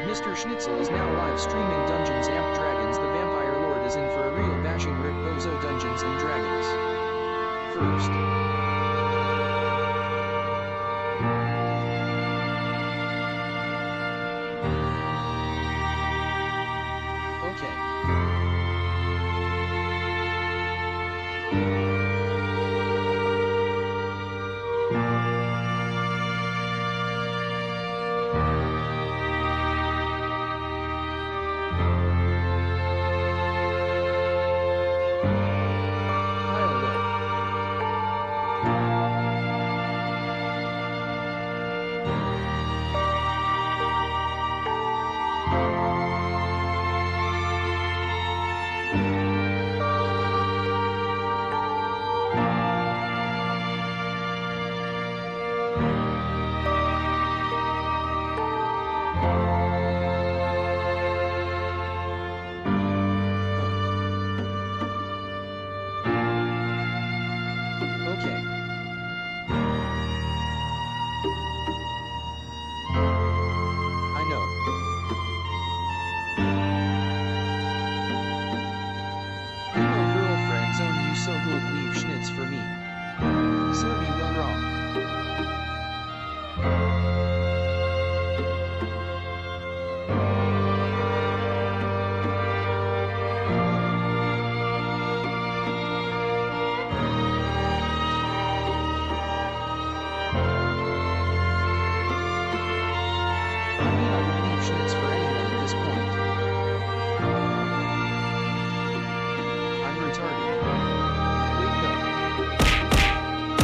MisterShnitzel is now live streaming Dungeons & Dragons. The Vampire Lord is in for a real bashing rip bozo Dungeons & Dragons. First. For me. Serby well wrong. I would leave Schnitz for anyone at this point. I'm retarded. Wake up.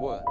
What?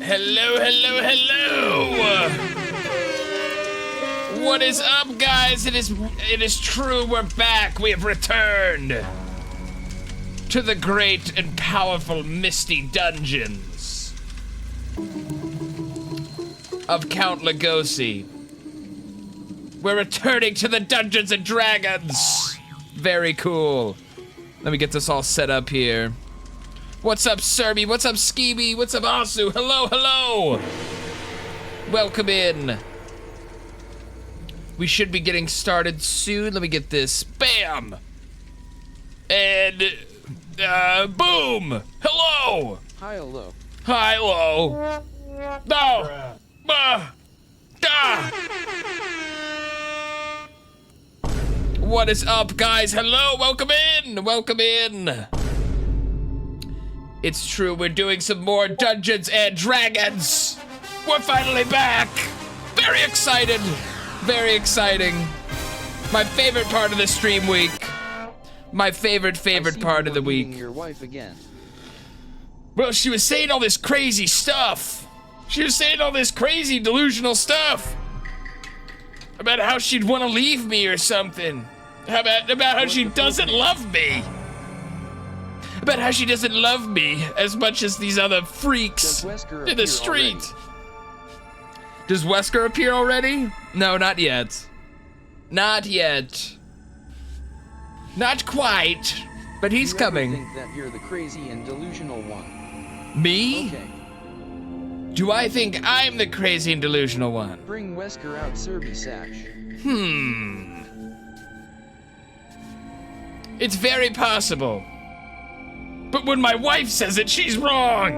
Hello, hello, hello! What is up, guys? It is true, we're back. We have returned to the great and powerful misty dungeons of Count Lugosi. We're returning to the Dungeons and Dragons. Very cool. Let me get this all set up here. What's up, Serby? What's up, Skeeby? What's up, Asu? Hello, hello! Welcome in. We should be getting started soon. Let me get this. Bam! And, boom! Hello! Hi, hello. Hi, hello. No! What is up, guys? Hello, welcome in! Welcome in! It's true, we're doing some more Dungeons and Dragons! We're finally back! Very excited! Very exciting. My favorite part of the stream week. My favorite part of the week. Your wife again. Well, she was saying all this crazy stuff. She was saying all this crazy delusional stuff. About how she'd want to leave me or something. About how she doesn't love me. About how she doesn't love me as much as these other freaks in the street. Already? Does Wesker appear already? No, not yet. Not yet. Not quite, but he's coming. You think that you're the crazy and delusional one? Me? Okay. Do I think I'm the crazy and delusional one? Bring Wesker out, Serby Satch. It's very possible. But But when my wife says it, she's wrong.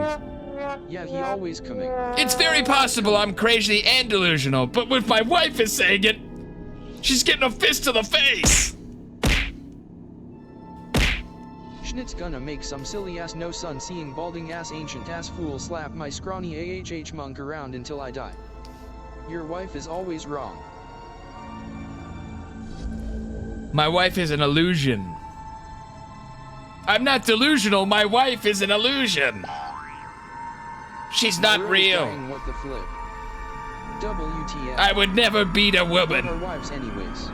Yeah, he always coming. It's very possible I'm crazy and delusional, but when my wife is saying it, she's getting a fist to the face. Schnitz gonna make some silly ass no son seeing balding ass ancient ass fool slap my scrawny AHH monk around until I die. Your wife is always wrong. My wife is an illusion. I'm not delusional, my wife is an illusion. She's not real. What the flip? WTF. I would never beat a woman. Our wives anyways.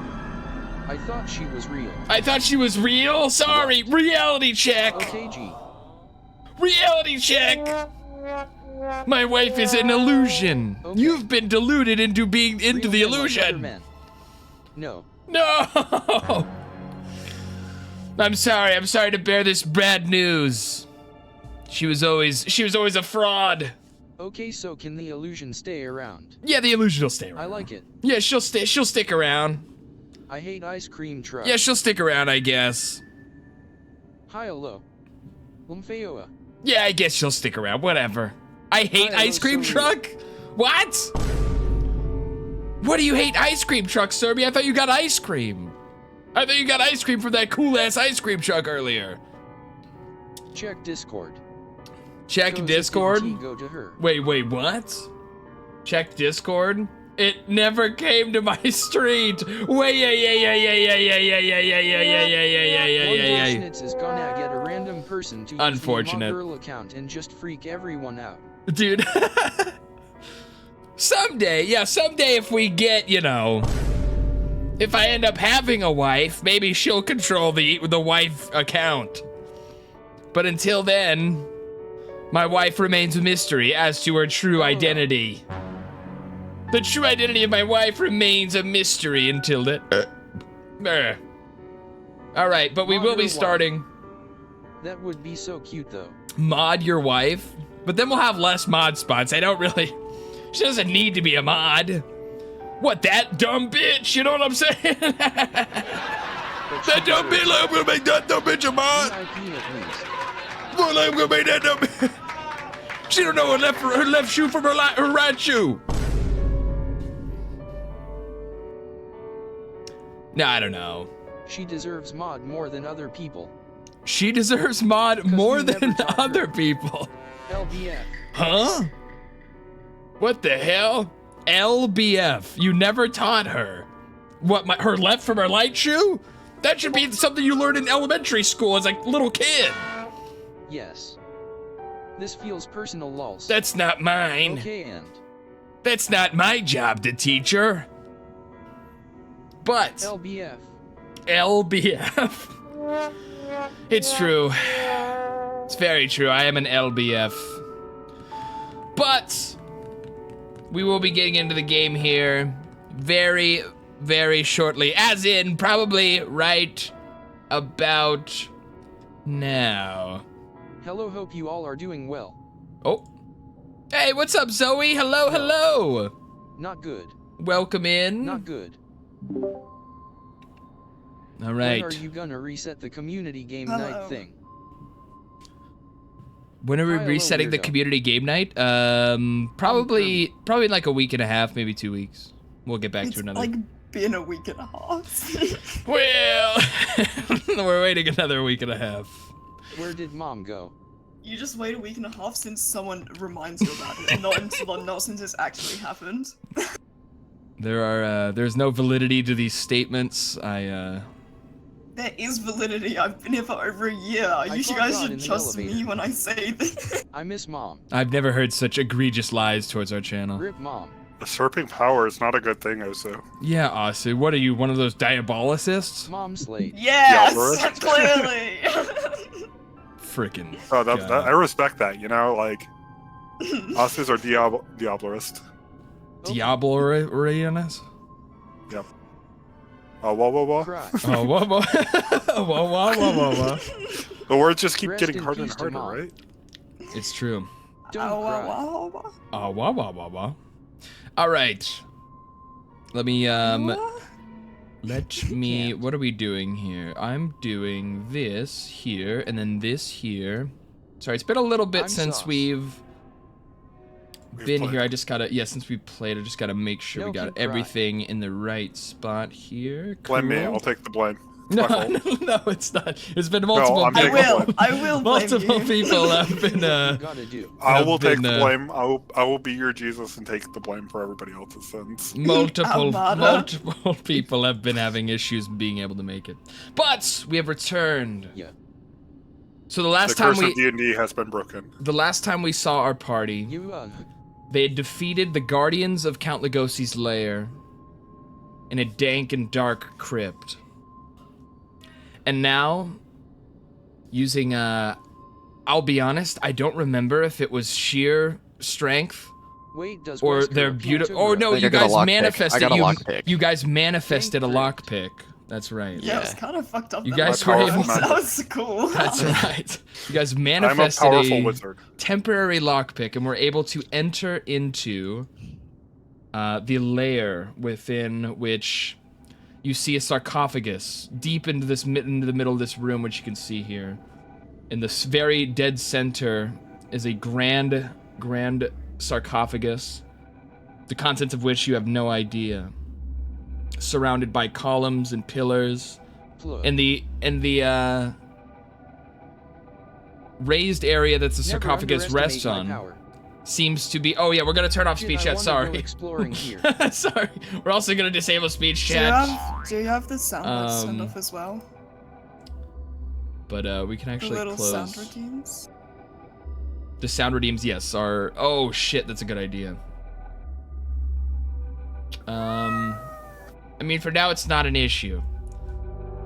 I thought she was real. I thought she was real? Sorry, reality check. Okay, G. Reality check. My wife is an illusion. Okay. You've been deluded into being into Real the men like other illusion. men. No. No! I'm sorry to bear this bad news. She was always a fraud. Okay, so can the illusion stay around? Yeah, the illusion will stay around. I like it. Yeah, she'll stick around. I hate ice cream trucks. Yeah, she'll stick around, I guess. Hi, hello. Lumfeoa. Yeah, I guess she'll stick around, whatever. I hate Hi, ice cream so truck? What? What do you hate ice cream truck, Serby? I thought you got ice cream. I thought you got ice cream from that cool ass ice cream truck earlier. Check Discord. Check Goes Discord? to go to her. Wait, what? Check Discord? It never came to my street. Wait, yeah. Schnitz is gonna get a random person to use Unfortunate. the girl account and just freak everyone out. Dude. Someday if we get, if I end up having a wife, maybe she'll control the wife account. But until then, my wife remains a mystery as to her true identity. The true identity of my wife remains a mystery until then. All right, but we will be starting. That would be so cute though. Mod your wife, but then we'll have less mod spots. I don't really. She doesn't need to be a mod. What, that dumb bitch? You know what I'm saying? That dumb bitch, I'm gonna make that dumb bitch a mod. Well, I'm gonna make that dumb bitch. She don't know her left shoe from her right shoe. No, I don't know. She deserves mod more than other people. She deserves mod more than other people. LBF. Huh? What the hell? LBF. You never taught her. What, her left from her right shoe? That should be something you learned in elementary school as a little kid. Yes. This feels personal, lols. That's not mine. Okay, and That's not my job to teach her. But LBF. LBF. It's true. It's very true. I am an LBF. But we will be getting into the game here very, very shortly. As in, probably right about now. Hello, hope you all are doing well. Oh. Hey, what's up, Zoe? Hello. Not good. Welcome in. Not good. All right. When are you gonna reset the community game night thing? When are we Hi, resetting the weirdo. community game night? Probably in like a week and a half, maybe 2 weeks. We'll get back to another. It's like been a week and a half. Well, we're waiting another week and a half. Where did mom go? You just wait a week and a half since someone reminds you about it, and not since it's actually happened. There's no validity to these statements. There is validity. I've been here for over a year. You fought guys God in should the trust me elevator. when I say this. I miss mom. I've never heard such egregious lies towards our channel. Rip mom. Usurping power is not a good thing, Osu. Yeah, Asu, what are you, one of those diabolicists? Mom's late. Yes, Diablerist. clearly. Frickin'. Oh, God. I respect that, like, Osus are Diablerist. Diabolorianus? Yep. Oh, whoa. Cry. Oh, whoa. The words just keep Rest getting in harder and peace to harder, Mom. right? It's true. Don't cry. Oh, wah. All right. Let me, can't. what are we doing here? I'm doing this here, and then this here, Sorry, it's been a little bit I'm since sauce. we've been played. here. I just gotta, since we played, I just gotta make sure we No, got keep trying. everything in the right spot here. Blame me. Cool. I'll take the blame. It's No, my fault. no, it's not. It's been multiple I'm I taking people. the blame. will. I will blame Multiple you. people have been, Gotta do. I will take been, the blame. I will be your Jesus and take the blame for everybody else's sins. multiple Armada. people have been having issues being able to make it. But we have returned. Yeah. So the last The time curse we of D&D has been broken. the last time we saw our party, You they had defeated the guardians of Count Lugosi's lair in a dank and dark crypt. And now, using I'll be honest, I don't remember if it was sheer strength wait. Does or Wesker their appear beautiful. to Or her? no, I think you I got a guys lockpick. manifested. I got a lockpick. You guys manifested a Thank lockpick. That's right. Yeah, it was Yeah. kind of fucked up. You that guys much. were able- That was cool. That's right. You guys I'm a manifested powerful wizard. temporary lockpick and were able to enter into the lair within which you see a sarcophagus deep into the middle of this room, which you can see here. In this very dead center is a grand sarcophagus, the contents of which you have no idea. Surrounded by columns and pillars. Plug. In the raised area that the Never sarcophagus rests underestimate my on power. seems to be. Oh yeah, we're gonna turn off Did speech I chat. wanna Sorry. go exploring here. Sorry. We're also gonna disable speech Do you chat. do you have the sound send Um, off as well? But we can The actually little close. sound routines? The sound redeems, yes, are. Oh shit, that's a good idea. I mean, for now, it's not an issue.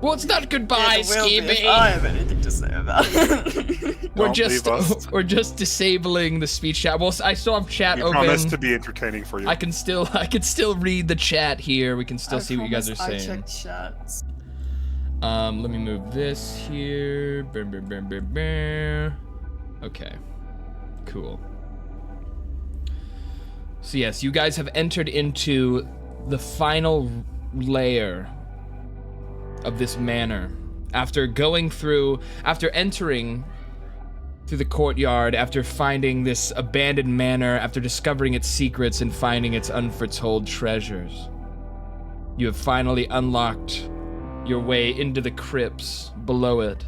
Well, it's not goodbye, It will be if Ski I have anything to say about it. We're Don't just leave us. we're just disabling the speech chat. Well, I still have chat We open. promise to be entertaining for you. I can still read the chat here. We can still I see what you guys are promise saying. I checked chats. Let me move this here. Bam, bam, bam, bam, bam. Okay. Cool. So yes, you guys have entered into the final layer of this manor. After entering through the courtyard, after finding this abandoned manor, after discovering its secrets and finding its unforetold treasures, you have finally unlocked your way into the crypts below it,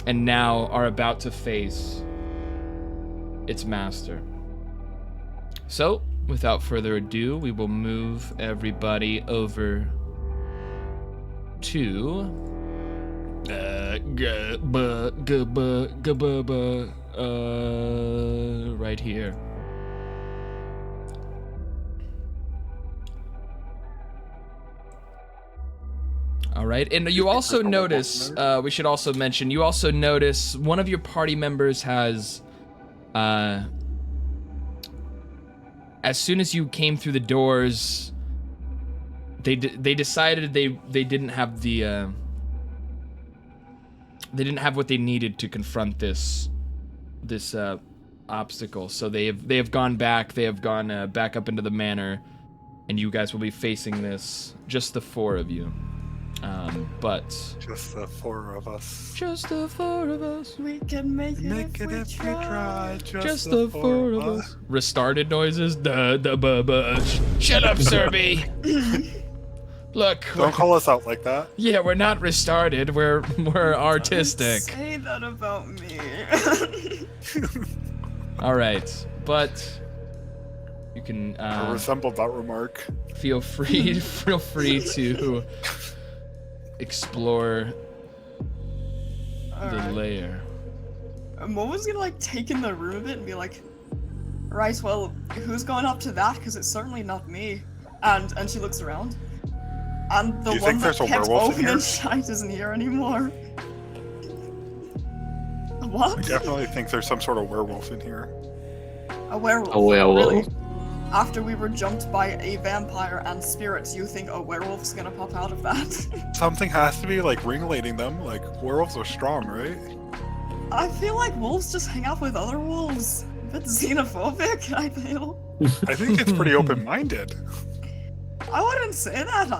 and now are about to face its master. So, without further ado, we will move everybody over to right here. All right, and you also notice, we should also mention, you also notice one of your party members has, as soon as you came through the doors, they decided they didn't have the, they didn't have what they needed to confront this obstacle. So they have gone back. They have gone back up into the manor, and you guys will be facing this. Just the four of you. But Just the four of us. just the four of us. We can make it if we try. Just the four of us. Restarted noises. Duh, duh, buh, buh. Shut up, Serby. Look. Don't call us out like that. Yeah, we're not restarted. We're artistic. Don't say that about me. All right, but you can I resembled that remark. feel free to explore the Alright. lair. Mo was gonna like take in the room a bit and be like, right, well, who's going up to that? Because it's certainly not me. And she looks around. And the You one think that there's a kept werewolf in open here? and shite isn't here anymore. What? I definitely think there's some sort of werewolf in here. A werewolf. A werewolf. Really? After we were jumped by a vampire and spirits, you think a werewolf's gonna pop out of that? Something has to be like ringleading them. Like werewolves are strong, right? I feel like wolves just hang out with other wolves. A bit xenophobic, I feel. I think it's pretty open-minded. I wouldn't say that.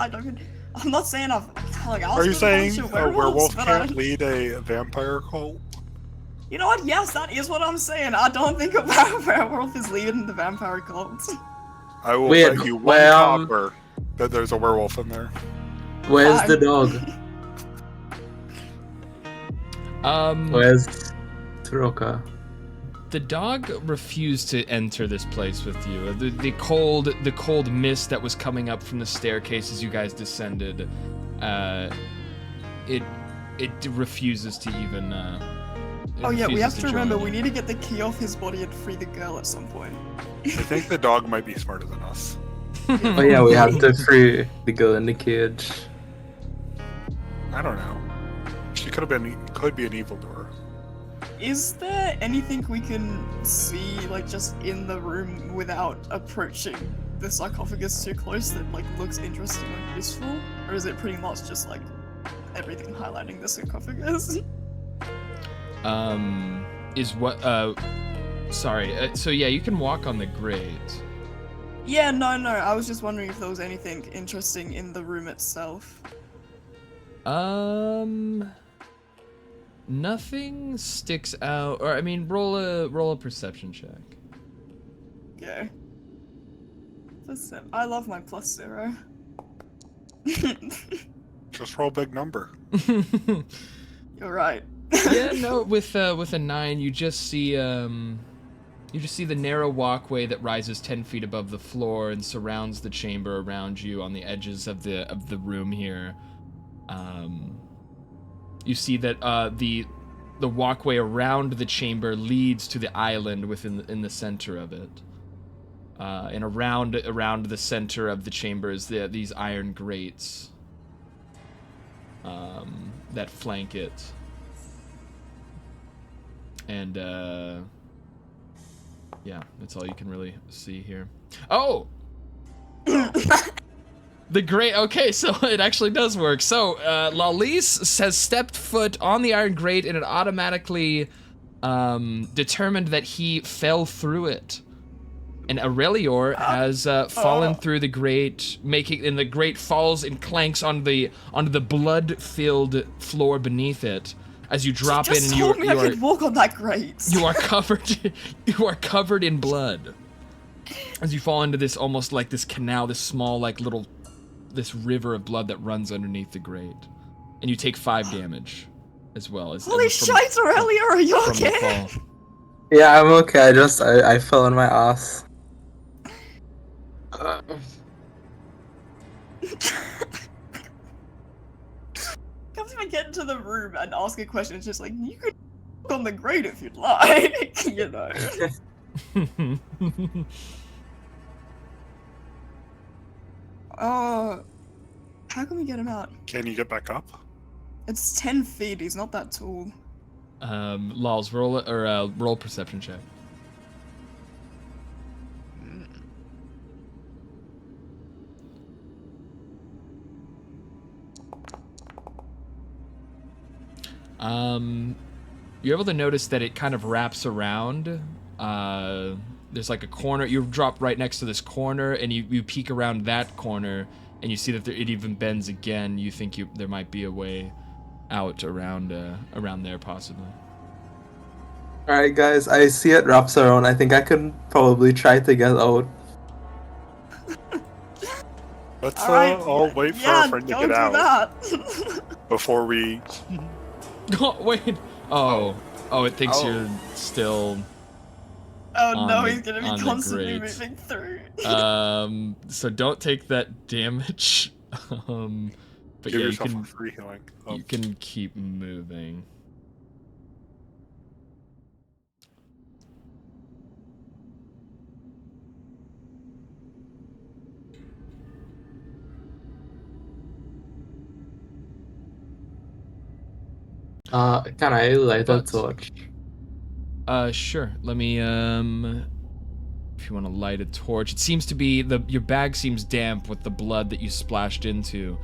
I'm not saying I've hung out Are you with saying a bunch of a werewolf but I- can't lead a vampire cult? You know what? Yes, that is what I'm saying. I don't think a werewolf is leaving the vampire cult. I will Wait, bet you one well- copper that there's a werewolf in there. Where's the Fine. dog? Where's Troka? The dog refused to enter this place with you. The cold mist that was coming up from the staircase as you guys descended, it refuses to even. Oh yeah, we have to join remember you. we need to get the key off his body and free the girl at some point. I think the dog might be smarter than us. Oh yeah, we have to free the girl in the cage. I don't know. She could be an evildoer. Is there anything we can see, like, just in the room without approaching the sarcophagus too close that, like, looks interesting or useful? Or is it pretty much just, like, everything highlighting the sarcophagus? So yeah, you can walk on the grate. Yeah, no, I was just wondering if there was anything interesting in the room itself. Nothing sticks out, or I mean, roll a perception check. Okay. I love my +0. Just roll a big number. You're right. Yeah, no, with a 9, you just see the narrow walkway that rises 10 feet above the floor and surrounds the chamber around you on the edges of the room here. You see that the walkway around the chamber leads to the island in the center of it, and around the center of the chamber is these iron grates that flank it, and yeah, that's all you can really see here. Oh. The grate. Okay, so it actually does work. So Lalise has stepped foot on the iron grate, and it automatically determined that he fell through it. And Aurelior has fallen through the grate, and the grate falls and clanks on the blood-filled floor beneath it. As you drop in, and I could walk on that grate. You are covered in blood. As you fall into this almost like this canal, this small this river of blood that runs underneath the grate, and you take 5 damage, as well as. Holy shite, Aurelior, are you from the okay? fall. Yeah, I'm okay. I fell on my ass. Can't even get into the room and ask a question. It's just like, you could walk on the grate if you'd like, you know. How can we get him out? Can you get back up? It's 10 feet, he's not that tall. Lols, roll perception check. You're able to notice that it kind of wraps around. There's like a corner. You drop right next to this corner, and you peek around that corner, and you see that it even bends again. You think there might be a way out around there, possibly. Alright, guys, I see it wraps around. I think I can probably try to get out. Let's Alright, all wait for our friend to get out that. before we. Oh, wait. Oh, it thinks you're still. Oh no, he's on gonna the be constantly grate. moving through. So don't take that damage. But Give yeah, you yourself can a free healing. you can keep moving. Can I light a But- torch? Sure. Let me if you want to light a torch. It seems to be your bag seems damp with the blood that you splashed into,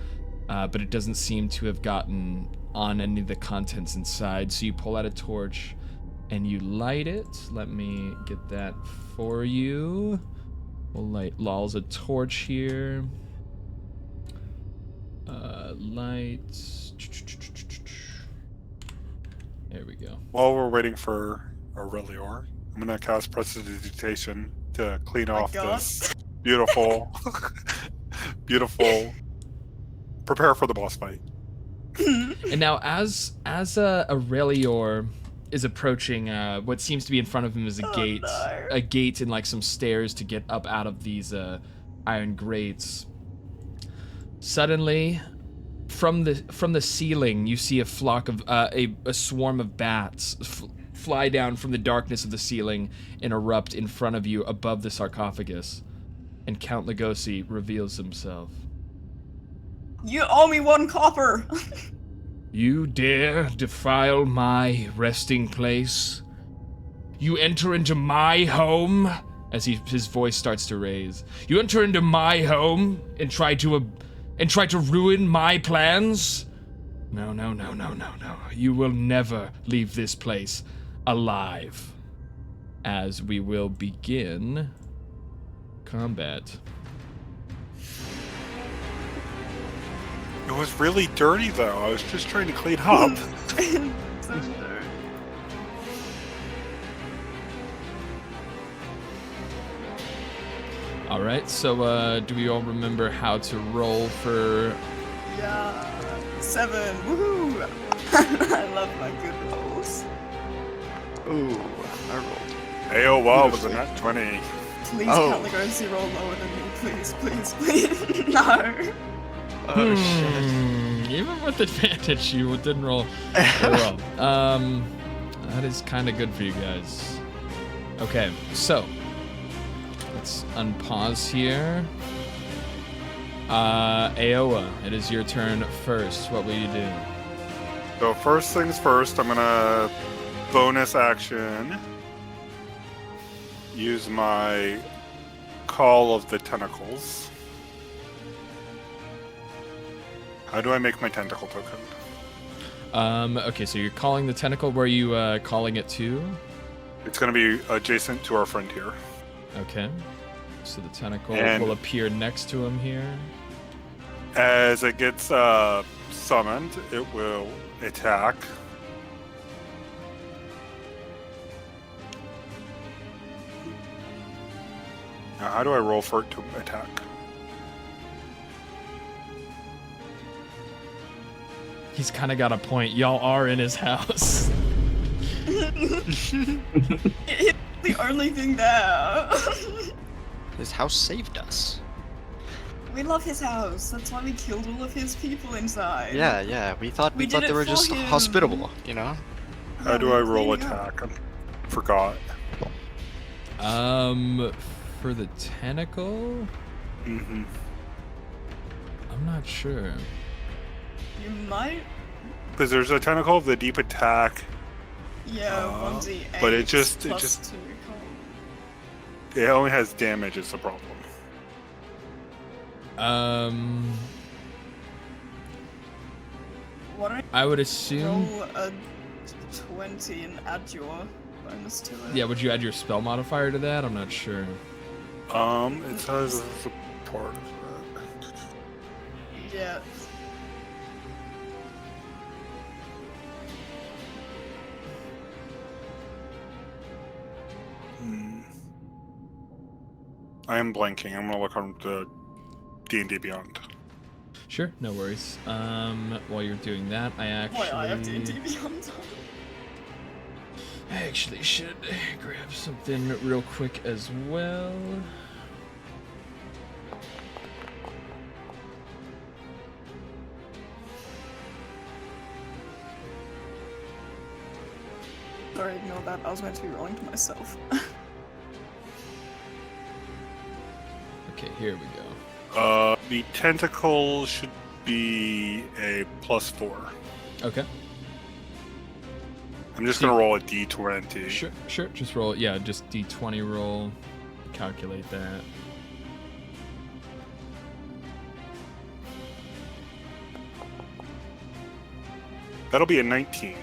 but it doesn't seem to have gotten on any of the contents inside. So you pull out a torch and you light it. Let me get that for you. We'll light Lol's a torch here. Lights. There we go. While we're waiting for Aurelior, I'm gonna cast Prestidigitation to clean off God. this beautiful, beautiful. Prepare for the boss fight. And now, as Aurelior is approaching, what seems to be in front of him is no. a gate and like some stairs to get up out of these iron grates. Suddenly, from the ceiling, you see a flock of a swarm of bats fly down from the darkness of the ceiling and erupt in front of you above the sarcophagus. And Count Lugosi reveals himself. You owe me 1 copper! You dare defile my resting place? You enter into my home? As his voice starts to raise. You enter into my home and try to ruin my plans? No. You will never leave this place alive. As we will begin combat. It was really dirty, though. I was just trying to clean up. So dirty. All right, so do we all remember how to roll for? Yeah. 7. Woohoo! I love my good rolls. Ooh, I rolled. AOL was a nat 20. Please Oh. Count Lugosi roll lower than me. Please. No. Oh shit. Even with advantage, you didn't roll very well. That is kind of good for you guys. Okay, so let's unpause here. Aoa, it is your turn first. What will you do? So first things first, I'm gonna bonus action use my Call of the Tentacles. How do I make my tentacle token? Okay, so you're calling the tentacle. Where are you calling it to? It's gonna be adjacent to our friend here. Okay. So the tentacle And- will appear next to him here. As it gets summoned, it will attack. Now, how do I roll for it to attack? He's kind of got a point. Y'all are in his house. It's the only thing there. His house saved us. We love his house. That's why we killed all of his people inside. Yeah. We thought We they did it were for just him. hospitable, you know? How Yeah, do we I were roll cleaning up. attack? I forgot. For the tentacle, Mm-hmm. I'm not sure. You might. Because there's a tentacle of the deep attack. Yeah, 1d8. but it just- plus 2 cold. It only has damage is the problem. Why don't I would you assume. roll a 20 and add your bonus to it? Yeah, would you add your spell modifier to that? I'm not sure. It says it's a part of that. Yeah. I am blanking. I'm gonna look on the D&D Beyond. Sure, no worries. While you're doing that, Boy, I have D&D Beyond. I actually should grab something real quick as well. Sorry, ignore that. I was meant to be rolling to myself. Okay, here we go. The tentacle should be a +4. Okay, I'm just gonna roll a D20. sure. Just roll. Yeah, just D20 roll. Calculate that. That'll be a 19.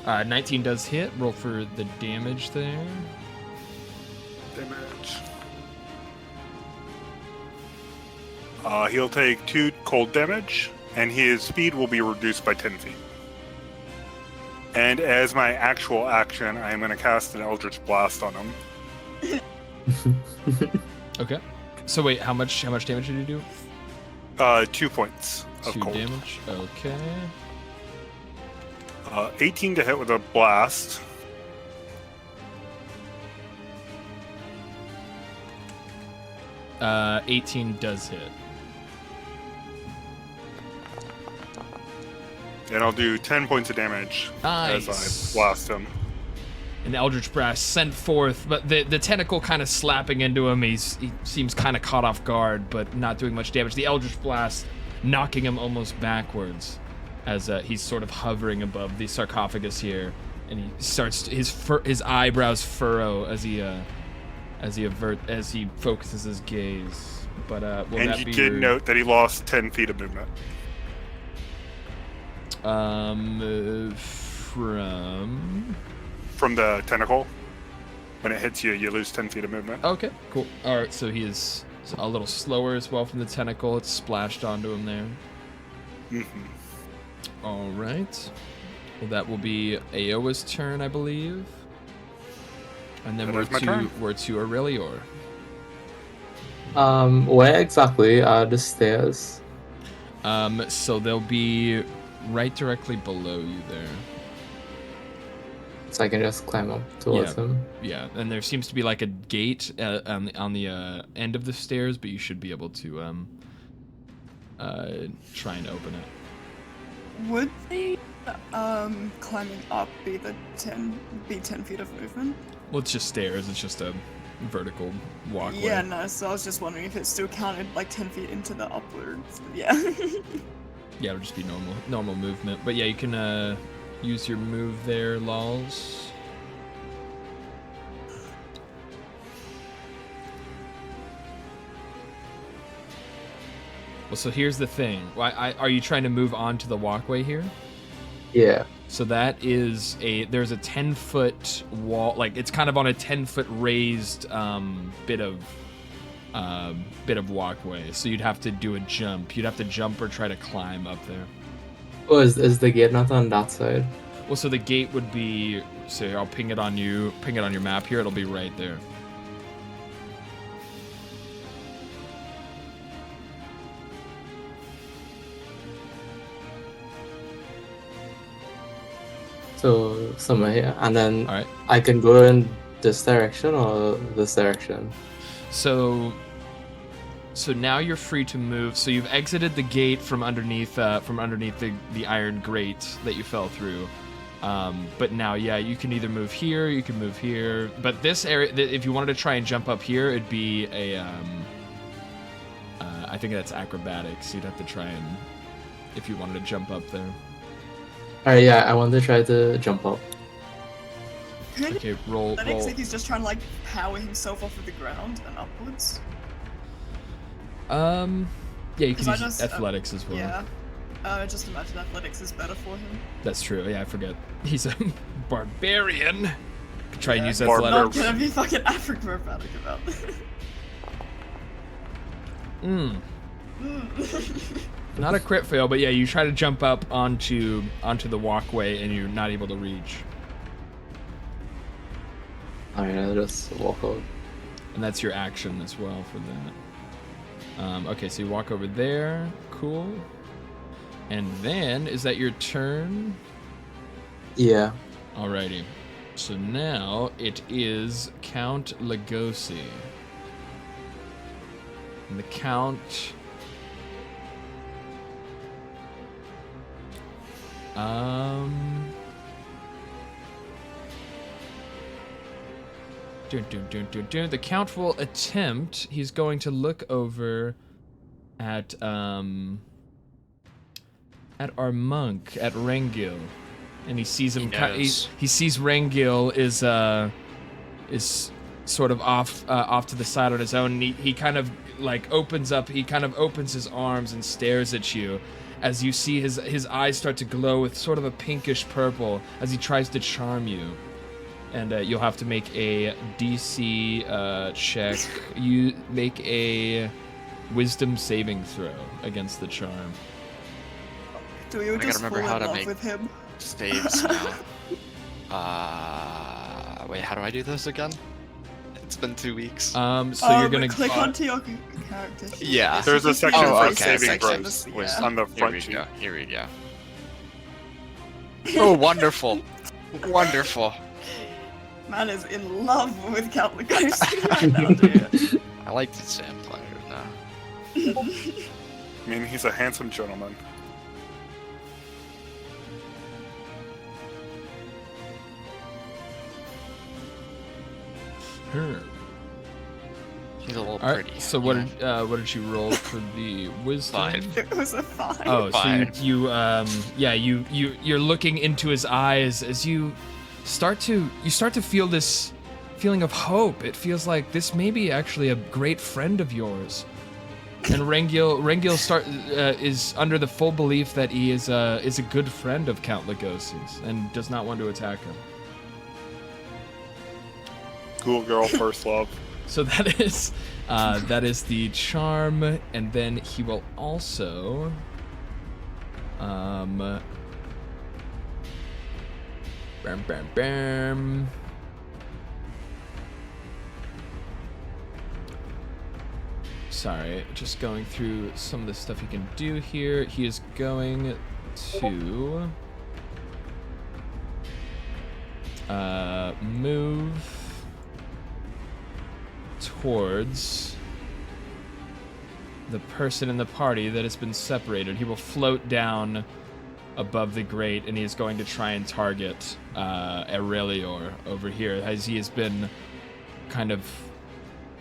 19 does hit. Roll for the damage there. Damage. He'll take 2 cold damage. and his speed will be reduced by 10 feet. And as my actual action, I am going to cast an Eldritch Blast on him. Okay. So wait, how much damage did you do? 2 points of 2 cold. damage. Okay. 18 to hit with a blast. Uh, 18 does hit. And I'll do 10 points of damage as Nice. I blast him. And the Eldritch Blast sent forth, but the tentacle kind of slapping into him. He seems kind of caught off guard, but not doing much damage. The Eldritch Blast knocking him almost backwards as he's sort of hovering above the sarcophagus here, and he starts his eyebrows furrow as he focuses his gaze. But will And that you be did your, note that he lost 10 feet of movement. From the tentacle. When it hits you, you lose 10 feet of movement. Okay, cool. All right, so he is a little slower as well from the tentacle. It's splashed onto him there. Mm-hmm. All right. Well, that will be Aoa's turn, I believe. And then That we're is my turn. to Aurelior. Where exactly are the stairs? So they'll be right directly below you there. So I can just climb up towards Yeah. him. Yeah, and there seems to be like a gate on the end of the stairs, but you should be able to try and open it. Would the climbing up be 10 feet of movement? Well, it's just stairs. It's just a vertical walkway. Yeah, no, so I was just wondering if it still counted like 10 feet into the upwards. Yeah. Yeah, it'll just be normal movement. But yeah, you can use your move there, lols. Well, so here's the thing. Are you trying to move on to the walkway here? Yeah. So that is there's a 10-foot wall, like it's kind of on a 10-foot raised bit of walkway. So you'd have to do a jump. You'd have to jump or try to climb up there. Oh, is the gate not on that side? Well, so the gate would be. So I'll ping it on your map here. It'll be right there. So somewhere here, and then All right. I can go in this direction or this direction. So now you're free to move. So you've exited the gate from underneath the iron grate that you fell through. But now, yeah, you can either move here, you can move here. But this area, if you wanted to try and jump up here, it'd be a I think that's acrobatics. You'd have to try and if you wanted to jump up there. Alright, yeah, I want to try to jump up. Okay, roll. That looks like he's just trying to like power himself off of the ground and upwards. Yeah, you 'Cause can I use just, athletics as well. Yeah. Just imagine athletics is better for him. That's true. Yeah, I forget. He's a barbarian. Try and Yeah. use Barbar- athletics. Not gonna be fucking acrobatic about. Not a crit fail, but yeah, you try to jump up onto the walkway and you're not able to reach. Alright, I'll just walk out. And that's your action as well for that. Okay, so you walk over there. Cool. And then, is that your turn? Yeah. Alrighty. So now it is Count Lugosi. And the Count... The Count will attempt. He's going to look over at our monk, at Rengil, and he sees him. He sees Rengil is sort of off to the side on his own. And he kind of like opens up. He kind of opens his arms and stares at you. As you see his eyes start to glow with sort of a pinkish purple as he tries to charm you. And you'll have to make a DC check. You make a wisdom saving throw against the charm. Do you gotta just fall remember in how to love make- with him? Saves now. Wait, how do I do this again? It's been 2 weeks. So you're gonna click onto your character sheet. Yeah. It There's should a just be section the for basic saving section. throws. Yeah. On the Here front we sheet. go. Here we go. Oh, wonderful. Wonderful. Man is in love with Count Lugosi right now, dude. I like these vampires now. I mean, he's a handsome gentleman. He's a little All pretty. right. So what did you roll for the wisdom? 5. It was a 5. Oh, so Five. you're looking into his eyes as you start to feel this feeling of hope. It feels like this may be actually a great friend of yours. And Rengil is under the full belief that he is a good friend of Count Lugosi's and does not want to attack him. Cool girl, first love. So that is the charm, and then he will also bam, bam, bam. Sorry, just going through some of the stuff he can do here. He is going to move towards the person in the party that has been separated. He will float down above the grate, and he is going to try and target Aurelior over here, as he has been kind of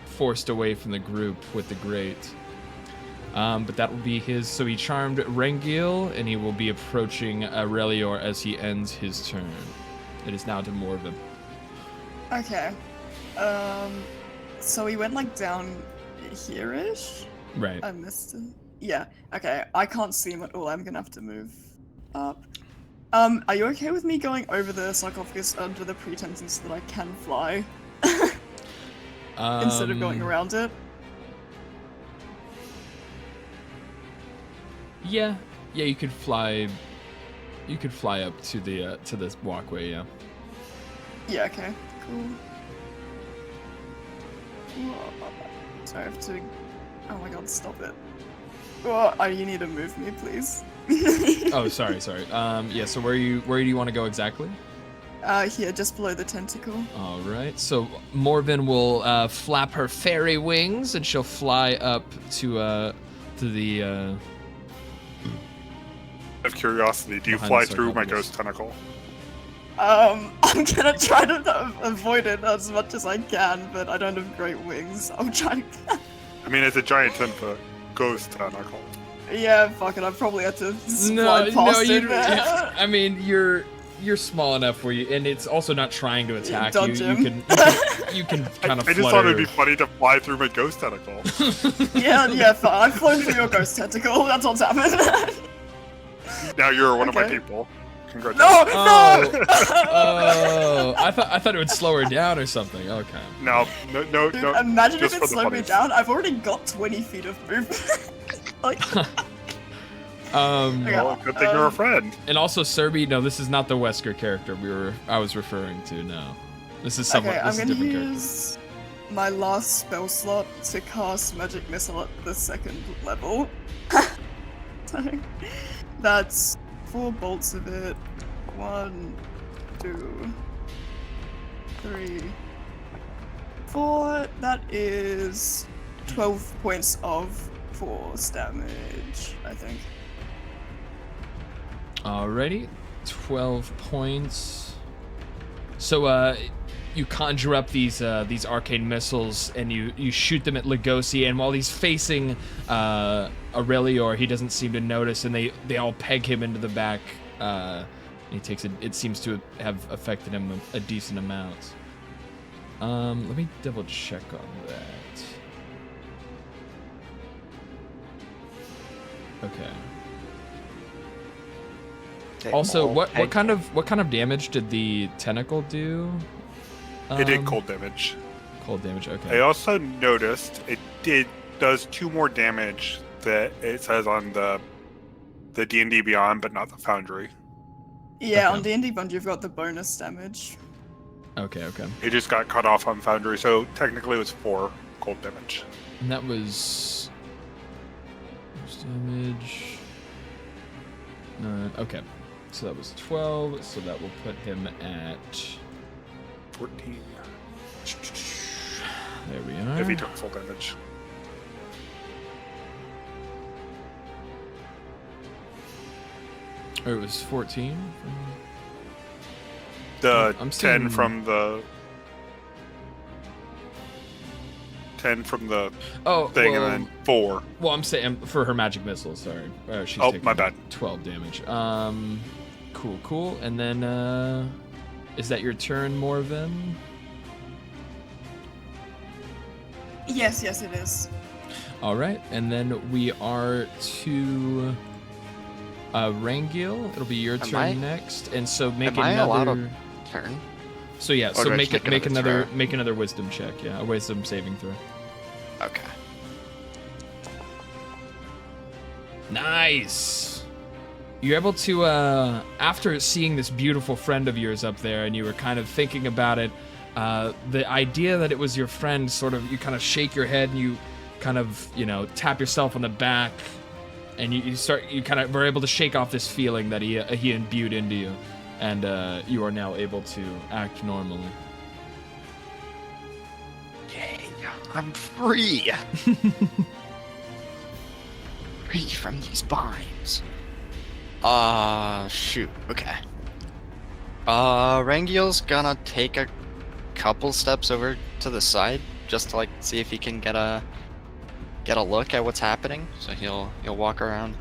forced away from the group with the grate. But that will be his. So he charmed Rengil, and he will be approaching Aurelior as he ends his turn. It is now to Morven. Okay. So we went like down here-ish? Right. I missed it. Yeah, okay. I can't see him at all. I'm gonna have to move up. Are you okay with me going over the sarcophagus under the pretense that I can fly? Instead of going around it? Yeah, you could fly. You could fly up to the to this walkway. Yeah. Yeah, okay. Cool. Sorry, I have to... Oh my god, stop it. Oh, you need to move me, please. Oh, sorry. Yeah. So where do you want to go exactly? Here, just below the tentacle. All right. So Morven will flap her fairy wings, and she'll fly up to the. Out of curiosity, do you Behind fly the through my sarcophagus. ghost tentacle? I'm gonna try to avoid it as much as I can, but I don't have great wings. I'll try to... I mean, it's a giant 10-foot ghost tentacle. Yeah, fuck it, I probably had to No, slide past you. it there. I mean, you're small enough where you, and it's also not trying to attack you. Dodge You him. you can kind of. I just thought it'd be funny to fly through my ghost tentacle. Yeah, fine. I've flown through your ghost tentacle. That's what's happened. Now you're one of my Okay. people. No, Congratulations. no! Oh, I thought it would slow her down or something. Okay. No, Dude, no. imagine just if for it the slowed me funnies. down. I've already got 20 feet of movement. Like, okay, Well, good thing you're a friend. And also Serby, no, this is not the Wesker character I was referring to. No, this is someone. okay, I'm This is a gonna different character. use my last spell slot to cast Magic Missile at the 2nd level. So, that's 4 bolts of it. 1, 2, 3, 4. That is 12 points of force damage, I think. Alrighty, 12 points. So you conjure up these arcane missiles and you shoot them at Lugosi, and while he's facing Aurelior, he doesn't seem to notice, and they all peg him into the back. He takes it seems to have affected him a decent amount. Let me double check on that. Okay. Also, what kind of damage did the tentacle do? It did cold damage. Cold damage. I Okay. also noticed it does 2 more damage that it says on the the D&D Beyond, but not the Foundry. Yeah, Okay. on D&D Beyond you've got the bonus damage. Okay. It just got cut off on Foundry, so technically it was 4 cold damage. And that was first damage. Okay, so that was 12. So that will put him at 14. There we are. If he took full damage. Or it was 14. The I'm 10 seeing- from the 10 from the Oh, thing, well, and then 4. well, I'm saying for her magic missile. Sorry, she's Oh, taking my bad. 12 damage. Cool. And then, is that your turn, Morven? Yes, it is. All right, and then we are to Rangiel. It'll be your turn I- next, and so make Am I allowed another. a turn? So yeah, Or so do I make just it make another another make another wisdom check. Yeah, a wisdom saving throw. Okay. Nice. You're able to, after seeing this beautiful friend of yours up there, and you were kind of thinking about it, the idea that it was your friend, sort of, you kind of shake your head and you kind of, tap yourself on the back, and you kind of were able to shake off this feeling that he imbued into you, and you are now able to act normally. Yay, I'm free. Free from these binds. Shoot. Okay. Rangiel's gonna take a couple steps over to the side just to see if he can get a look at what's happening. So he'll walk around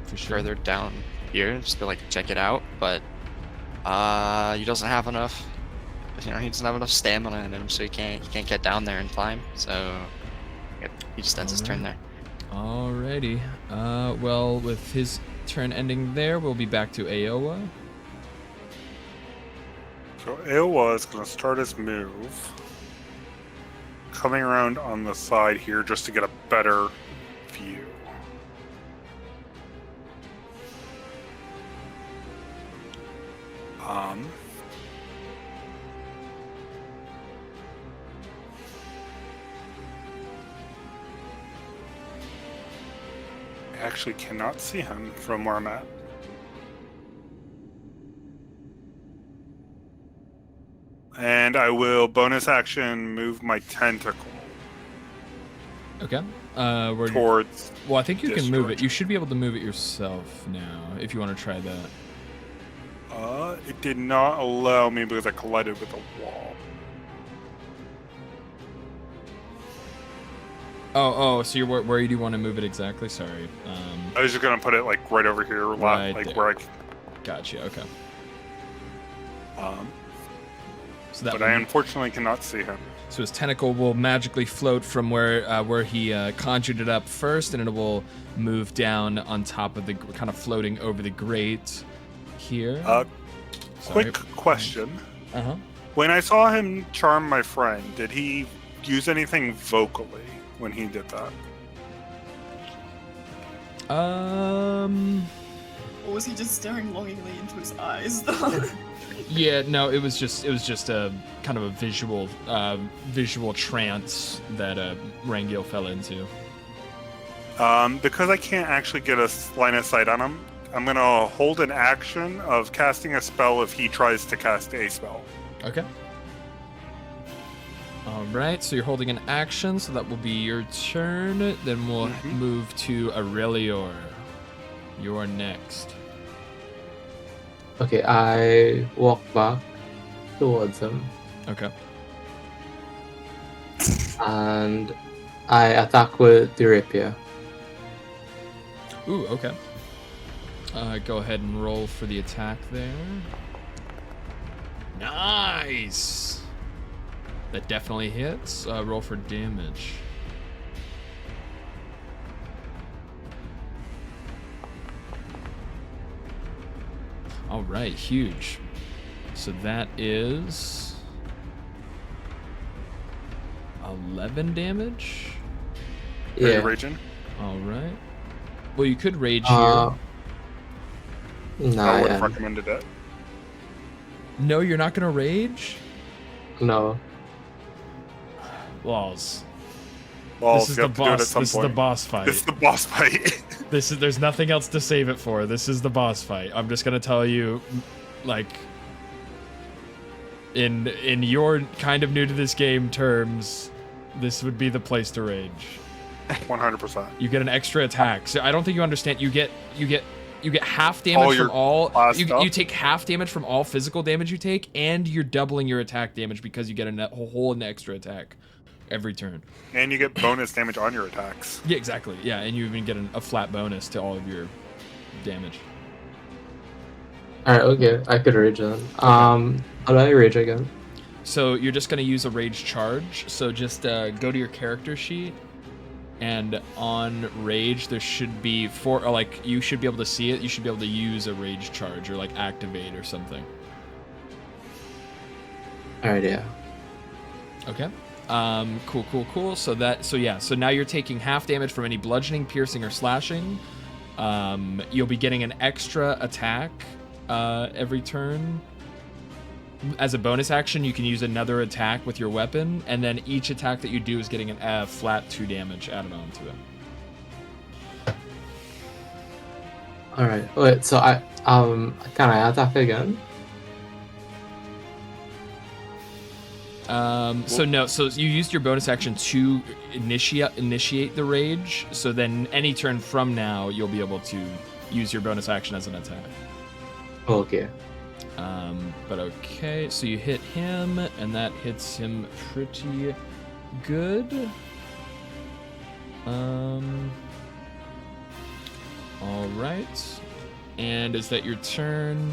For sure. further down here just to check it out. But he doesn't have enough. He doesn't have enough stamina in him, so he can't get down there in time. So he just ends his turn there. Alrighty. Well, with his turn ending there, we'll be back to Aowa. So Aowa is going to start his move, coming around on the side here just to get a better view. I actually cannot see him from where I'm at. And I will bonus action move my tentacle Okay. Where towards. well, I think you this can move it. direction. You should be able to move it yourself now, if you want to try that. It did not allow me because I collided with a wall. Oh, so where do you want to move it exactly? Sorry. I was just gonna put it right over here, Right like there. where Gotcha. Okay. I. So that But would- I unfortunately cannot see him. So his tentacle will magically float from where he conjured it up first, and it will move down on top of the kind of floating over the grate here. Sorry. Quick question: Uh-huh. when I saw him charm my friend, did he use anything vocally when he did that? Or was he just staring longingly into his eyes, though? Yeah, no, it was just a kind of a visual trance that Rangiel fell into. Because I can't actually get a line of sight on him, I'm gonna hold an action of casting a spell if he tries to cast a spell. Okay. All right, so you're holding an action, so that will be your turn. Then we'll move to Aurelior. You're next. Okay, I walk back towards him Okay. and I attack with the rapier. Ooh, okay. Go ahead and roll for the attack there. Nice! That definitely hits. Roll for damage. All right, huge. So that is 11 damage. Are you Yeah. raging? All right. Well, you could rage Uh, here. Nah, I would have yeah. recommended it. No, you're not gonna rage? No. Lols. Well, This is you the have to do it at boss. some This is the point. boss fight. This is the boss fight. There's nothing else to save it for. This is the boss fight. I'm just gonna tell you, like, in your kind of new to this game terms, this would be the place to rage. 100%. You get an extra attack. So I don't think you understand. You get half damage your from all. class stuff? You take half damage from all physical damage you take, and you're doubling your attack damage because you get a whole extra attack every turn. And you get bonus damage on your attacks. Yeah, exactly. Yeah, and you even get a flat bonus to all of your damage. Alright, okay. I could rage then. How do I rage again? So you're just gonna use a rage charge. So just go to your character sheet, and on rage there should be you should be able to see it. You should be able to use a rage charge or like activate or something. Alright, yeah. Okay. Cool. So now you're taking half damage from any bludgeoning, piercing, or slashing. You'll be getting an extra attack every turn. As a bonus action, you can use another attack with your weapon, and then each attack that you do is getting a flat 2 damage added on to it. Alright. Wait, so can I attack again? So you used your bonus action to initiate the rage. So then any turn from now, you'll be able to use your bonus action as an attack. Okay. But okay, so you hit him, and that hits him pretty good. All right. And is that your turn?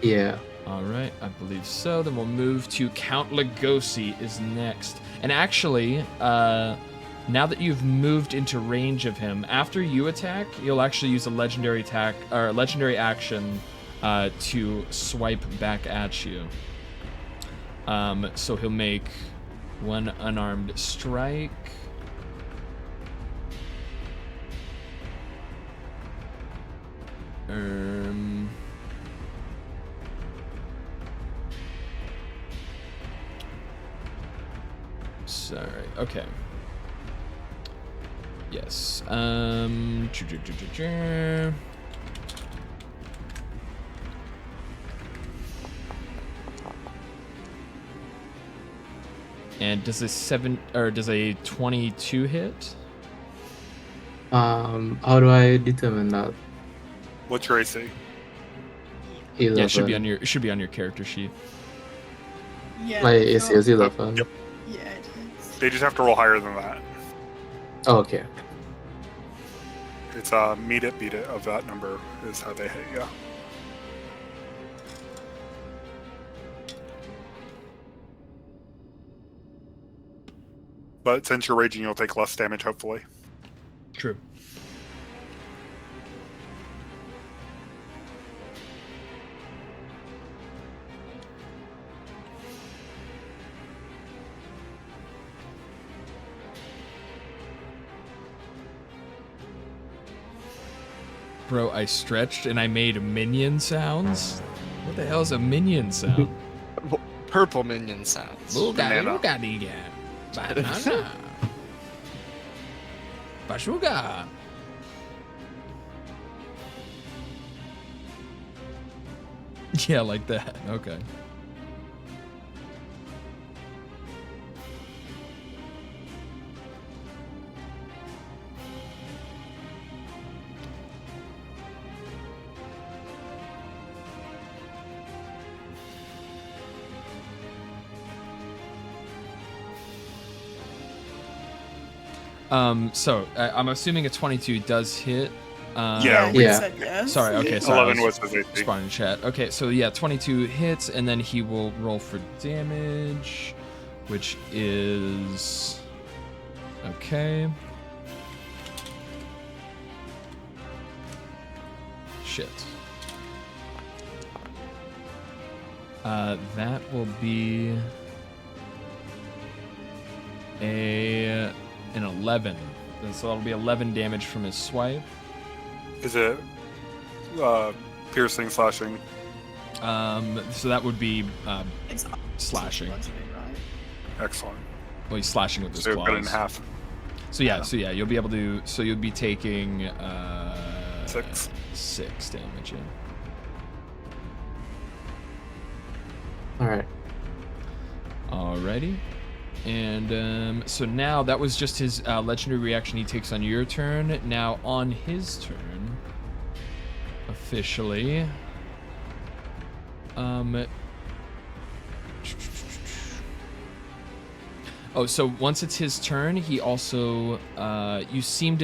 Yeah. All right, I believe so. Then we'll move to Count Lugosi is next. And actually, now that you've moved into range of him, after you attack, you'll actually use a legendary attack or a legendary action to swipe back at you. So he'll make one unarmed strike. Sorry. Okay. Yes. And does a 22 hit? How do I determine that? What's your AC? 11. Yeah, it should be on your character sheet. Yeah. My AC is 11. Yep. Yeah, it is. They just have to roll higher than that. Oh, okay. It's meet it, beat it of that number is how they hit you. But since you're raging, you'll take less damage, hopefully. True. Bro, I stretched and I made minion sounds? What the hell is a minion sound? Purple minion sounds. Banana. Banana. Bashuga. Yeah, like that. Okay. So I'm assuming a 22 does hit. Yeah. We Yeah. said yes. Sorry. Okay. Sorry. 11 I was his AC. responding to chat. Okay. So yeah, 22 hits, and then he will roll for damage, which is okay. Shit. That will be an 11. And so that'll be 11 damage from his swipe. Is it Piercing, slashing. So that would be It's slashing. bludgeoning, right? Excellent. Well, he's slashing with his So cut it in claws. half. So yeah, you'll be able to. So you'll be taking 6. 6 damage. Yeah. All right. Alrighty. And so now that was just his legendary reaction he takes on your turn. Now on his turn, officially. Oh, so once it's his turn, he also you seem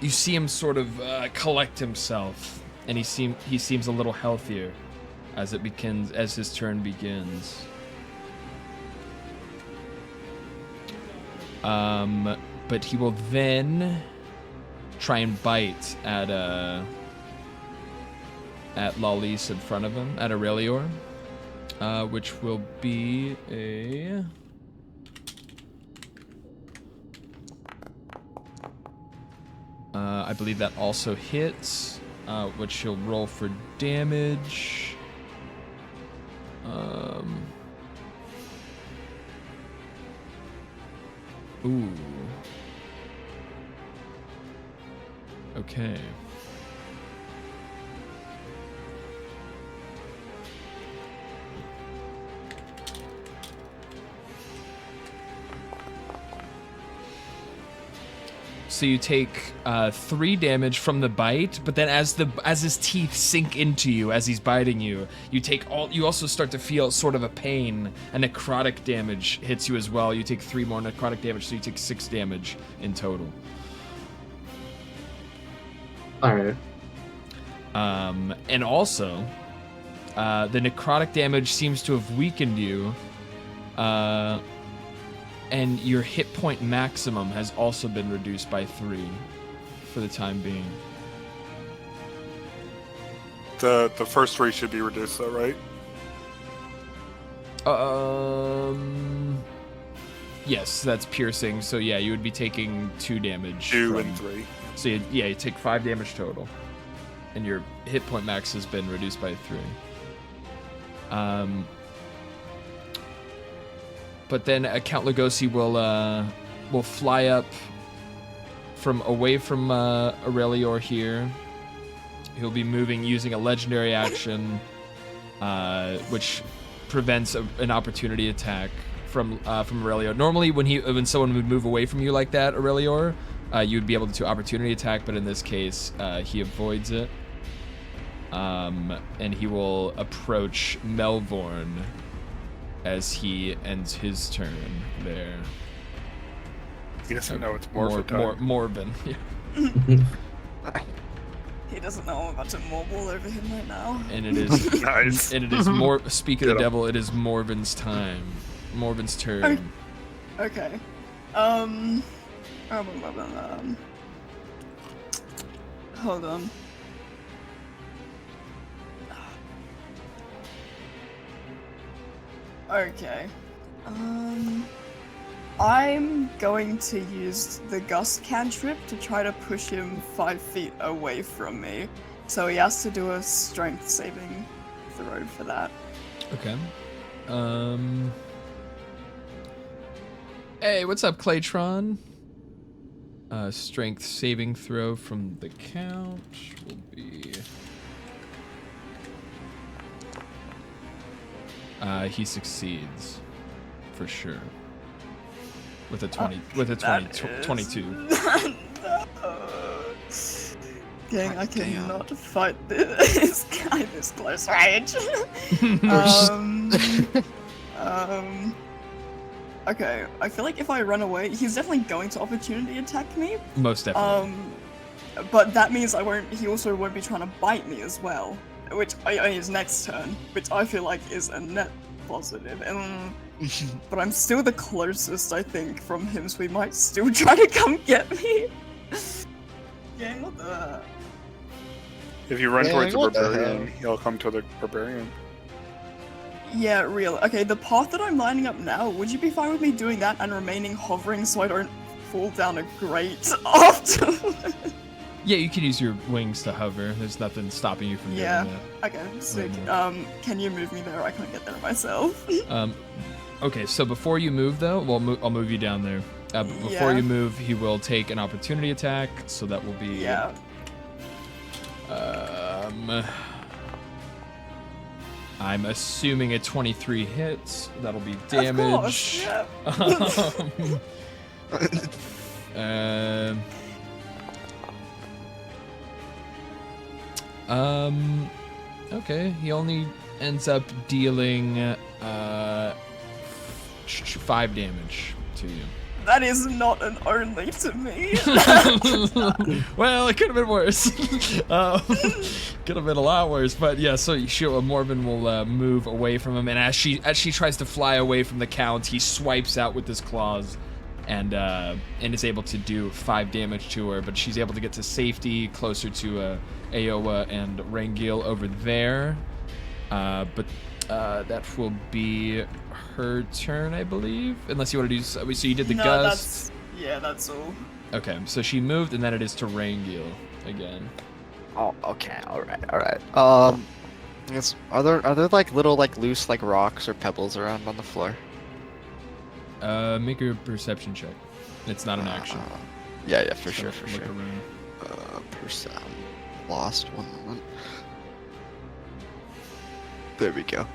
him sort of collect himself, and he seems a little healthier as his turn begins. But he will then try and bite at Lawlise in front of him, at Aurelior, which will be a... I believe that also hits, which he'll roll for damage. Ooh. Okay. So you take 3 damage from the bite, but then as his teeth sink into you as he's biting you, you also start to feel sort of a pain, and necrotic damage hits you as well. You take 3 more necrotic damage, so you take 6 damage in total. All right. And also, the necrotic damage seems to have weakened you, and your hit point maximum has also been reduced by 3 for the time being. The first 3 should be reduced, though, right? Yes, that's piercing. So yeah, you would be taking 2 damage. 2 from- and 3. So you take 5 damage total, and your hit point max has been reduced by 3. But then Count Lugosi will fly up away from Aurelior here. He'll be moving using a legendary action, which prevents an opportunity attack from Aurelior. Normally, when someone would move away from you like that, Aurelior, you'd be able to opportunity attack, but in this case, he avoids it. And he will approach Melvorn as he ends his turn there. He doesn't know it's more Morbin. He doesn't know I'm about to mobile over him right now. And it is Nice. And it is speak of the devil, it is Morbin's time. Morbin's turn. Okay. Hold on. Okay. I'm going to use the gust cantrip to try to push him 5 feet away from me. So he has to do a strength saving throw for that. Okay. Hey, what's up, Claytron? Strength saving throw from the count will be... he succeeds, for sure. With a 22. Dang, I cannot fight this guy this close range. Okay, I feel like if I run away, he's definitely going to opportunity attack me. Most definitely. But that means he also won't be trying to bite me as well. Which his next turn, which I feel like is a net positive. But I'm still the closest, I think, from him, so he might still try to come get me. Yeah, what the... If you run towards the what the barbarian, hell? he'll come to the barbarian. Yeah, real. Okay, the path that I'm lining up now, would you be fine with me doing that and remaining hovering so I don't fall down a grate after? Yeah, you can use your wings to hover. There's nothing stopping you from Yeah. doing Okay, sick. Mhm. Can you move me there? I can't get there myself. that. Okay, so before you move, though, I'll move you down there. But before Yeah. you move, he will take an opportunity attack, so that will be... Yeah. I'm assuming a 23 hits. That'll be Of damage. course, yeah. Okay, he only ends up dealing 5 damage to you. That is not an only to me. Well, it could have been worse. Could have been a lot worse, but yeah. So Morven will move away from him, and as she tries to fly away from the count, he swipes out with his claws, and is able to do 5 damage to her. But she's able to get to safety, closer to Aowa and Rangil over there. But that will be her turn, I believe. Unless you want to do so you did the No, gust. that's all. Okay, so she moved, and then it is to Rangil again. Oh, okay, all right. I guess are there like little like loose like rocks or pebbles around on the floor? Make a perception check. It's not an action. Yeah, for So sure. look around. Percent. Lost 1 moment. There we go.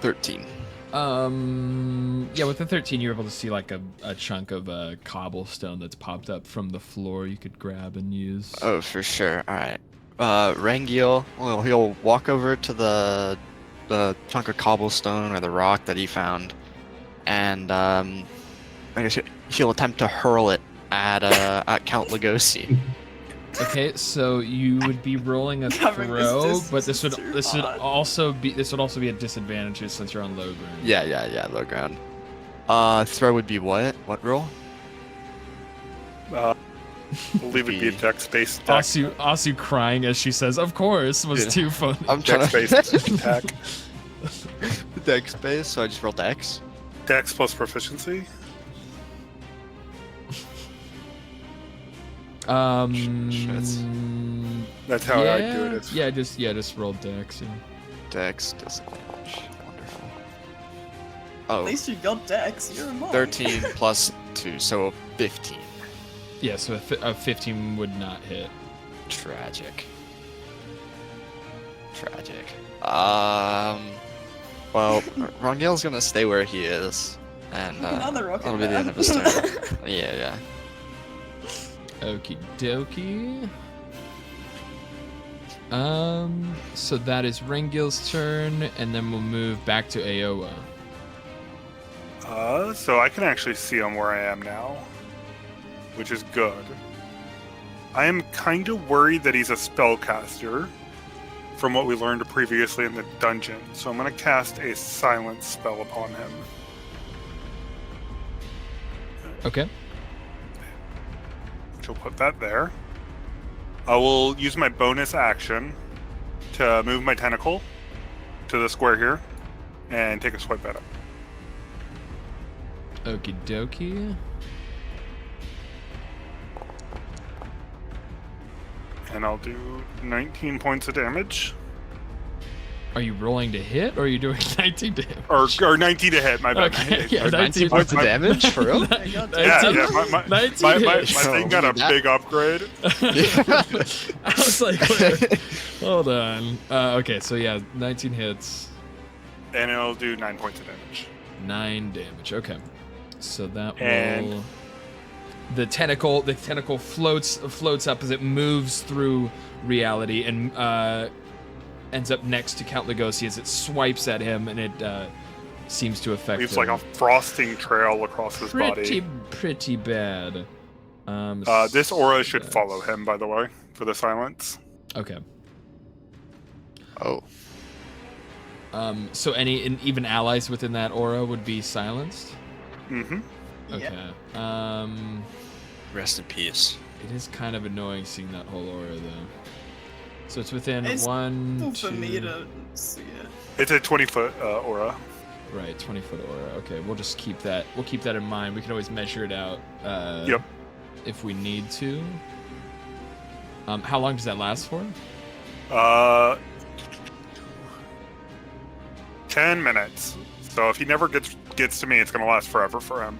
13. Yeah, with the 13, you're able to see like a chunk of cobblestone that's popped up from the floor you could grab and use. Oh, for sure. All right. Rangil, well, he'll walk over to the chunk of cobblestone or the rock that he found, and I guess he'll attempt to hurl it at Count Lugosi. Okay, so you would be rolling a Covering this throw, distance but this would is too hard. this would also be a disadvantage since you're on low ground. Yeah, low ground. Throw would be what? What roll? I believe it'd be a dex-based attack. Asu crying as she says, "Of course," was Yeah. too funny. I'm trying Dex-based attack. Dex base, so I just roll Dex. Dex plus proficiency. That's how I do it. It's Just roll dex. Yeah. Dex disadvantage. Wonderful. At Oh, least you got Dex. You're a monk. 13 plus 2, so 15. Yeah, so a 15 would not hit. Tragic. Well, Rangil's gonna stay where he is, and Another rocket that'll be the end man. of his turn. Yeah. Okie dokie. So that is Rangil's turn, and then we'll move back to Aowa. So I can actually see him where I am now, which is good. I am kind of worried that he's a spellcaster, from what we learned previously in the dungeon. So I'm going to cast a silence spell upon him. Okay. Which will put that there. I will use my bonus action to move my tentacle to the square here and take a swipe at him. Okie dokie. And I'll do 19 points of damage. Are you rolling to hit, or are you doing 19 to hit? Or 19 to hit, my bad. Okay, yeah, 19 points of damage? For real? I got Yeah, Dex. my 19 my hits. thing got a big upgrade. I was like, wait, hold on. Okay, so yeah, 19 hits, And it'll do 9 points of damage. 9 damage. Okay, so that And- will. The tentacle floats up as it moves through reality and ends up next to Count Lugosi as it swipes at him, and it seems to affect Leaves him. like a frosting trail across his body. Pretty bad. This aura should follow him, by the way, for the silence. Okay. Oh. So even allies within that aura would be silenced? Mm-hmm. Okay. Rest in peace. It is kind of annoying seeing that whole aura though. So it's within It's one, Cool two, for me to see it. It's a 20-foot aura. right, 20-foot aura. Okay, we'll just keep that. We'll keep that in mind. We can always measure it out. Yep. if we need to. How long does that last for? 10 minutes. So if he never gets to me, it's gonna last forever for him.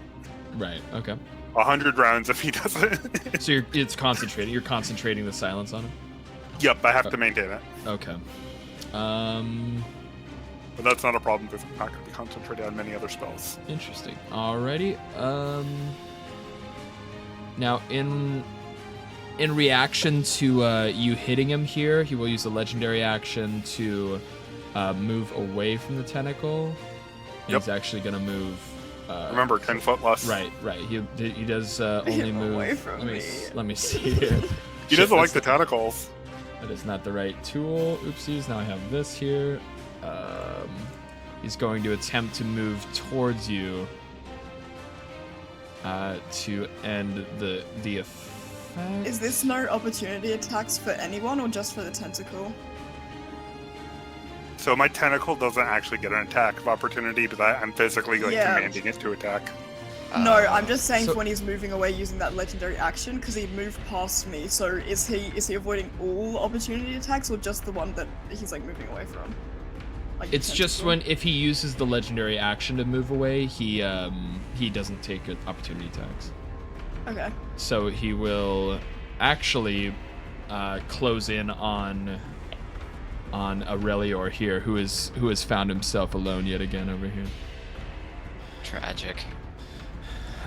Right. Okay. 100 rounds if he doesn't. So it's concentrating. You're concentrating the silence on him. Yep, I have to maintain it. Okay. But that's not a problem because I'm not going to be concentrating on many other spells. Interesting. Alrighty. Now in reaction to you hitting him here, he will use a legendary action to move away from the tentacle. Yep. He's actually gonna move. Remember, 10 foot less. Right. He does only move. Away from Let me see here. He Shit, doesn't like that's the tentacles. That is not the right tool. Oopsies. Now I have this here. He's going to attempt to move towards you to end the effect. Is this no opportunity attacks for anyone or just for the tentacle? So my tentacle doesn't actually get an attack of opportunity, but I'm physically commanding it to attack. No, I'm just saying so- for when he's moving away using that legendary action, because he moved past me. So is he avoiding all opportunity attacks or just the one that he's like moving away from? Like It's just if he uses the legendary action to move away, he doesn't take opportunity attacks. Okay. So he will actually close in on Aurelior here, who has found himself alone yet again over here. Tragic.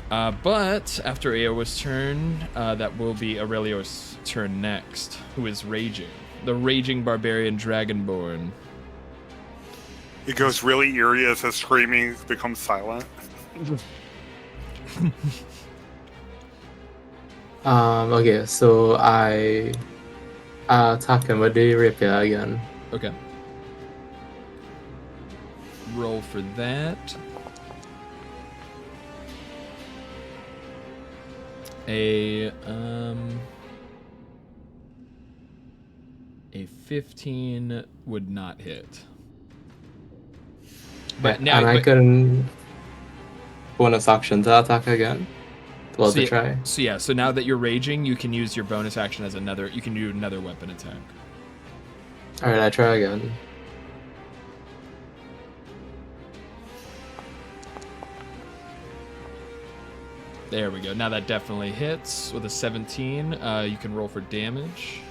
But after Aowa's turn, that will be Aurelior's turn next, who is raging. The raging barbarian dragonborn. It goes really eerie as his screaming becomes silent. Okay, so I attack him with the rapier again. Okay. Roll for that. A 15 would not hit. But now I can bonus action to attack again. Well, to try. So now that you're raging, you can use your bonus action as you can do another weapon attack. Alright, I try again. There we go. Now that definitely hits with a 17. You can roll for damage.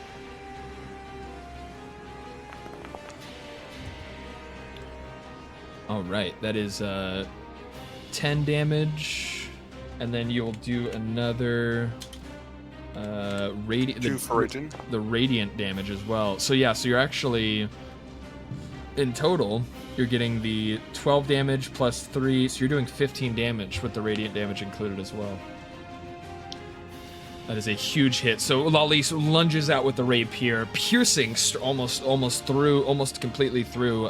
All right, that is 10 damage, and then you'll do another the radiant damage as well. So yeah, so you're actually in total you're getting the 12 damage plus 3, so you're doing 15 damage with the radiant damage included as well. That is a huge hit. So Lawlise lunges out with the rapier, piercing almost completely through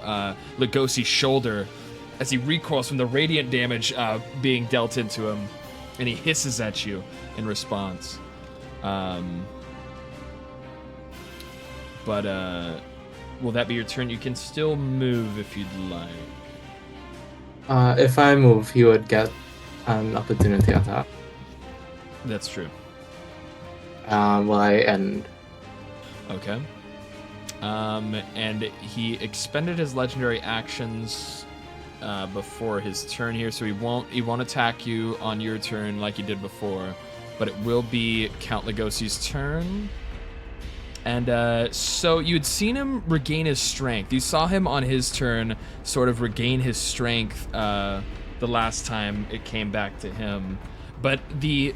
Lugosi's shoulder as he recoils from the radiant damage being dealt into him, and he hisses at you in response. But will that be your turn? You can still move if you'd like. If I move, he would get an opportunity attack. That's true. Will I end? Okay. And he expended his legendary actions before his turn here, so he won't attack you on your turn like he did before, but it will be Count Lugosi's turn. And so you'd seen him regain his strength. You saw him on his turn sort of regain his strength the last time it came back to him, but the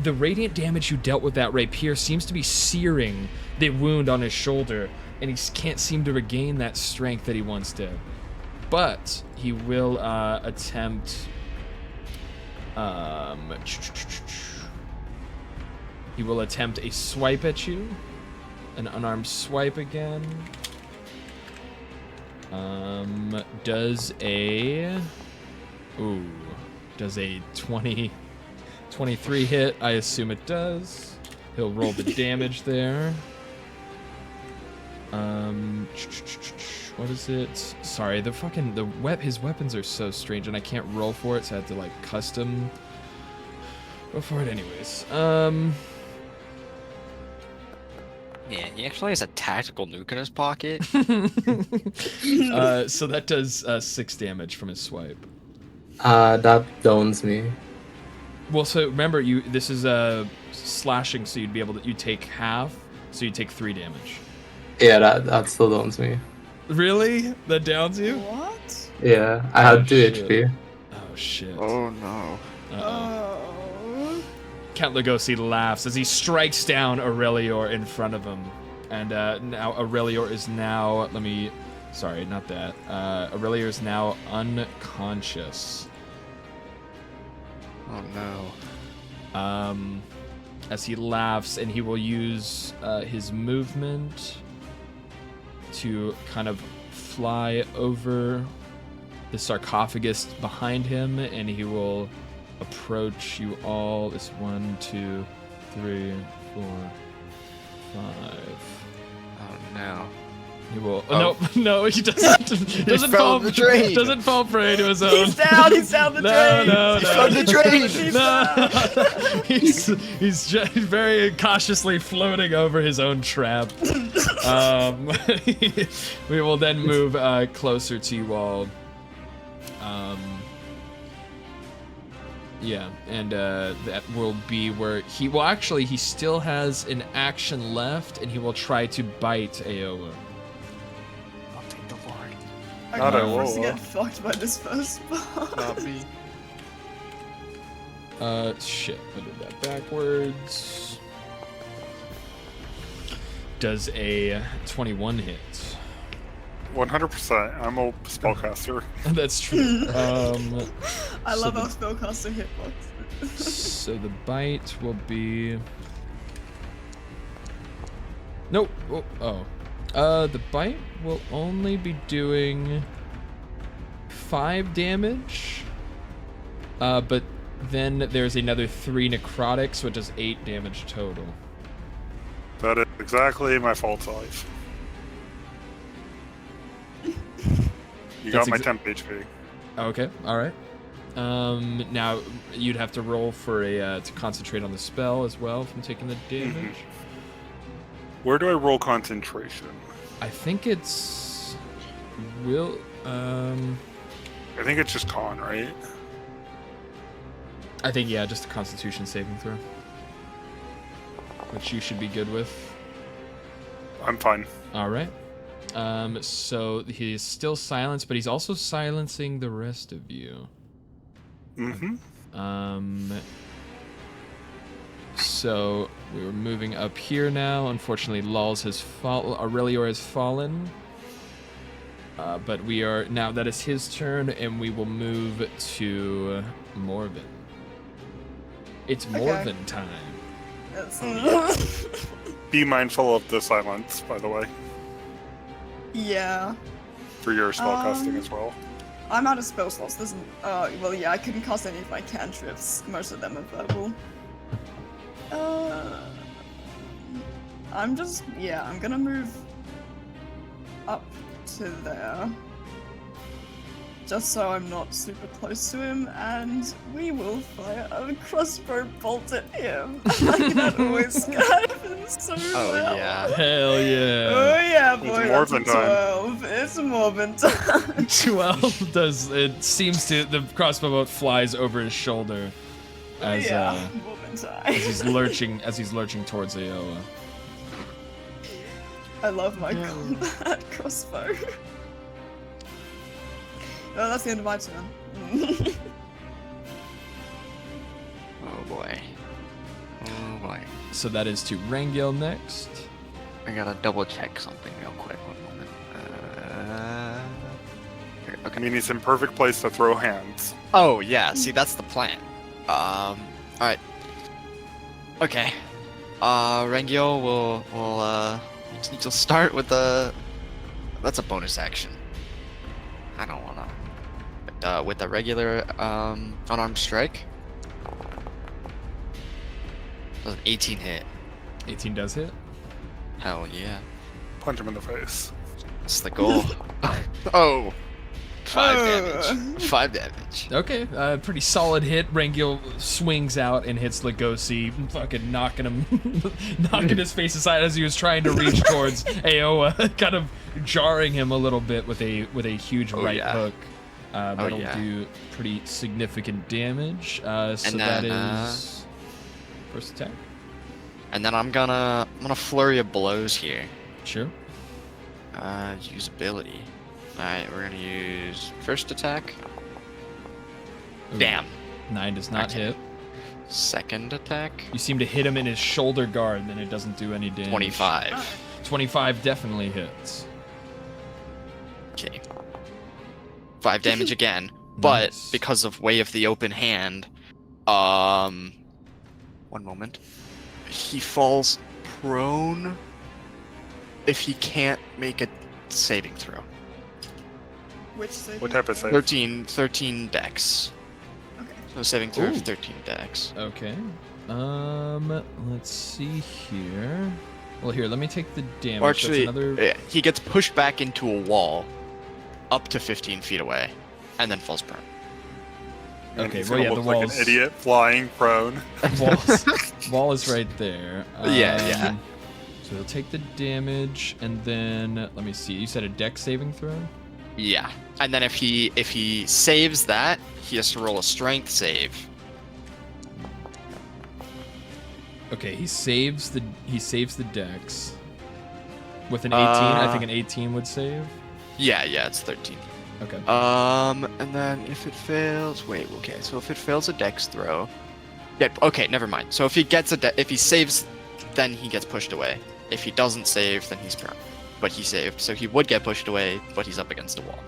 radiant damage you dealt with that rapier seems to be searing the wound on his shoulder, and he can't seem to regain that strength that he once did. But he will attempt... he will attempt a swipe at you. An unarmed swipe again. Does a 23 hit? I assume it does. He'll roll the damage there. What is it? Sorry, his weapons are so strange, and I can't roll for it, so I have to like custom Go for it anyways. Yeah, he actually has a tactical nuke in his pocket. So that does 6 damage from his swipe. That downs me. Well, so remember, this is slashing, so you'd be able to take half, so you take 3 damage. Yeah, that still downs me. Really? That downs you? What? Yeah, I had 2 shit. HP. Oh shit. Oh no. Uh-oh. Oh. Count Lugosi laughs as he strikes down Aurelior in front of him. And now Aurelior is now... Sorry, not that. Aurelior is now unconscious. Oh no. As he laughs, and he will use his movement to kind of fly over the sarcophagus behind him, and he will approach you all. This 1, 2, 3, 4, 5. Oh no. He will. Oh. No, he doesn't. Doesn't fell fall. in the drain. Doesn't fall prey to his own. He's down the drain! No. He's from the drain! He's No, he's just very cautiously floating over his own trap. We will then move closer to you all. Yeah, and that will be where he will actually. He still has an action left, and he will try to bite Aowa. Oh, thank the Lord. I'm Not gonna a force to roll. get fucked by this first part. Not me. Shit, I did that backwards. Does a 21 hit? 100%. I'm a spellcaster. That's true. I so love the- our spellcaster hitbox. So the bite will be... Nope. The bite will only be doing 5 damage. But then there's another 3 necrotic, so it does 8 damage total. That is exactly my fault size. You That's got my temp HP. Okay, alright. Now you'd have to roll for a to concentrate on the spell as well from taking the damage. Where do I roll concentration? I think it's will I think it's just con, right? I think yeah, just a constitution saving throw. Which you should be good with. I'm fine. Alright. So he is still silenced, but he's also silencing the rest of you. Mm-hmm. So we're moving up here now. Unfortunately, Aurelior has fallen. But we are now. That is his turn, and we will move to Morven. It's Okay. Morven time. That's Be mindful of the silence, by the way, yeah. for your spellcasting as well. I'm out of spell slots. Doesn't. Well, yeah. I couldn't cast any of my cantrips. Most of them are verbal. I'm just. Yeah. I'm gonna move up to there. Just so I'm not super close to him, and we will fire a crossbow bolt at him. That always scared him so Oh well. yeah. Hell yeah. Oh yeah, boy, It's that's a Morbin time. 12. It's Morbin time. 12 does it seems to the crossbow bolt flies over his shoulder as Yeah, Morbin time. as he's lurching towards Aowa. I love my combat crossbow. Oh, that's the end of my turn. Oh boy. Oh boy. So that is to Rangil next. I gotta double check something real quick. 1 moment. Here, I okay. mean, he's in perfect place to throw hands. Oh yeah. See, that's the plan. All right. Okay. Rengyo will you'll start with the. That's a bonus action. I don't wanna. With a regular unarmed strike. Does an 18 hit. 18 does hit. Hell yeah. Punch him in the face. That's the goal. Oh. 5 damage. 5 damage. Okay, pretty solid hit. Rangil swings out and hits Legosi, fucking knocking him, knocking his face aside as he was trying to reach towards Aoa, kind of jarring him a little bit with a huge right hook. That'll do pretty significant damage. So that is first attack. And then I'm gonna flurry of blows here. Sure. Use ability. Alright, we're gonna use first attack. Ooh. Damn. 9 does not hit. Second attack. You seem to hit him in his shoulder guard, and it doesn't do any damage. 25. 25 definitely hits. Okay. 5 damage again, but Nice. because of way of the open hand, 1 moment. He falls prone if he can't make a saving throw. Which saving What type of throw? save? 13 dex. Okay. So saving throw Ooh. of 13 dex. Okay. Let's see here. Well, here, let me take the damage. Or That's actually, another... he gets pushed back into a wall up to 15 feet away and then falls prone. And Okay, he's well, gonna yeah, the look like walls- an idiot flying prone. Wall is right there. Yeah. So he'll take the damage, and then let me see. You said a dex saving throw. Yeah. And then if he saves that, he has to roll a strength save. Okay, he saves the dex with an 18. I think an 18 would save. Yeah, it's 13. Okay. And then if it fails, okay, so if it fails a dex throw, yeah, okay, never mind. So if he gets if he saves, then he gets pushed away. If he doesn't save, then he's prone. But he saved, so he would get pushed away, but he's up against a wall.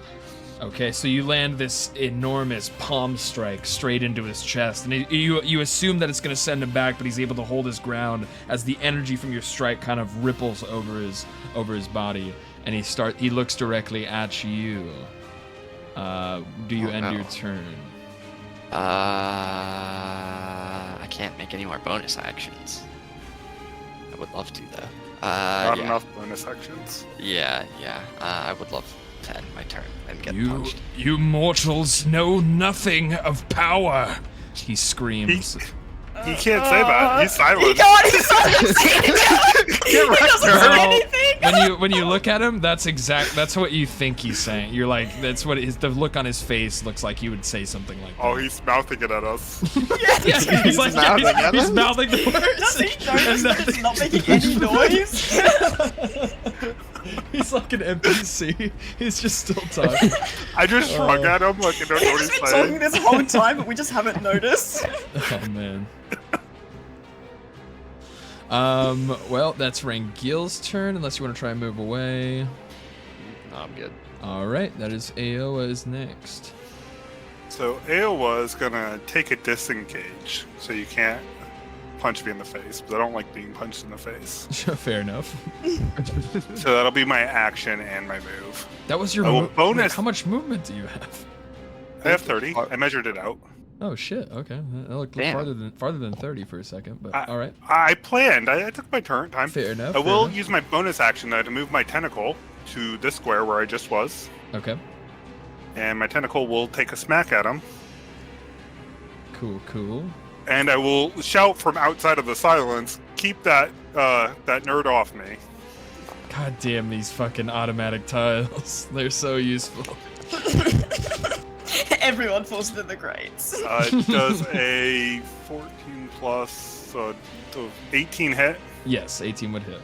Okay, so you land this enormous palm strike straight into his chest, and you assume that it's going to send him back, but he's able to hold his ground as the energy from your strike kind of ripples over his body, and he looks directly at you. Do you end your turn? I can't make any more bonus actions. I would love to though. Not yeah. enough bonus actions. Yeah. I would love to end my turn and get You punched. mortals know nothing of power. He screams. He can't say that. He's silent. He's silent! He doesn't say anything! When you look at him, that's what you think he's saying. You're like, that's what the look on his face looks like. He would say something like that. Oh, he's mouthing it at us. Yeah, he's like, mouthing at he's us? mouthing the words. Does he notice that it's not making any noise? He's like an NPC. He's just still talking. I just shrug at him like I don't know what He's he's been talking saying. this whole time, but we just haven't noticed. Oh man. Well, that's Rangil's turn, unless you want to try and move away. No, I'm good. Alright, that is Aoa's next. So Aowa is gonna take a disengage, so you can't punch me in the face, but I don't like being punched in the face. Fair enough. So that'll be my action and my move. That was your Oh, bonus. How much movement do you have? I have 30. I measured it out. Oh shit, okay. That looked Damn. farther than 30 for a second, but alright. I planned. I took my turn time. Fair enough. I fair will enough. use my bonus action though to move my tentacle to this square where I just was, Okay. and my tentacle will take a smack at him, Cool. and I will shout from outside of the silence, "Keep that nerd off me!" God damn these fucking automatic tiles. They're so useful. Everyone falls into the grates. It does a 14 plus 18 hit, Yes, 18 would hit.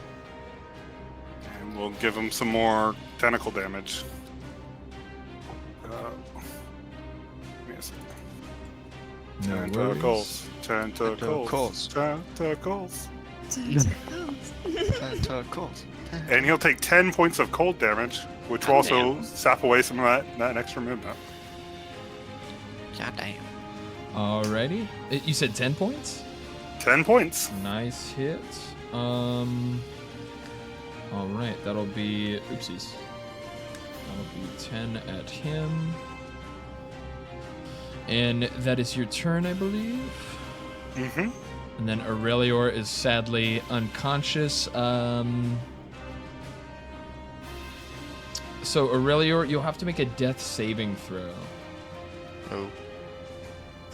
and we'll give him some more tentacle damage. Give me a second. No worries. Tentacles, tentacles, Tentacles. tentacles. Tentacles. And he'll take 10 points of cold damage, which will also sap away some of that extra movement. God damn. Alrighty. You said 10 points? 10 points. Nice hit. Alright, that'll be... Oopsies. That'll be 10 at him. And that is your turn, I believe. Mm-hmm. And then Aurelior is sadly unconscious. So Aurelior, you'll have to make a death saving throw. Oh.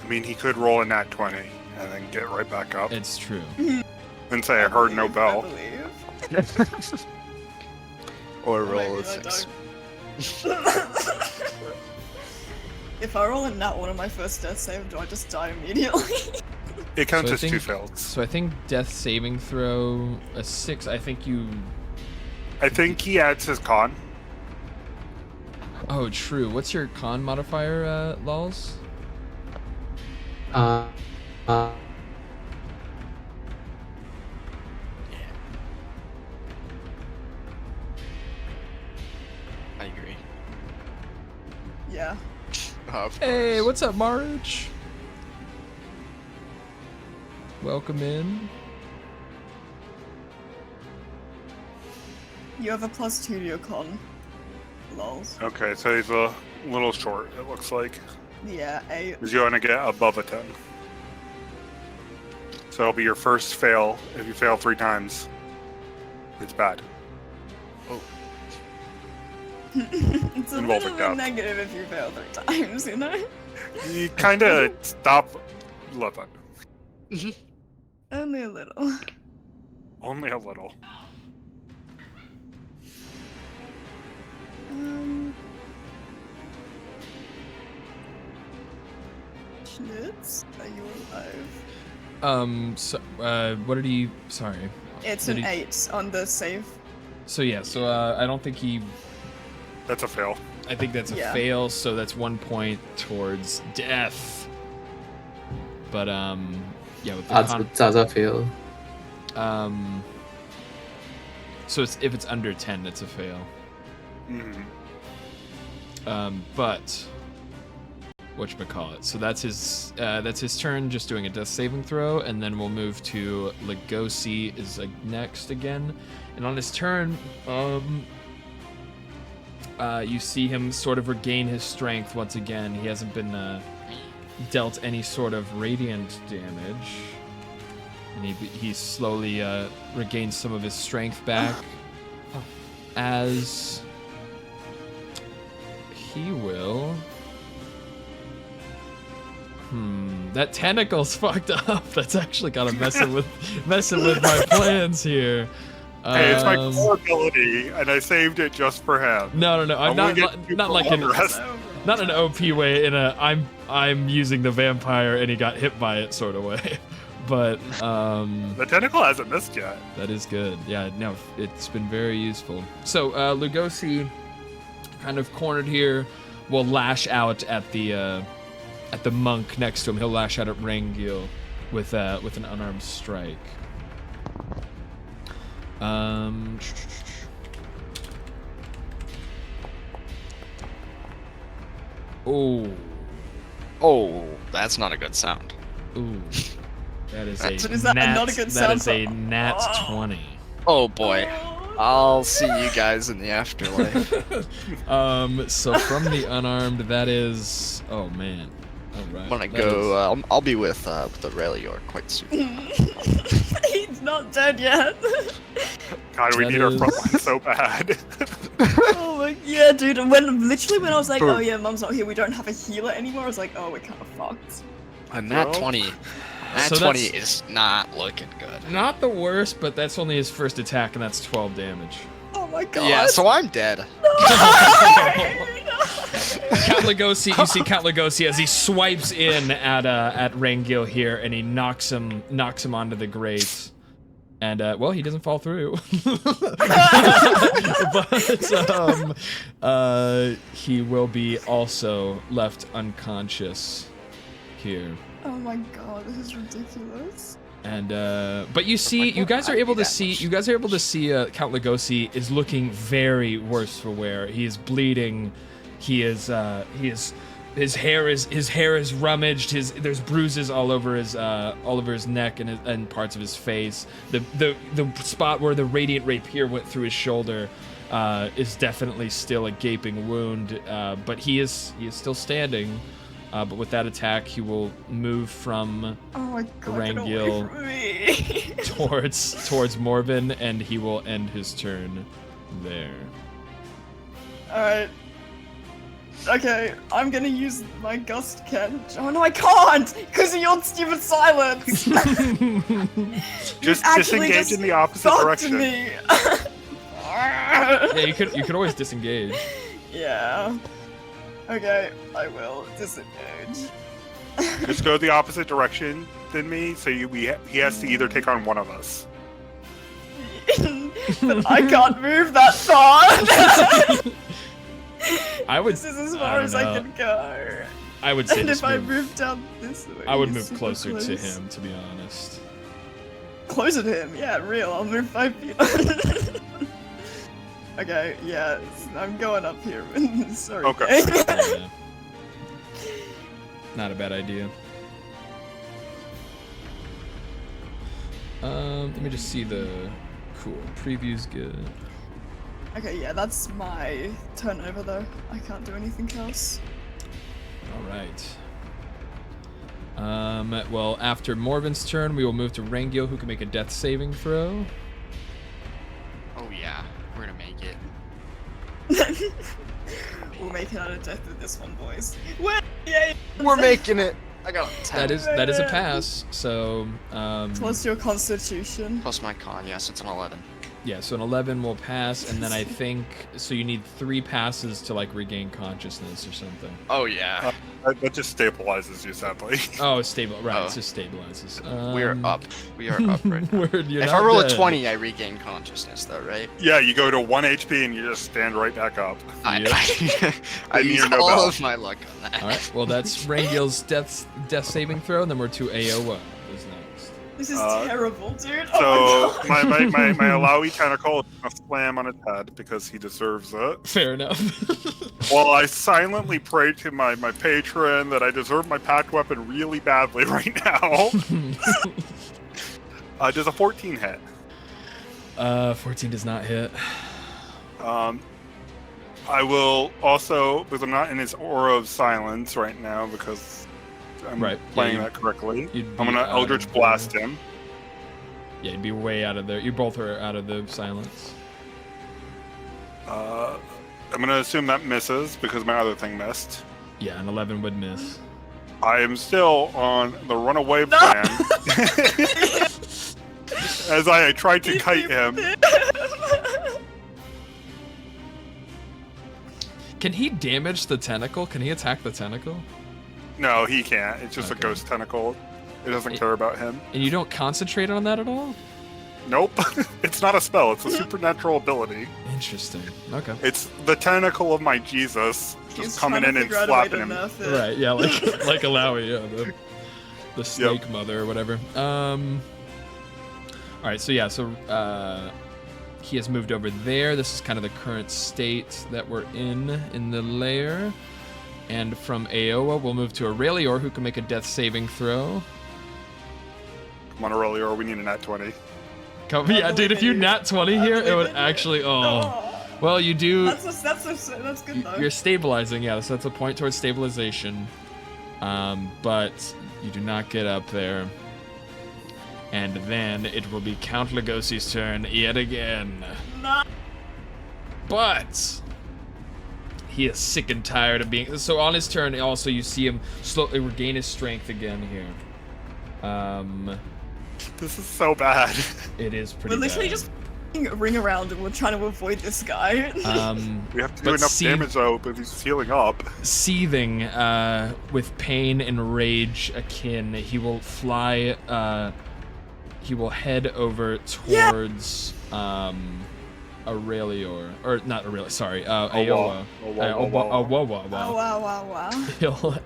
I mean, he could roll a nat 20 and then get right back up It's true. and say, I heard no I bell. believe. Or Maybe roll a I 6. don't. If I roll a nat one on my first death save, do I just die immediately? It counts So I as 2 think- failed. So I think death saving throw a 6. I think you. I think he adds his con. Oh, true. What's your con modifier, Lols? Uh, uh, I agree. Yeah. Of Hey, course. what's up, Marge? Welcome in. You have a +2 to your con. Lols. Okay, so he's a little short, it looks like. Yeah, 8. Because you want to get above a 10. So it'll be your first fail. If you fail 3 times, it's bad. It's a Involving little bit death. negative if you fail 3 times, you know? You kind of stop. Love it. Only a little. Only a little. Schnitz, are you alive? So, what did he? Sorry. It's Did an he- 8 on the save. So yeah. So I don't think he. That's a fail. I think that's a Yeah. fail. So that's 1 point towards death. But yeah, with the that's a fail. So it's if it's under 10, it's a fail. Mhm. But whatchamacallit. So that's his turn, just doing a death saving throw, and then we'll move to Lugosi is next again. And on his turn, you see him sort of regain his strength once again. He hasn't been dealt any sort of radiant damage. And he slowly regains some of his strength back as he will. That tentacle's fucked up. That's actually kind of messing with my plans here. Hey, it's my core ability, and I saved it just for him. No. I'm gonna not get you not for like one in rest. not an OP way. In a I'm using the vampire and he got hit by it sort of way. But The tentacle hasn't missed yet. that is good. Yeah, no, it's been very useful. So Lugosi, kind of cornered here, will lash out at the monk next to him. He'll lash out at Rangil with an unarmed strike. Oh, that's not a good sound. Ooh. That is But a is that nat, not a good that sound is a for- nat Oh. 20. Oh boy. I'll see you guys in the afterlife. So from the unarmed, that is. Oh man. All right. I'm gonna that go. I'll be with Aurelior quite soon. He's not dead yet. God, we That need our is- front line so bad. Oh my, yeah, dude. And when I was like, Boom. oh yeah, Mum's not here, we don't have a healer anymore. I was like, oh, we're kind of fucked. A nat Well, 20. Nat so 20 that's- is not looking good. is not the worst, but that's only his first attack, and that's 12 damage. Oh my god. Yeah, so I'm dead. Count Lugosi, you see Count Lugosi as he swipes in at Rangil here, and he knocks him onto the grate. And well, he doesn't fall through. But he will be also left unconscious here. Oh my god, this is ridiculous. And but you guys are able to see Count Lugosi is looking very worse for wear. He is bleeding. His hair is rummaged. There's bruises all over his neck and parts of his face. The spot where the radiant rapier went through his shoulder is definitely still a gaping wound. But he is still standing. But with that attack, he will move from Oh my god, get away Rangil from me. towards Morven, and he will end his turn there. Alright. Okay, I'm gonna use my gust cannon. Oh no, I can't! Because of your stupid silence! Just actually disengage just in the opposite talk direction. to me! Yeah, you could always disengage. Yeah. Okay, I will disengage. Just go the opposite direction than me, so he has to either take on one of us. But I can't move that far! I would. This is as I far don't as I know. can go. I would say And just if I move. move down this way, I would he's move super closer to close. him, to be honest. Closer to him, yeah, real. I'll move 5 feet. Okay, yeah, I'm going up here. Sorry. Okay. Yeah. Not a bad idea. Let me just see the cool preview's good. Okay, yeah, that's my turnover though. I can't do anything else. All right. Well, after Morven's turn, we will move to Rangio, who can make a death saving throw. Oh yeah, we're gonna make it. We'll make it out of death with this one, boys. Yay! We're making it. I got a 10. That is a pass. So Plus your constitution. Plus my con, yes, it's an 11. yeah, so an 11 will pass, and then I think so. You need 3 passes to like regain consciousness or something. Oh yeah, That just stabilizes you, sadly. Oh, it's stable. Right, Oh. it just stabilizes. we're up. We are up right now. Word, you're If not I roll dead. a 20, I regain consciousness, though, right? Yeah, you go to 1 HP and you just stand right back up. I Didn't use even know all about. of my luck on that. All right. Well, that's Rangil's death saving throw, and then we're to Aowa. Is next. This is terrible, dude. So Oh my god. my Alawi tentacle is gonna slam on its head because he deserves it. Fair enough. While I silently pray to my patron that I deserve my packed weapon really badly right now. Does a 14 hit? 14 does not hit. I will also, because I'm not in his aura of silence right now because I'm Right, playing yeah, that correctly. you'd I'm be gonna out Eldritch of Blast the- him. Yeah, you'd be way out of there. You both are out of the silence. I'm gonna assume that misses because my other thing missed. Yeah, an 11 would miss. I am still on the runaway plan. As I tried to kite him. Can he damage the tentacle? Can he attack the tentacle? No, he can't. It's just Okay. a ghost tentacle. It doesn't care about him. And you don't concentrate on that at all? Nope. It's not a spell. It's a supernatural ability. Interesting. Okay. It's the tentacle of my Jesus He's just coming trying in to and figure out a way slapping to him. nerf it. Right, yeah, like Alawi, yeah, the snake mother or whatever. Alright, so yeah, he has moved over there. This is kind of the current state that we're in the lair. And from Aowa, we'll move to Aurelior, who can make a death saving throw. Come on, Aurelior, we need a nat 20. Yeah, dude, if you nat 20 here, it would actually, Well, you do... That's good though. You're stabilizing, yeah, so that's a point towards stabilization. But you do not get up there. And then it will be Count Lugosi's turn yet again. No. But he is sick and tired of being... So on his turn, also, you see him slowly regain his strength again here. This is so bad. It is pretty We're literally bad. just ring around and we're trying to avoid this guy. We have to do But enough damage though, but he's healing up. Seething with pain and rage akin, he will fly... he will head over towards Aurelior, or not Aurelior, sorry, Aowa. Oh wow. He'll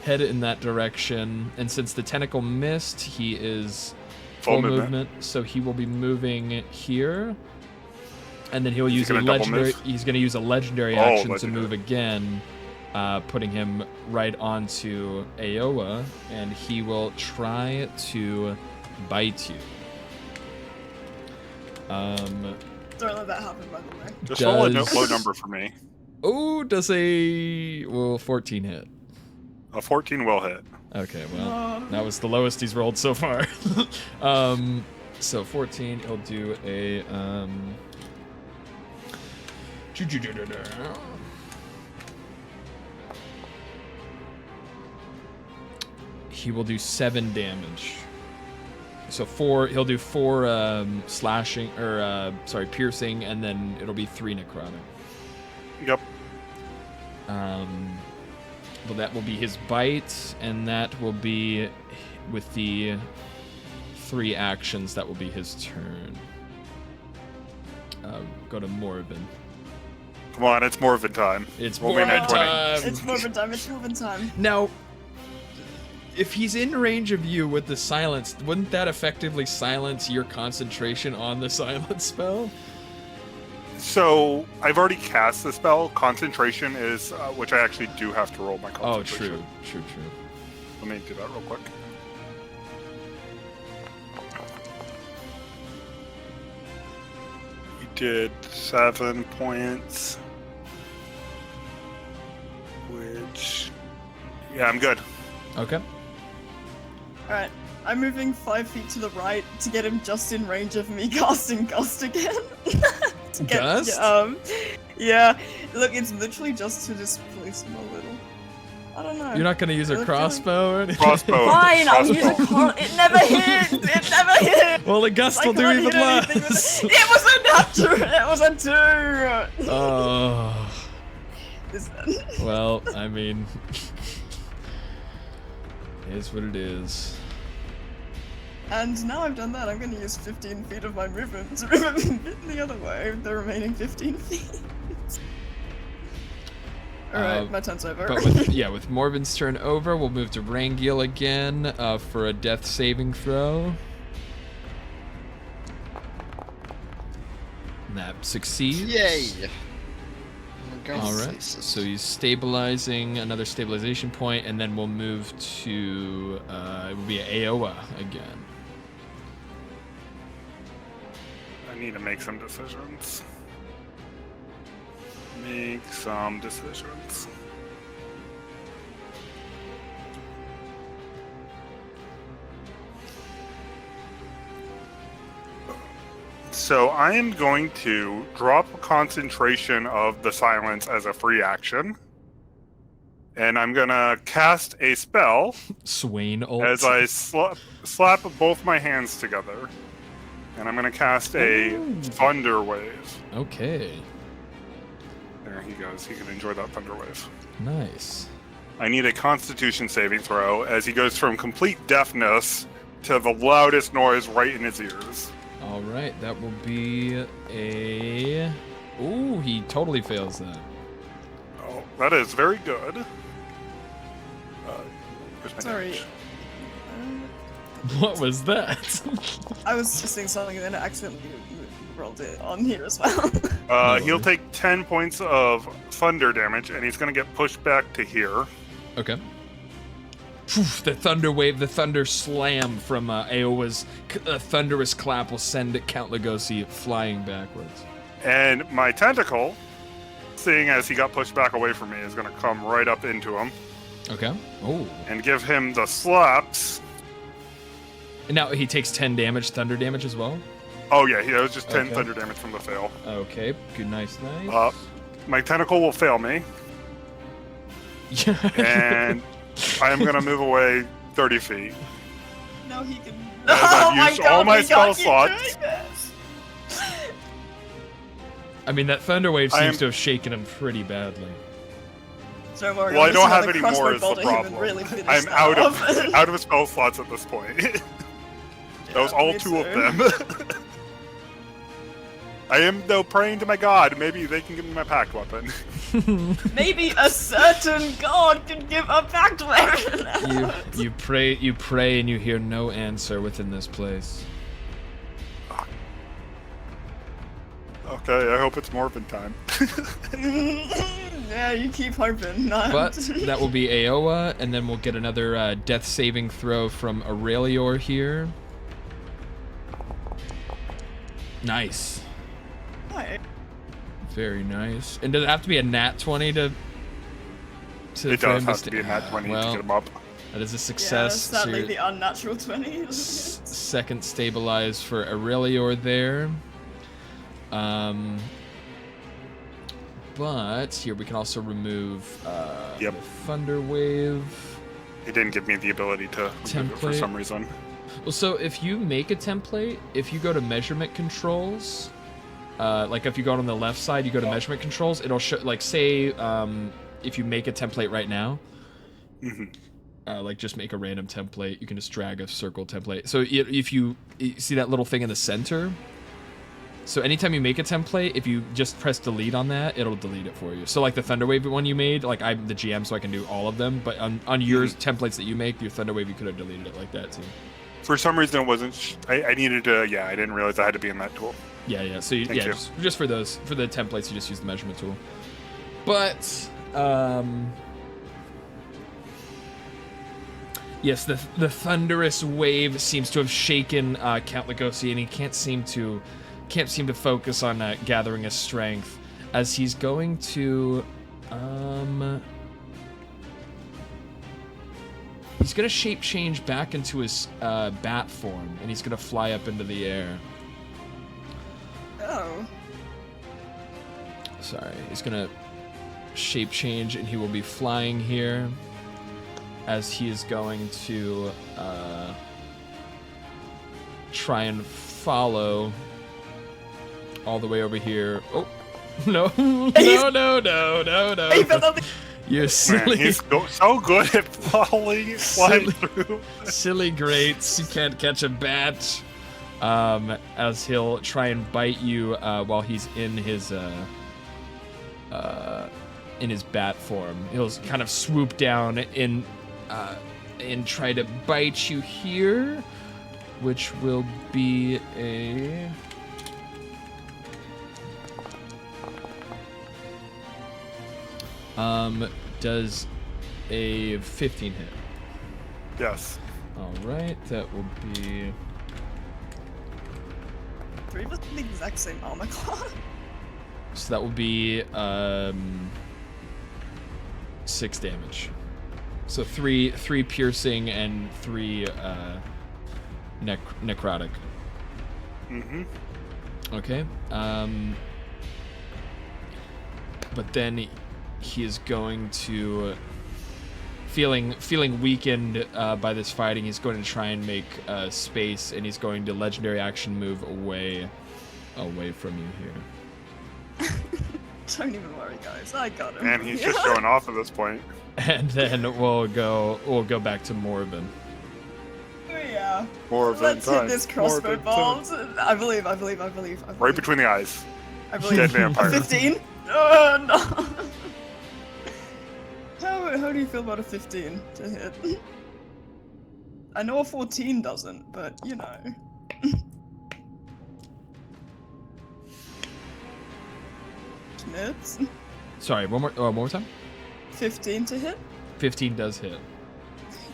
head in that direction, and since the tentacle missed, he is Full full movement. movement, so he will be moving here, and then he'll He's use a gonna double legendary. move? He's going to use a legendary Oh, action to legendary. move again, putting him right onto Aowa, and he will try to bite you. Don't let that happen, by the way. Just roll a Does- low number for me. Oh, does a 14 hit? A 14 will hit. Okay, well, that was the lowest he's rolled so far. So 14, he'll do a He will do 7 damage. So 4. He'll do 4 slashing, or sorry, piercing, and then it'll be 3 necrotic. Yep. Well, that will be his bite, and that will be with the 3 actions. That will be his turn. Go to Morbin. Come on, it's Morven time. It's Roll me a Morbin nat 20. time. It's moving time. It's moving time. Now, if he's in range of you with the silence, wouldn't that effectively silence your concentration on the silence spell? So, I've already cast the spell. Concentration is, which I actually do have to roll my Oh, concentration. true. Let me do that real quick. You did 7 points. Which... Yeah, I'm good. Okay. Alright, I'm moving 5 feet to the right to get him just in range of me casting Gust again. Gust? Yeah. Look, it's literally just to displace him a little. I don't know. You're not gonna use a Look, crossbow or anything? Crossbow. Fine, I'll use a Crossbow. It never hit! It never hit! Well, the gust I will do can't even hit anything with less. It was a natural! It was a 2! Oh. This- Well, I mean, it is what it is. And now I've done that, I'm gonna use 15 feet of my movement to move him the other way, the remaining 15 feet. Alright, my turn's over. But with Morbin's turn over, we'll move to Rangiel again for a death saving throw. And that succeeds. Yay! Alright, so he's stabilizing, another stabilization point, and then we'll move to, it will be Aowa again. I need to make some decisions. Make some decisions. So I am going to drop concentration of the silence as a free action. And I'm going to cast a spell Swain ult. as I slap both my hands together. And I'm going to cast a Thunder Wave. Okay, There he goes. He can enjoy that Thunder Wave. nice. I need a Constitution saving throw as he goes from complete deafness to the loudest noise right in his ears. Alright, that will be a... Ooh, he totally fails that. Oh, that is very good. Where's my Sorry. damage? What was that? I was just saying something and then I accidentally rolled it on here as well. He'll take 10 points of thunder damage, and he's going to get pushed back to here. Okay. Phew, the thunder wave, the thunder slam from Aowa's thunderous clap will send Count Lugosi flying backwards. And my tentacle, seeing as he got pushed back away from me, is going to come right up into him Okay. Oh. and give him the slaps. And now he takes 10 damage, thunder damage as well? Oh yeah, that was just 10 Okay. thunder damage from the fail. Okay. Good, nice. My tentacle will fail me, Yeah. and I am going to move away 30 feet. No, he can. As I've used all my we spell can't keep slots. doing this. I mean, that thunder wave I seems am- to have shaken him pretty badly. Don't worry, Well, I I'm don't just have gonna any more crossbow is the bolt at him and problem. really finish I'm that out off. of out of spell slots at this point. That was Yeah, all me 2 of too. them. I am though praying to my god. Maybe they can give me my pact weapon. Maybe a certain god can give a pact weapon. You pray, and you hear no answer within this place. Okay, I hope it's Morphin time. Yeah, you keep hoping. No. But that will be Aowa, and then we'll get another death saving throw from Aurelior here. Nice. Hi. Very nice. And does it have to be a nat 20 to It for does him have to be a nat 20 well, to get him up. That is a Yeah, success. So sadly you're- the unnatural 20. second stabilize for Aurelior there. But here we can also remove Yep. the Thunder Wave. It didn't give me the ability to remove it for Template. some reason. Well, so if you make a template, if you go to measurement controls, like if you go on the left side, you go to measurement controls, it'll show, like say, if you make a template right now, like just make a random template, you can just drag a circle template. So if you see that little thing in the center, so anytime you make a template, if you just press delete on that, it'll delete it for you. So like the Thunderwave one you made, like I'm the GM, so I can do all of them, but on your templates that you make, your Thunderwave, you could have deleted it like that too. For some reason, it wasn't. I needed to. Yeah, I didn't realize I had to be in that tool. Yeah. So you, Thank you. just for the templates, you just use the measurement tool. But yes, the thunderous wave seems to have shaken Count Lugosi, and he can't seem to focus on gathering his strength as he's going to he's gonna shape change back into his bat form, and he's gonna fly up into the air. Oh. Sorry, he's gonna shape change, and he will be flying here as he is going to try and follow all the way over here. Oh, no, no. He fell down the- You Man, silly, he's so good at flying through. silly greats. You can't catch a bat. As he'll try and bite you while he's in his bat form. He'll kind of swoop down and try to bite you here, which will be a does a 15 hit. Yes. All right, that will be 3 of us have the exact same armor class. so that will be 6 damage. So three piercing and 3 necrotic. Mm-hmm. Okay. But then he is going to, feeling weakened by this fighting, he's going to try and make space, and he's going to legendary action move away from you here. Don't even worry, guys. I got him. And he's just showing off at this point. And then we'll go back to Morbin. Yeah. More of Let's them hit this time. crossbow More of them bolt. time. I believe. Right between the eyes. I believe. Dead vampire. 15? Oh, no. How do you feel about a 15 to hit? I know a 14 doesn't, but you know. Schmitz? Sorry, one more time. 15 to hit? 15 does hit.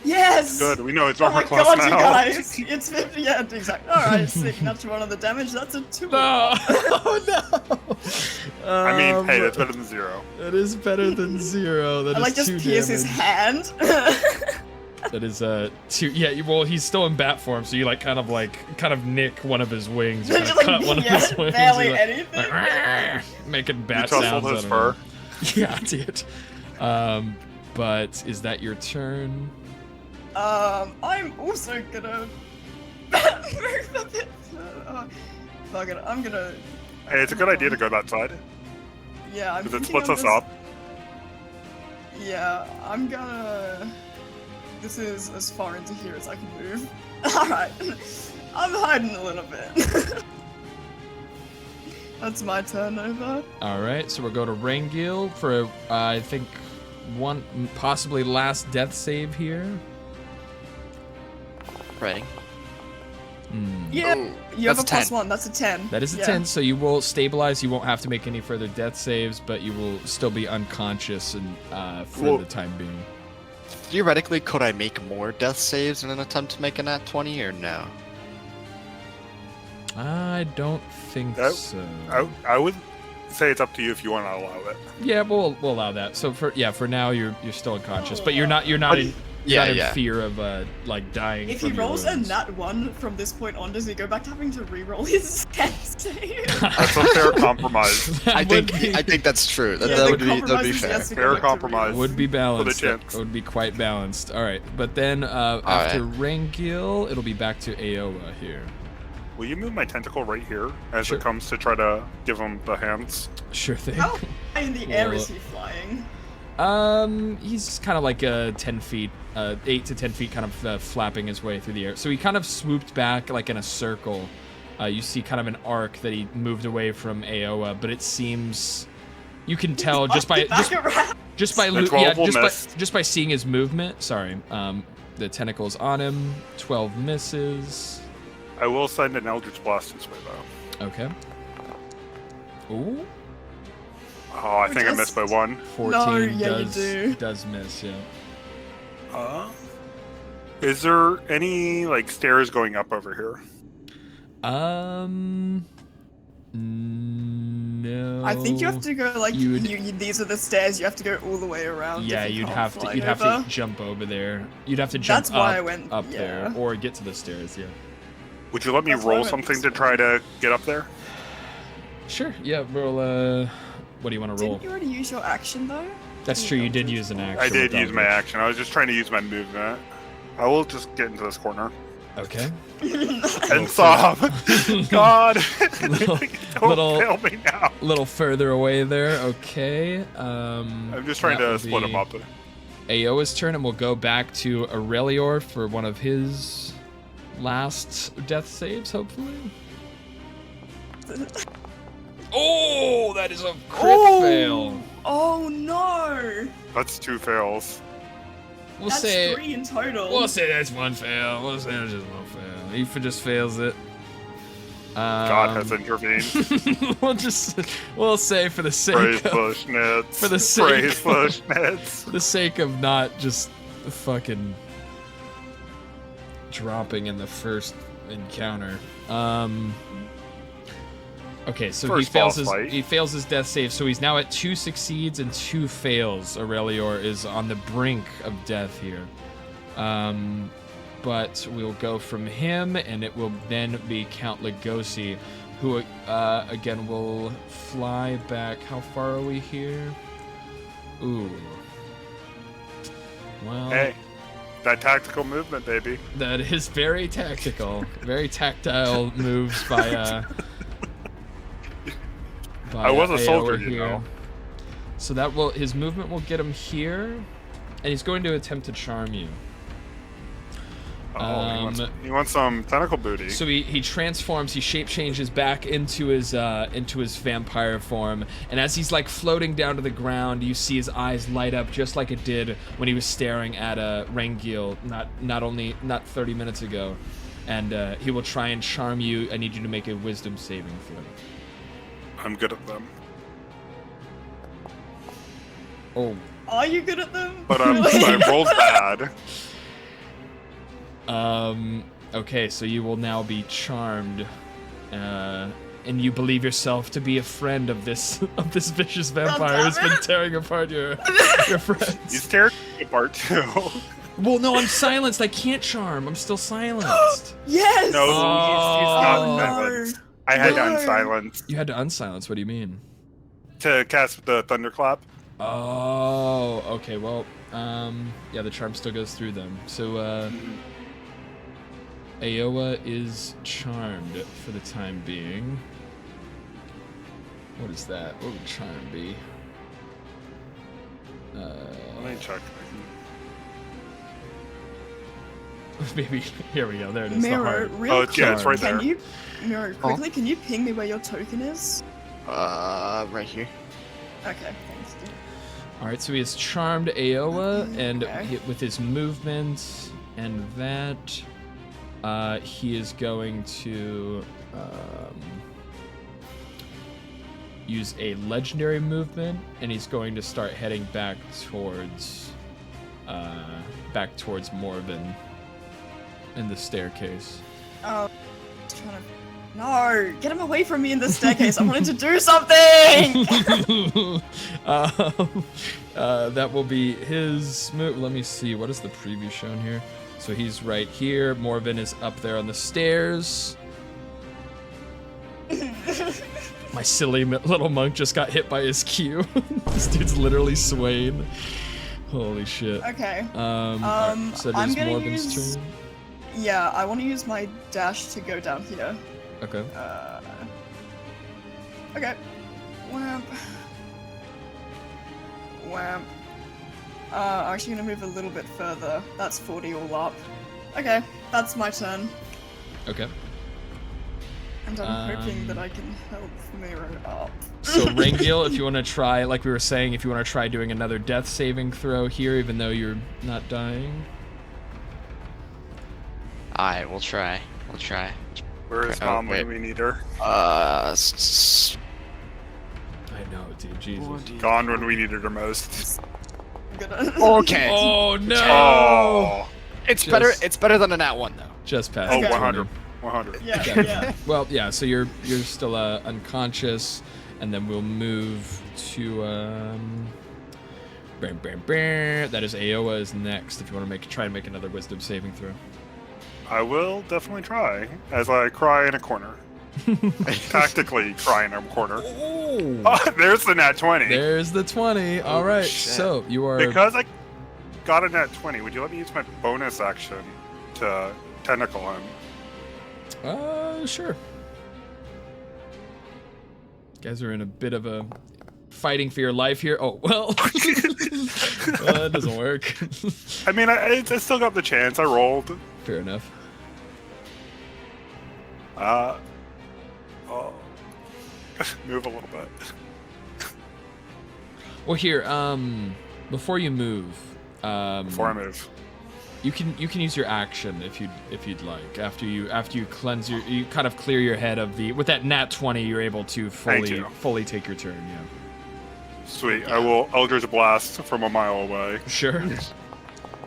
Yes! Good. We know it's Oh armor my class god, now. you guys! It's 50, yeah, exactly. Alright, sick. Natural 1 of the damage, that's a 2. No! Oh no! I mean, hey, that's better than 0. That is better than 0. That I is like just 2 pierce damage. his hand. That is 2. Yeah, well, he's still in bat form, so you kind of nick one of his wings. You kind Just of cut one of his wings. barely You're like, anything. making You bat tussled sounds. his I fur. don't know. Yeah, I did. But is that your turn? I'm also gonna move a bit. Fuck it, I'm gonna. Hey, it's a good idea to go that side. Yeah, I'm Because it thinking splits of us this- up. Yeah, I'm gonna. This is as far into here as I can move. Alright. I'm hiding a little bit. That's my turn over. Alright, so we'll go to Rangil for, I think, one possibly last death save here. Ready? Yeah, Oh, you have a that's a 10. +1, that's a 10. That is a Yeah. 10, so you will stabilize. You won't have to make any further death saves, but you will still be unconscious and for Well- the time being. Theoretically, could I make more death saves in an attempt to make a nat 20 or no? I don't think That- so. I would say it's up to you if you want to allow it. Yeah, we'll allow that. So for now you're still unconscious, but you're not Yeah, Not in yeah. fear of like dying. If from he your rolls a wounds. nat 1 from this point on, does he go back to having to re-roll his death save? That's a fair compromise. That I would think that's true. That, Yeah, that the would be compromise is he fair. has to go Fair back to compromise. re-roll. Would be balanced. That chance. would be quite balanced. All right, but then after Rangil, it'll be back to Aowa here. Will you move my tentacle right here as Sure. it comes to try to give him the hands? Sure thing. How high in the air Well, is he flying? He's kind of like 10 feet, 8 to 10 feet, kind of flapping his way through the air. So he kind of swooped back like in a circle. You see kind of an arc that he moved away from Aowa, but it seems you can tell just by Back around. just by The 12 will miss. just by seeing his movement. Sorry, the tentacles on him. 12 misses. I will send an Eldritch Blast his way though. Okay. Ooh. Oh, I think I missed by 1. 14 yeah, you does do. does miss. Yeah. Is there any like stairs going up over here? No. I think you have to go like You would- these are the stairs. You have to go all the way around. Yeah, if you you'd can't have to fly you'd have over. to jump over there. You'd have to jump That's why I up, went- up there yeah. or get to the stairs. Yeah. Would you let me That's why I roll went something this to way. try to get up there? Sure. Yeah. Roll. What do you want to roll? Didn't you already use your action though? That's true. You did use an action. I did with use my Eldritch. action. I was just trying to use my movement. I will just get into this corner. Okay. And sob. God. Little- Don't little- fail me now. A little further away there. Okay. I'm just trying that to will split be them up. Aowa's turn, and we'll go back to Aurelior for one of his last death saves, hopefully. Oh, that is a crit fail. Oh no! That's 2 fails. We'll That's say 3 in total. we'll say that's one fail. We'll say it's just one fail. Aoife just fails it. God has intervened. we'll say for the sake Praise of, Bushnitz. for the sake Praise of- Bushnitz. for the sake of not just fucking dropping in the first encounter. Okay, so First boss fight. he fails his death save, so he's now at 2 succeeds and 2 fails. Aurelior is on the brink of death here. But we'll go from him, and it will then be Count Lugosi, who again will fly back. How far are we here? Ooh. Well, Hey, that tactical movement, baby. that is very tactical, very tactile moves by I was a Aowa soldier, you know. So that will his movement will get him here, and he's going to attempt to charm you. Oh, he wants some tentacle booty. So he transforms, he shape changes back into his vampire form, and as he's like floating down to the ground, you see his eyes light up just like it did when he was staring at Rangil not 30 minutes ago, and he will try and charm you. I need you to make a wisdom saving throw. I'm good at them. Oh. Are you good at them? But I rolled bad. Okay, so you will now be charmed, and you believe yourself to be a friend of this vicious vampire who's been tearing apart your friends. He's tearing me apart too. Well, no, I'm silenced. I can't charm. I'm still silenced. Yes! No, he's not Oh. silenced. I had to No. unsilence You had to unsilence. What do you mean? to cast the thunderclap. Oh, okay. Well, yeah, the charm still goes through them. So, Aowa is charmed for the time being. What is that? What would charm be? Let me check. Maybe here we go. There it is. Mirror, the heart. real Oh, yeah, it's quick, right there. Can you, Mirror, quickly, can you ping me where your token is? Right here. Okay, thanks. Dude. All right, so he has charmed Aowa, and Okay. with his movement and that, he is going to use a legendary movement, and he's going to start heading back towards Morven in the staircase. Oh, just trying to. No, get him away from me in the staircase. I wanted to do something. That will be his move. Let me see. What is the preview shown here? So he's right here. Morven is up there on the stairs. My silly little monk just got hit by his Q. This dude's literally swaying. Holy shit. Okay. Alright, so it I'm is gonna Morven's use... turn. Yeah, I want to use my dash to go down here. Okay. Okay. Wham. Wham. I'm actually gonna move a little bit further. That's 40 all up. Okay, that's my turn. Okay. And I'm hoping that I can help Miro up. So Ringil, if you want to try, like we were saying, if you want to try doing another death saving throw here, even though you're not dying. Alright, we'll try. We'll try. Where is Oh, Mom wait. when we need her? I know, dude. Jesus. Gone when we needed her most. I'm gonna... Okay. Oh no! Oh. It's Just- better. It's better than a nat one though. Just past. Oh, Okay. 100. 100. Yeah, Okay. yeah. Well, yeah. So you're still unconscious, and then we'll move to That is Aoa is next. If you want to try and make another Wisdom saving throw. I will definitely try, as I cry in a corner. Tactically cry in a corner. Oh, Oh, there's the nat 20. there's the 20. All Holy right. shit. So you are. Because I got a nat 20, would you let me use my bonus action to tentacle him? Sure. Guys are in a bit of a fighting for your life here. Oh, well. That doesn't work. I mean, I still got the chance. I rolled. Fair enough. Oh. Move a little bit. Well, here, before you move, Before I move. you can use your action if you'd like. After you cleanse you kind of clear your head of with that nat 20, you're able to Thank you. fully take your turn. Yeah. Sweet. I will Eldritch Blast from a mile away. Sure.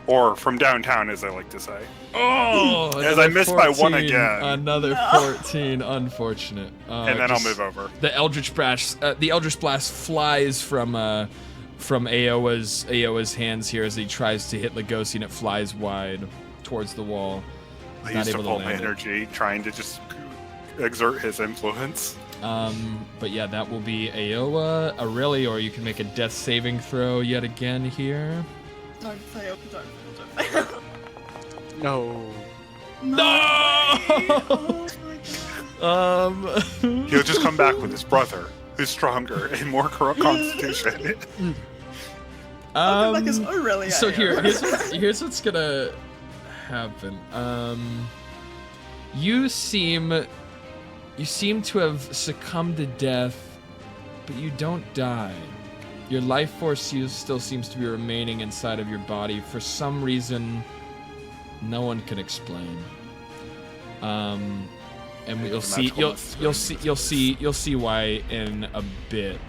Or from downtown, as I like to say. Oh, As I another missed by one 14, again. Another 14. Unfortunate. And then I'll move over. The Eldritch Blast. The Eldritch Blast flies from Aoa's hands here as he tries to hit Legosi, and it flies wide towards the wall. I Not used to able to pull my land it. energy trying to just exert his influence. But yeah, that will be Aoa, Aurelia, or you can make a death saving throw yet again here. Don't fail, don't fail. No. No! No! Oh my god. He'll just come back with his brother, who's stronger and more constitution. I'll come back as Aurelia. So here's what's gonna happen. You seem to have succumbed to death, but you don't die. Your life force still seems to be remaining inside of your body for some reason no one can explain. And you'll see why in a bit.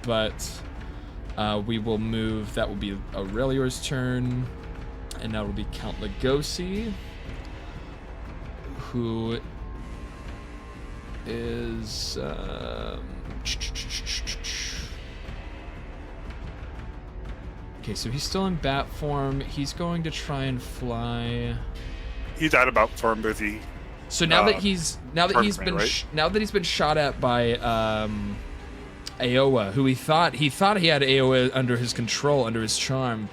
But we will move. That will be Aurelior's turn, and that will be Count Legosi, who is okay. So he's still in bat form. He's going to try and fly. He's out about form, busy. So now that he's Tournament, right? now that he's been shot at by Aoa, who he thought he had Aoa under his control, under his charm.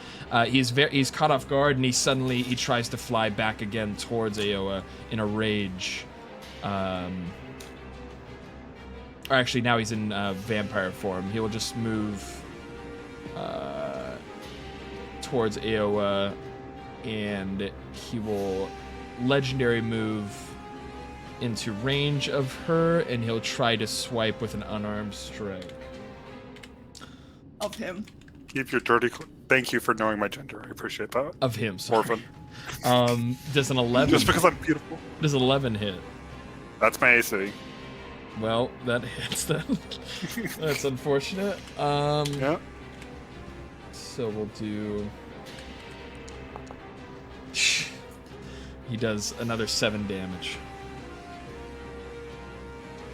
He's caught off guard, and he tries to fly back again towards Aoa in a rage. Or actually, now he's in vampire form. He will just move towards Aoa, and he will legendary move into range of her, and he'll try to swipe with an unarmed strike. Of him. Keep your dirty. Thank you for knowing my gender. I appreciate that. Of him, sorry. Orphan. Does an 11? Just because I'm beautiful. Does an 11 hit? That's my AC. Well, that hits then. That's unfortunate. Yeah. So we'll do. He does another 7 damage.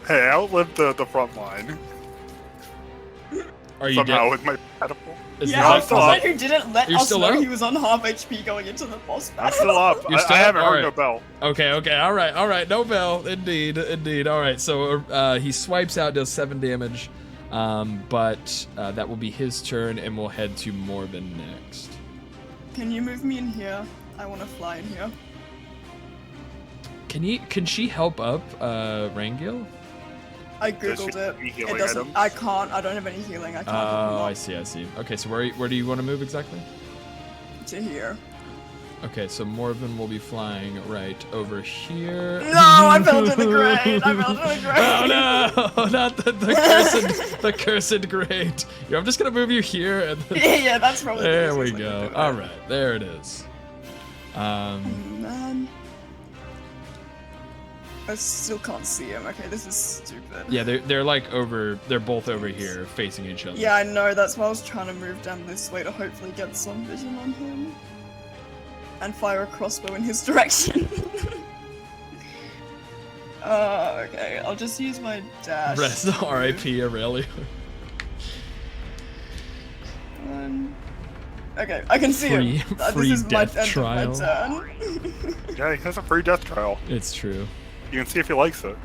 Hey, I outlived the front line. Are you somehow dead? with my catapult. Is Yeah, No, I I'm that- still was up. like, who didn't let You're us still know up? he was on half HP going into the boss I'm battle. still up. You're still I haven't up? heard no Alright. bell. Okay, all right. No bell. Indeed. All right, so he swipes out, does 7 damage, but that will be his turn, and we'll head to Morbin next. Can you move me in here? I want to fly in here. Can she help up Rangil? I Does she googled have it. any It healing doesn't. items? I can't. I don't have any healing. I can't. help him Oh, up I see. Okay, so where do you want to move exactly? to here. Okay, so Morbin will be flying right over here. No, I fell to the grave. I fell to the grave. Oh no, not the cursed grade. Yeah, I'm just gonna move you here. And then... Yeah, that's probably. the There we easiest way to go. do it. All right, there it is. Man. I still can't see him. Okay, this is stupid. Yeah, they're like over. They're both over here, facing each other. Yeah, I know. That's why I was trying to move down this way to hopefully get some vision on him. And fire a crossbow in his direction. Okay, I'll just use my dash. Rest R.I.P. Aurelio. Okay, I can see Free- him. free This is my death end trial. of my turn. Yeah, he has a free death trial. It's true. You can see if he likes it.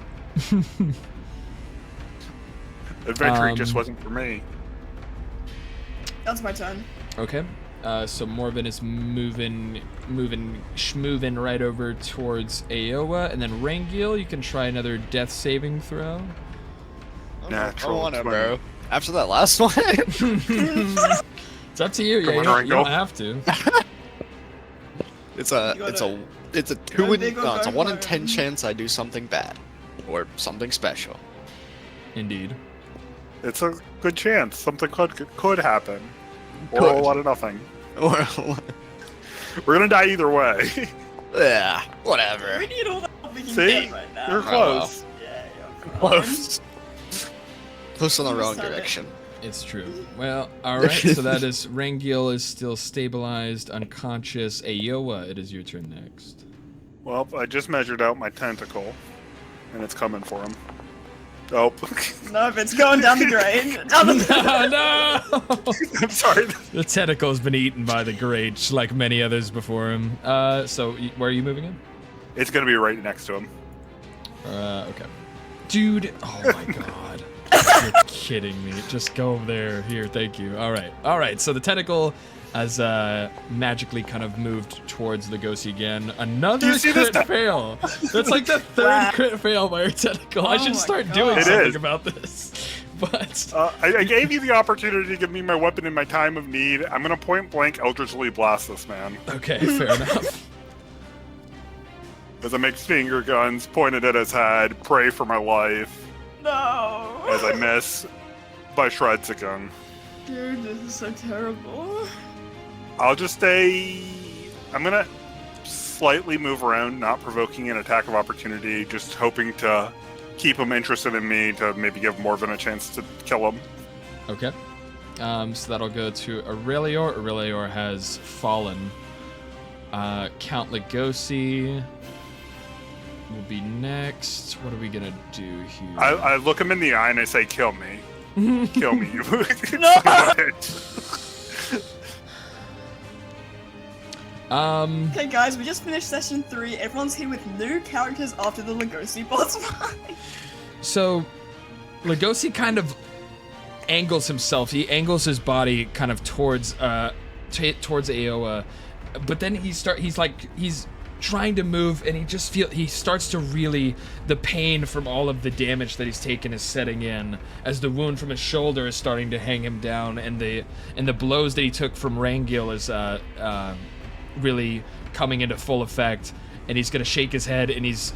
Adventuring just wasn't for me. That's my turn. Okay. So Morbin is moving right over towards Aowa, and then Rangil, you can try another death saving throw. Natural I want it, 20. bro. After that last one. It's up to you. Yeah, Come you on, don't Rangil. have to. It's You a Go 2 in big or no, it's a go 1 in home. 10 chance I do something bad or something special. Indeed. It's a good chance. Something could happen. Or Could. a lot of nothing. Or We're gonna die either way. yeah, whatever. We need all the help we can See? get right now. You're close. Yeah, you're Close. Close in the wrong Said it. direction. It's true. Well, all right. So that is Rangil is still stabilized, unconscious. Aowa, it is your turn next. Well, I just measured out my tentacle, and it's coming for him. Oh. Nope, it's going down the drain. Down the Oh no! I'm sorry. The tentacle's been eaten by the Grage, like many others before him. So where are you moving in? It's gonna be right next to him. Okay. Dude, oh my god. You're kidding me. Just go over there. Here, thank you. Alright, so the tentacle has magically kind of moved towards Lugosi again. Do Another you see this crit fail. That's like the third Wow. crit fail by your tentacle. I Oh should my start God. doing It something is. about this. But I gave you the opportunity to give me my weapon in my time of need. I'm gonna point blank Eldritchly blast this man. okay, fair enough. As I make finger guns pointed at his head, pray for my life. No. As I miss by shreds again. Dude, this is so terrible. I'll just stay. I'm gonna slightly move around, not provoking an attack of opportunity, just hoping to keep him interested in me to maybe give Morven a chance to kill him. Okay. So that'll go to Aurelior. Aurelior has fallen. Count Lugosi will be next. What are we gonna do here? I look him in the eye and I say, "Kill me, kill me, you." Okay, guys, we just finished session 3. Everyone's here with new characters after the Lugosi boss fight. So, Lugosi kind of angles himself. He angles his body kind of towards towards Aowa, but then he's trying to move, and he starts to really, the pain from all of the damage that he's taken is setting in as the wound from his shoulder is starting to hang him down, and the blows that he took from Rangil is really coming into full effect, and he's gonna shake his head, and he's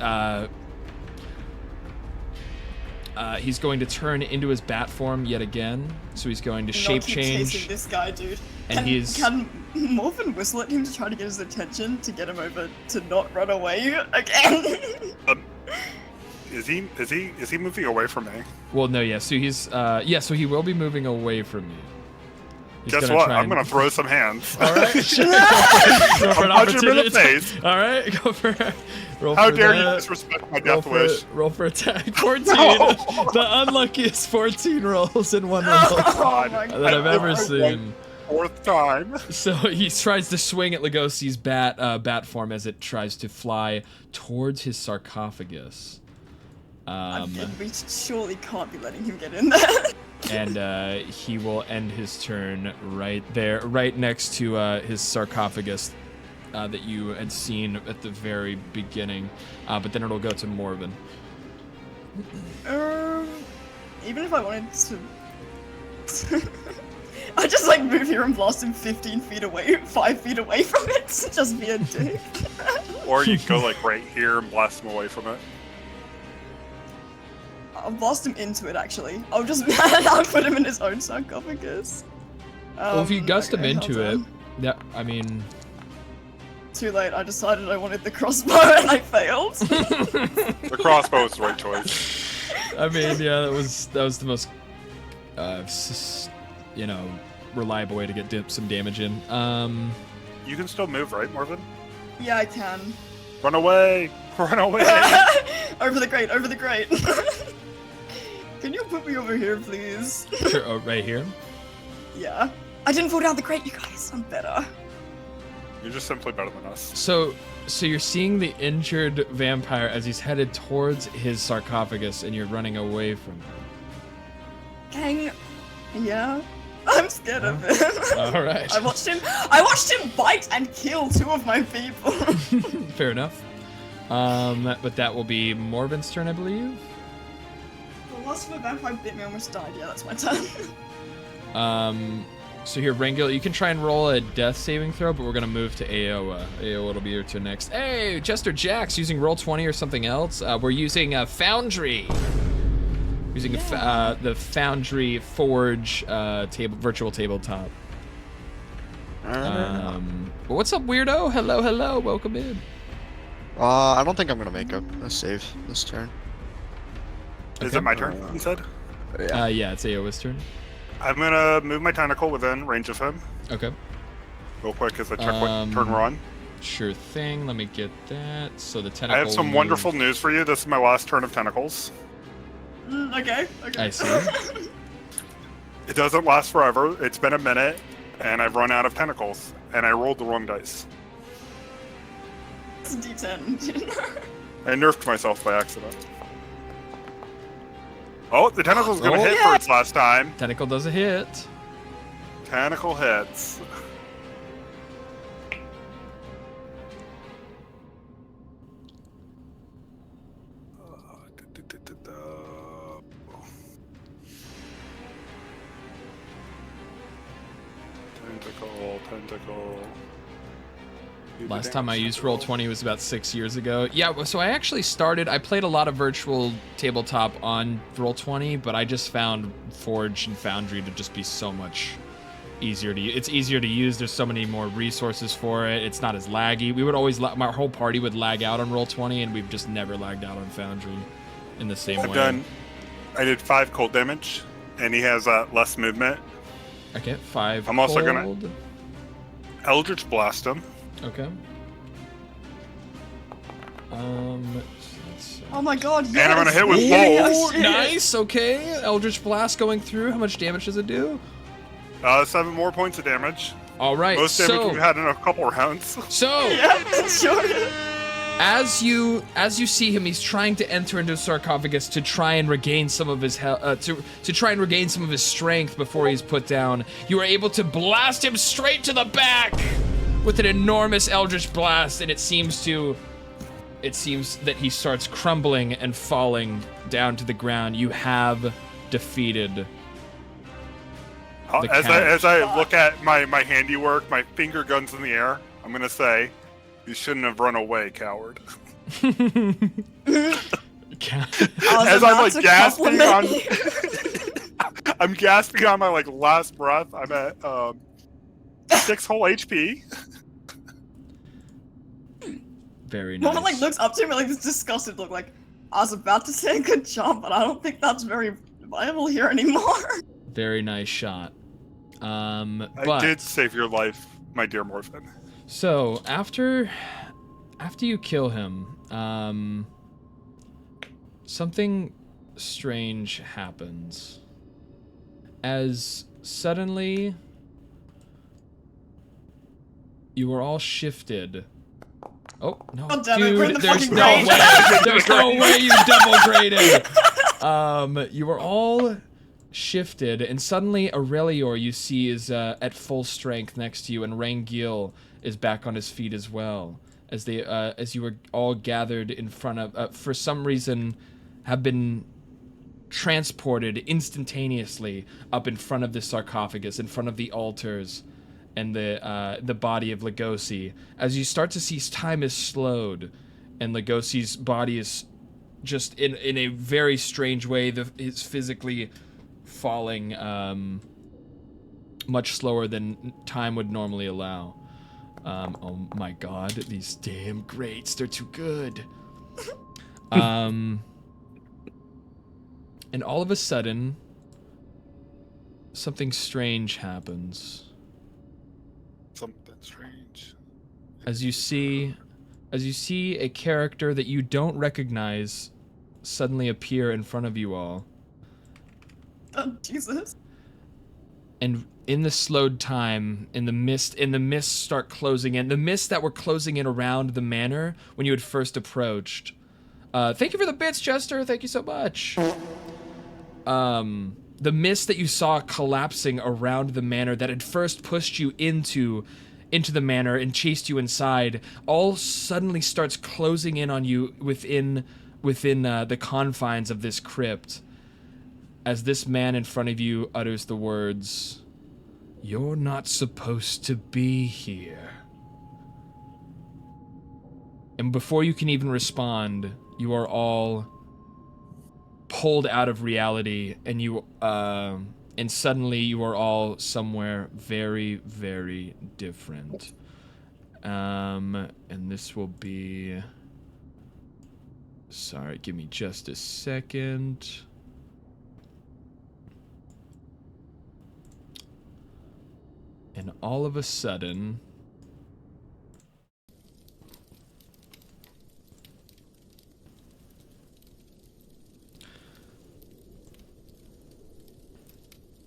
going to turn into his bat form yet again. So he's going to shape Keep chasing change, this guy, dude. and Can Morphin whistle at him to try to get his attention to get him over to not run away again? Is he moving away from me? well, no, yeah. So he's so he will be moving away from you. He's Guess gonna what? try I'm and- gonna throw some hands. All right. Go for an I'll punch him in the opportunity. face. All right, go for it. Roll How for dare you that. disrespect my Roll death for wish? roll for attack. 14. No. The unluckiest 14 rolls in one roll Oh my that I've God. ever seen. Fourth time. So he tries to swing at Lugosi's bat form as it tries to fly towards his sarcophagus. We surely can't be letting him get in there. And he will end his turn right there, right next to his sarcophagus that you had seen at the very beginning. But then it'll go to Morven. Even if I wanted to... I just like move here and blast him 15 feet away, 5 feet away from it, to just be a dick. Or you go like right here and blast him away from it. I'll blast him into it actually. I'll put him in his own sarcophagus. Well, if you gust him okay, into hold it, on. yeah, I mean... Too late, I decided I wanted the crossbow and I failed. The crossbow is the right choice. I mean, yeah, that was the most, reliable way to get some damage in. You can still move, right, Morven? Yeah, I can. Run away! Run away! Over the grate, over the grate. Can you put me over here, please? Sure, oh, right here. Yeah. I didn't fall down the grate, you guys. I'm better. You're just simply better than us. So you're seeing the injured vampire as he's headed towards his sarcophagus, and you're running away from him. Dang. Yeah. I'm scared of him. All right. I watched him bite and kill 2 of my people. Fair enough. But that will be Morven's turn, I believe. The last of a vampire bit me, I almost died. Yeah, that's my turn. So here, Rangil, you can try and roll a death saving throw, but we're gonna move to Aowa. Aowa will be your turn next. Hey, Jester Jack's using Roll20 or something else. We're using Foundry. Using the Foundry Forge virtual tabletop. What's up, weirdo? Hello, welcome in. I don't think I'm gonna make a save this turn. Is it my turn, you said? Yeah, it's Aowa's turn. I'm gonna move my tentacle within range of him. Okay. Real quick as I check what turn we're on. Sure thing, let me get that. So the tentacle I have some wonderful news for you. This is my last turn of tentacles. Okay. I see. It doesn't last forever. It's been a minute, and I've run out of tentacles, and I rolled the wrong dice. It's a D10. I nerfed myself by accident. Oh, the tentacle's gonna Oh, hit for its last time. Tentacle does a hit. Tentacle hits. Tentacle. Last time I used Roll20 was about 6 years ago. Yeah, so I actually I played a lot of virtual tabletop on Roll20, but I just found Forge and Foundry to just be so much easier to use. It's easier to use, there's so many more resources for it, it's not as laggy. We would always, my whole party would lag out on Roll20, and we've just never lagged out on Foundry in the same way. I did 5 cold damage, and he has less movement. Okay, 5 I'm also cold. gonna Eldritch Blast him. Okay. Let's see. Oh my god, yes! And I'm gonna hit with Yes, bolt. yes. Nice, okay. Eldritch Blast going through. How much damage does it do? 7 more points of damage. All right, Most damage we've had in a couple rounds. So, Yeah, sure. as you see him, he's trying to enter into a sarcophagus to try and regain some of his to try and regain some of his strength before he's put down. You are able to blast him straight to the back with an enormous Eldritch Blast, and it seems that he starts crumbling and falling down to the ground. You have defeated the As I look at my handiwork, my finger guns in the air, I'm gonna say, you shouldn't have run away, coward. As I'm like gasping on, I'm gasping on my like last breath. I'm at 6 whole HP. Very nice. Norman like looks up to me like this disgusted look, like I was about to say good job, but I don't think that's very viable here anymore. Very nice shot. I did save your life, my dear Morphin. So after you kill him, something strange happens. As suddenly you are all shifted. Oh no, God damn it, we're in dude! the There's fucking no grave. way! There's no way you double graded. You are all shifted, and suddenly Aurelior you see is at full strength next to you, and Rangil is back on his feet as well. As you were all gathered in front of, for some reason, have been transported instantaneously up in front of the sarcophagus, in front of the altars, and the body of Lugosi. As you start to see, time is slowed, and Lugosi's body is just in a very strange way. It's physically falling much slower than time would normally allow. Oh my god, these damn grades, they're too good. And all of a sudden, something strange happens. Something strange. As you see a character that you don't recognize suddenly appear in front of you all. Oh, Jesus. And in the slowed time, in the mist start closing in. The mists that were closing in around the manor when you had first approached. Thank you for the bits, Chester. Thank you so much. The mist that you saw collapsing around the manor that had first pushed you into the manor and chased you inside, all suddenly starts closing in on you within the confines of this crypt. As this man in front of you utters the words, "You're not supposed to be here." And before you can even respond, you are all pulled out of reality, and suddenly you are all somewhere very, very different. And this will be... Sorry, give me just a second. And all of a sudden...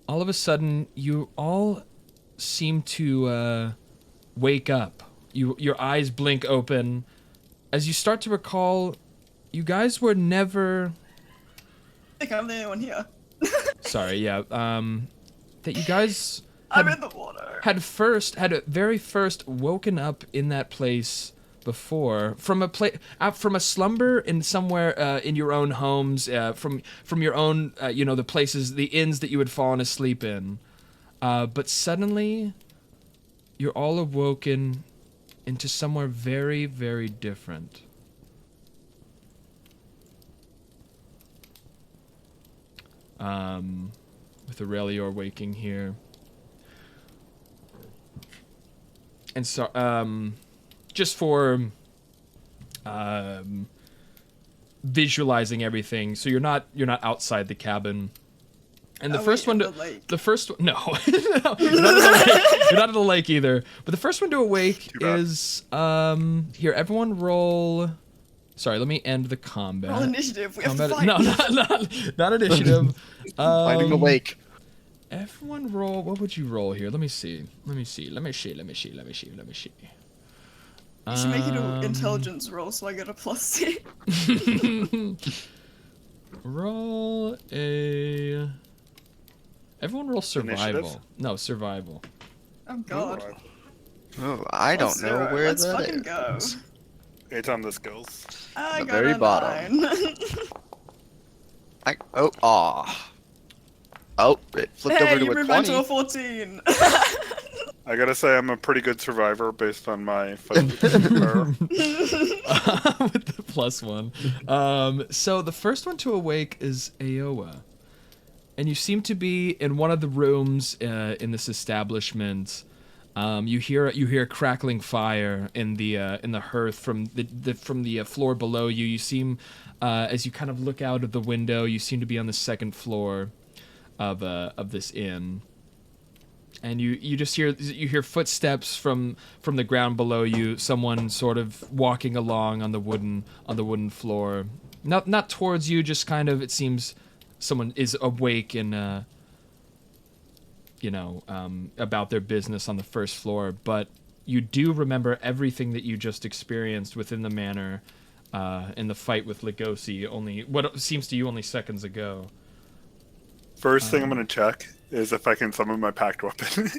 All of a sudden, you all seem to wake up. Your eyes blink open. As you start to recall, you guys were never... I think I'm the only one here. Sorry, yeah. That you guys I'm in the water. had very first woken up in that place before, from a slumber in somewhere in your own homes, from your own the places, the inns that you had fallen asleep in, but suddenly you're all awoken into somewhere very, very different. With Aurelior waking here, and so just for visualizing everything, so you're not outside the cabin. And the first one to no, no, you're not at the lake either. But the first one to awake is here. Everyone roll. Sorry, let me end the combat. Roll initiative. We have Combat. to fight. No, not initiative. Fighting the lake. Everyone roll. What would you roll here? Let me see. You should make it an Um, intelligence roll so I get a +6. Roll a. Everyone roll survival. Initiative? No, survival. Oh god. Oh, I don't know +0. where Let's that fucking go. is. It's on the skills. I The got very a bottom. 9. Oh, it flipped Hey, over you to a moved on to 20. a 14. I gotta say, I'm a pretty good survivor based on my fight with her. With the +1. So the first one to awake is Aoa. And you seem to be in one of the rooms in this establishment. You hear crackling fire in the hearth from the floor below you. You seem, as you kind of look out of the window, you seem to be on the second floor of this inn. and you just hear footsteps from the ground below you. Someone sort of walking along on the wooden floor. Not towards you, just kind of. It seems someone is awake and about their business on the first floor. But you do remember everything that you just experienced within the manor in the fight with Lugosi. Only what seems to you only seconds ago. First thing I'm gonna check is if I can summon my packed weapon.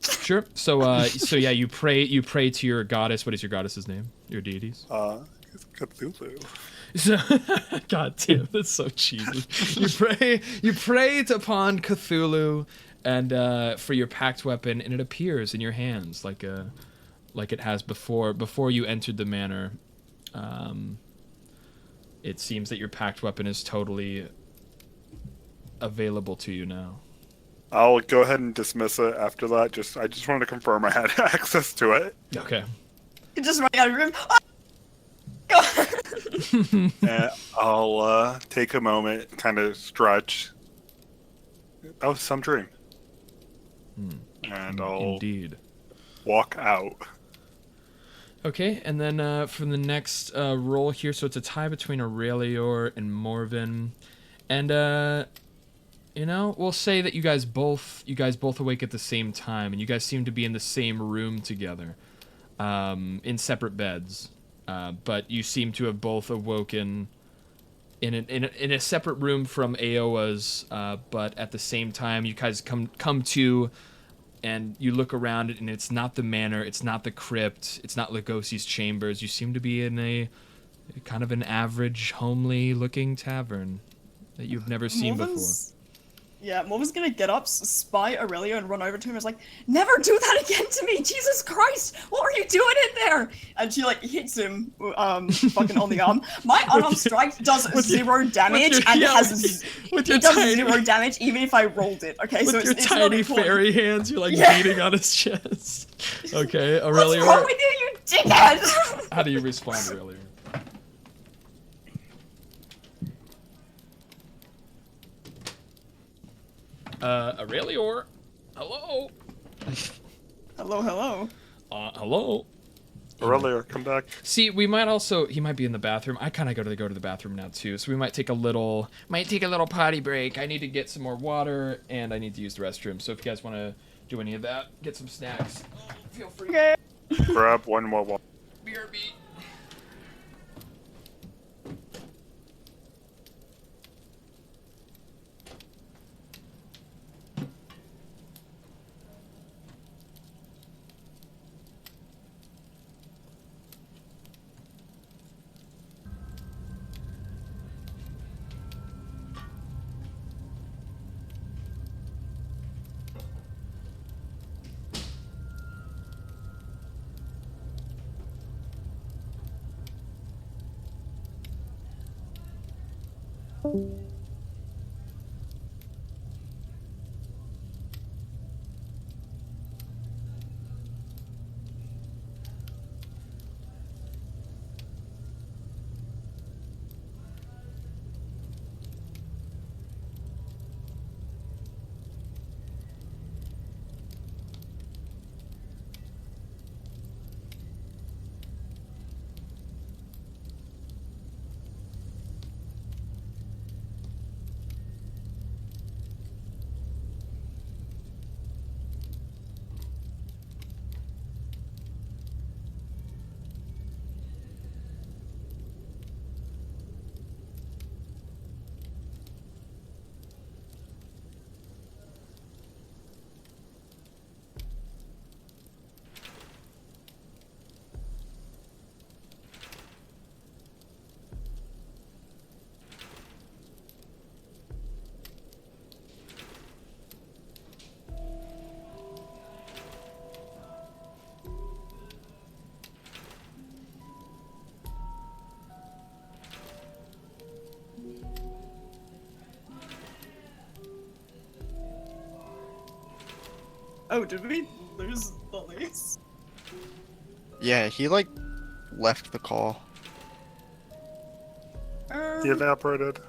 Sure. So yeah, you pray to your goddess. What is your goddess's name? Your deities? It's Cthulhu. So, God damn, that's so cheesy. You pray upon Cthulhu, and for your packed weapon, and it appears in your hands like it has before you entered the manor. It seems that your packed weapon is totally available to you now. I'll go ahead and dismiss it after that. I just wanted to confirm I had access to it. Okay. You just running out of room. And I'll take a moment, kind of stretch. That was some dream. And I'll Indeed. walk out. Okay, and then for the next roll here, so it's a tie between Aurelior and Morven, and we'll say that you guys both awake at the same time, and you guys seem to be in the same room together, in separate beds, but you seem to have both awoken in a separate room from Aoa's, but at the same time you guys come to. And you look around, and it's not the manor, it's not the crypt, it's not Lugosi's chambers. You seem to be in a kind of an average, homely-looking tavern that you've never seen before. Yeah, Morven's gonna get up, spy Aurelio, and run over to him and is like, "Never do that again to me! Jesus Christ! What are you doing in there?" And she, hits him, fucking on the arm. My unarmed strike does 0 damage, and does 0 damage even if I rolled it, okay? With so your it's tiny not fairy hands, you're, beating on his chest. Okay, Aurelio. What's wrong with you, you dickhead? How do you respond, Aurelio? Aurelior, hello. Hello. Hello. Aurelio, come back. See, he might be in the bathroom. I kind of go to the bathroom now too, so we might take a little potty break. I need to get some more water, and I need to use the restroom. So if you guys want to do any of that, get some snacks, feel free. Okay. Grab one more water. BRB. Oh, did we lose the lease? Yeah, he left the call. He evaporated.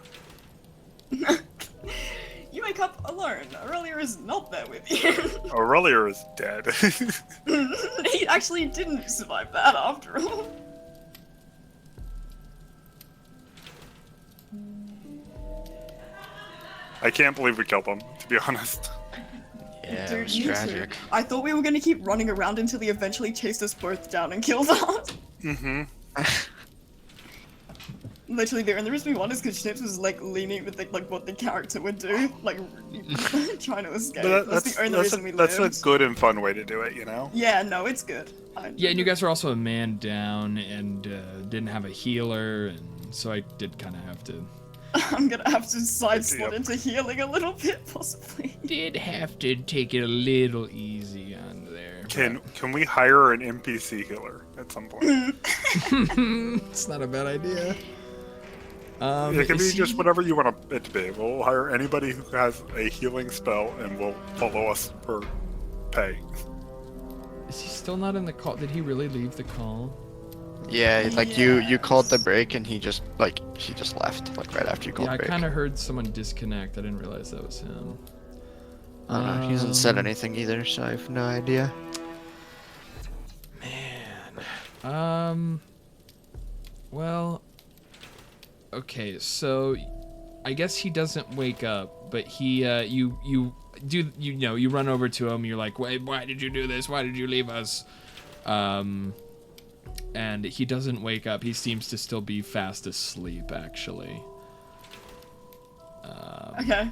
You may up alone. Aurelia is not there with you. Aurelia is dead. He actually didn't survive that after all. I can't believe we killed him, to be honest. Yeah, Dude, it was me too. tragic. I thought we were gonna keep running around until he eventually chased us both down and killed us. Mm-hmm. Literally, the only reason we won is because Schnips was like leaning with like what the character would do, like trying to escape. But That's the only reason we that's lived. a good and fun way to do it, you know? Yeah, no, it's good. Yeah, and you guys were also a man down and didn't have a healer, and so I did kind of have to. I'm gonna have to side slot Yep. into healing a little bit, possibly. Did have to take it a little easy on there. Can we hire an NPC healer at some point? It's not a bad idea. It can be is just he- whatever you want it to be. We'll hire anybody who has a healing spell and will follow us for pay. Is he still not in the call? Did he really leave the call? Yeah, like you called the Yes. break and he just left like right after you called Yeah, I break. kind of heard someone disconnect. I didn't realize that was him. I don't know. He hasn't said Um, anything either, so I have no idea. Well, okay, so I guess he doesn't wake up, but he, you run over to him. You're like, wait, why did you do this? Why did you leave us? And he doesn't wake up. He seems to still be fast asleep, actually. Okay.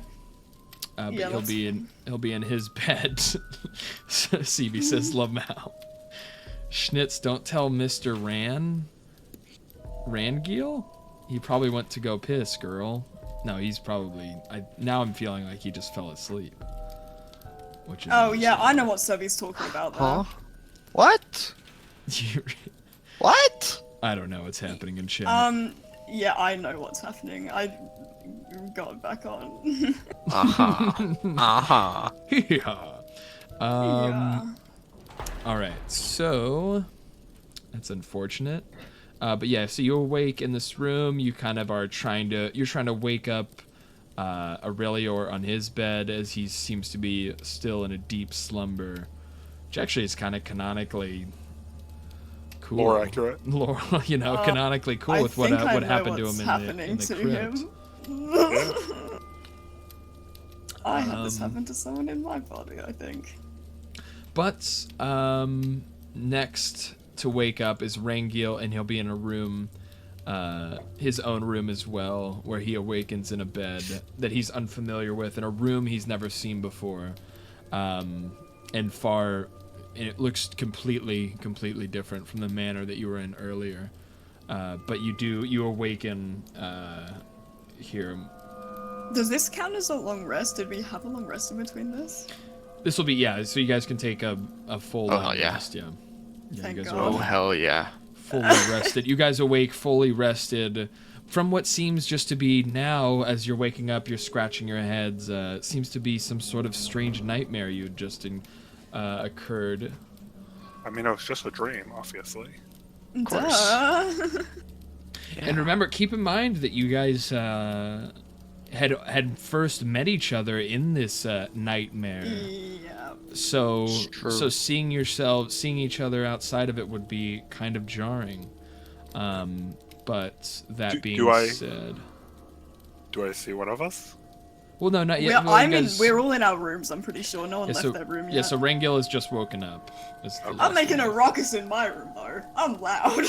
But Yeah, he'll be in his bed. CB says, "Love Mal." Schnitz, don't tell Mr. Rangiel? He probably went to go piss, girl. No, he's probably. Now I'm feeling like he just fell asleep. Which is Oh yeah, I know what Sebi's talking about Huh? though. What? What? I don't know what's happening in chat. Yeah, I know what's happening. I got it back on. Uh-huh. Uh-huh. Yeah. Yeah. All right, so that's unfortunate. But yeah, so you awake in this room. You kind of are trying to wake up Aurelior on his bed as he seems to be still in a deep slumber, which actually is kind of canonically cool. More accurate. Lore, canonically cool I with what think I know happened to what's him happening in the to crypt. him. I had this happen to someone in my body, I think. But next to wake up is Rangiel, and he'll be in a room, his own room as well, where he awakens in a bed that he's unfamiliar with, in a room he's never seen before, and it looks completely different from the manner that you were in earlier. But you awaken here. Does this count as a long rest? Did we have a long rest in between this? This will be, so you guys can take a full Oh, yeah. rest, yeah. Thank you guys God. are Oh, hell yeah. fully rested. You guys awake fully rested from what seems just to be now, as you're waking up, you're scratching your heads. Seems to be some sort of strange nightmare you had just occurred. I mean, it was just a dream, obviously. course. Duh. And remember, keep in mind that you guys had first met each other in this nightmare. Yeah. So True. so seeing each other outside of it would be kind of jarring. But that Do- being do I- said, Do I see one of us? well, no, not yet. We're, Well, you guys- we're all in our rooms, I'm pretty sure. No one Yeah, left so, that room yet. yeah, so Rangiel has just woken up. Is the I'm last making one. a ruckus in my room, though. I'm loud.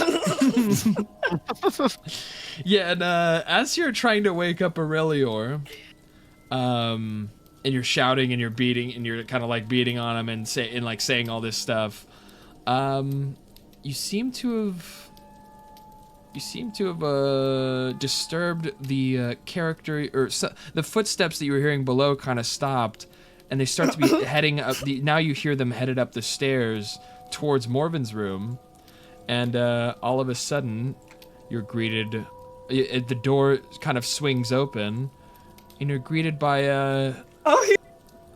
Yeah, and as you're trying to wake up Aurelior, and you're shouting and you're beating and you're kind of like beating on him and saying all this stuff, you seem to have disturbed the character, or the footsteps that you were hearing below kind of stopped, and they start to be heading up. Now you hear them headed up the stairs towards Morven's room, and all of a sudden, you're greeted. The door kind of swings open, and you're greeted by a Oh, he's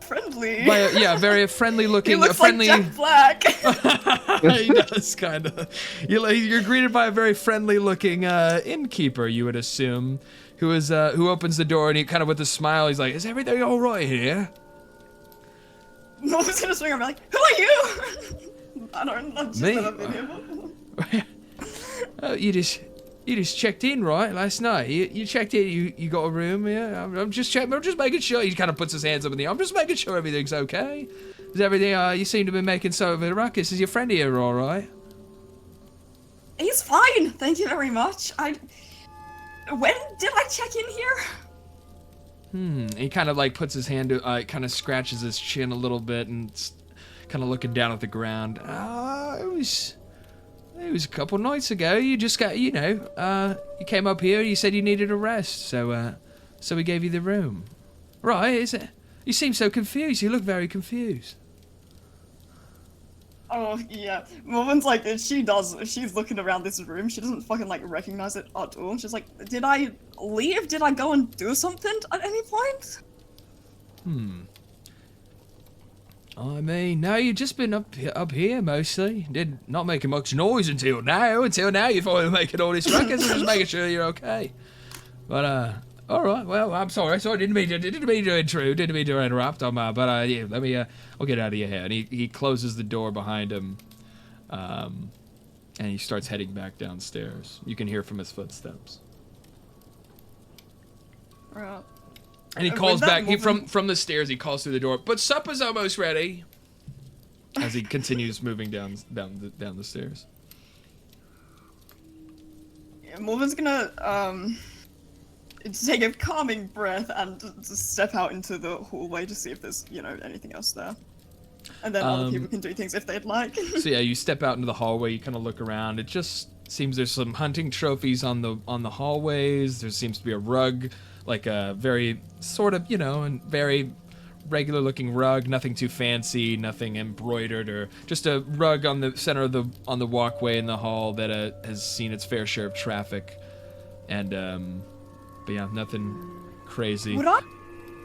friendly. very friendly looking. He looks friendly. like Jack Black. He does kind of. You're greeted by a very friendly looking innkeeper, you would assume, who opens the door, and he kind of with a smile, he's like, "Is everything all right here?" Morven's gonna swing around and be like, who are you? I've just Me? never been here before. Oh, you just checked in, right, last night? You checked in, you got a room, yeah? I'm just making sure. He kind of puts his hands up in the air. I'm just making sure everything's okay. Is everything, you seem to be making so of a ruckus. Is your friend here all right? He's fine, thank you very much. When did I check in here? He kind of like puts his hand, kind of scratches his chin a little bit and kind of looking down at the ground. It was a couple nights ago. You just got, you came up here. You said you needed a rest, so we gave you the room. Right? Is it? You seem so confused. You look very confused. Oh, yeah. Morven's like, she's looking around this room. She doesn't fucking, like, recognize it at all. She's like, did I leave? Did I go and do something at any point? I mean, no, you've just been up here mostly. Did not making much noise until now. Until now, you're finally making all this ruckus. I'm just making sure you're okay. But all right. Well, I'm sorry. Didn't mean to intrude. Didn't mean to interrupt. But yeah, let me. I'll get out of your hair. And he closes the door behind him, and he starts heading back downstairs. You can hear from his footsteps. Right. And he calls back from the stairs. He calls through the door. But supper's almost ready. As he continues moving down the stairs. Yeah, Morven's gonna take a calming breath and just step out into the hallway to see if there's anything else there. And then other people can do things if they'd like. So yeah, you step out into the hallway. You kind of look around. It just seems there's some hunting trophies on the hallways. There seems to be a rug. Like a very sort of, and very regular looking rug, nothing too fancy, nothing embroidered, or just a rug on the center of on the walkway in the hall that has seen its fair share of traffic. And but yeah, nothing crazy. Would I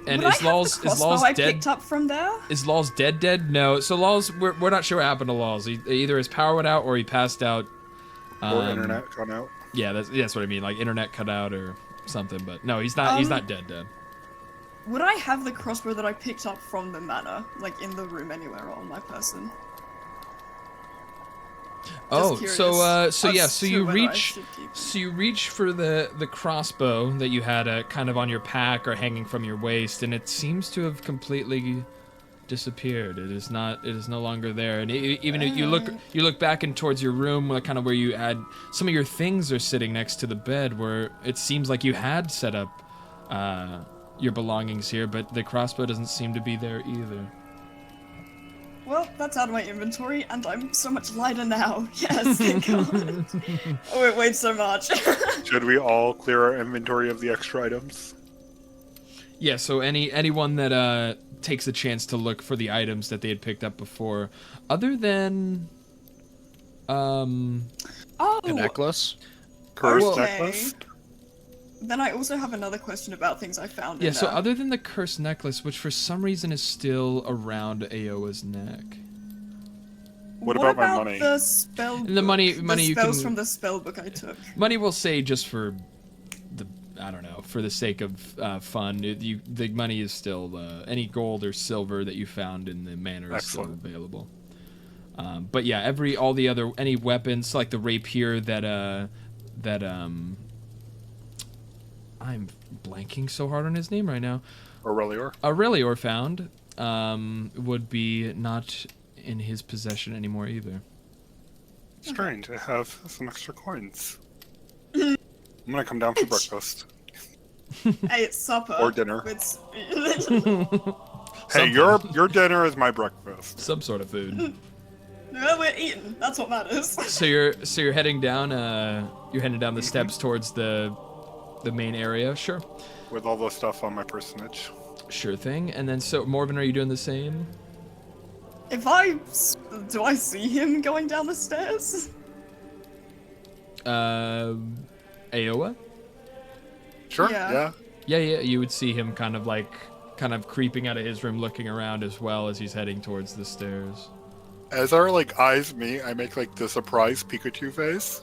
And would is I have Law's the crossbow I dead? picked up from there? Is Law's dead? No. So Law's we're not sure what happened to Law's. Either his power went out or he passed out. Or internet cut out. Yeah, that's what I mean. Like internet cut out or something. But no, he's not. He's not dead. Would I have the crossbow that I picked up from the manor, like in the room anywhere on my person? Oh, so you reach reach for the crossbow that you had kind of on your pack or hanging from your waist, and it seems to have completely disappeared. It is no longer there. And even if you look back in towards your room, kind of where you had some of your things are sitting next to the bed, where it seems like you had set up your belongings here, but the crossbow doesn't seem to be there either. Well, that's out of my inventory, and I'm so much lighter now. Yes, thank God. Oh, it weighs so much. Should we all clear our inventory of the extra items? Yeah, so anyone that takes a chance to look for the items that they had picked up before, other than Oh, A necklace? Cursed okay. necklace? Then I also have another question about things I found. yeah. in So there. other than the cursed necklace, which for some reason is still around Aoa's neck. What about my money? The spell. The money the you spells can- from the spell book I took. Money we'll say just for for the sake of fun. The money is still any gold or silver that you found in the manor is still Excellent. available. But yeah, any weapons like the rapier that I'm blanking so hard on his name right now. Aurelior found would be not in his possession anymore either. Strange, I have some extra coins. I'm gonna come down for breakfast. Hey, it's supper. Or dinner. It's Hey, your dinner is my breakfast. Some sort of food. well, we're eating. That's what matters. So you're heading down. You're heading down the steps towards the main area. Sure. With all the stuff on my personage. Sure thing. And then so Morven, are you doing the same? Do I see him going down the stairs? Aoa? Sure. Yeah. Yeah. You would see him kind of creeping out of his room, looking around as well as he's heading towards the stairs. As our eyes meet, I make the surprise Pikachu face.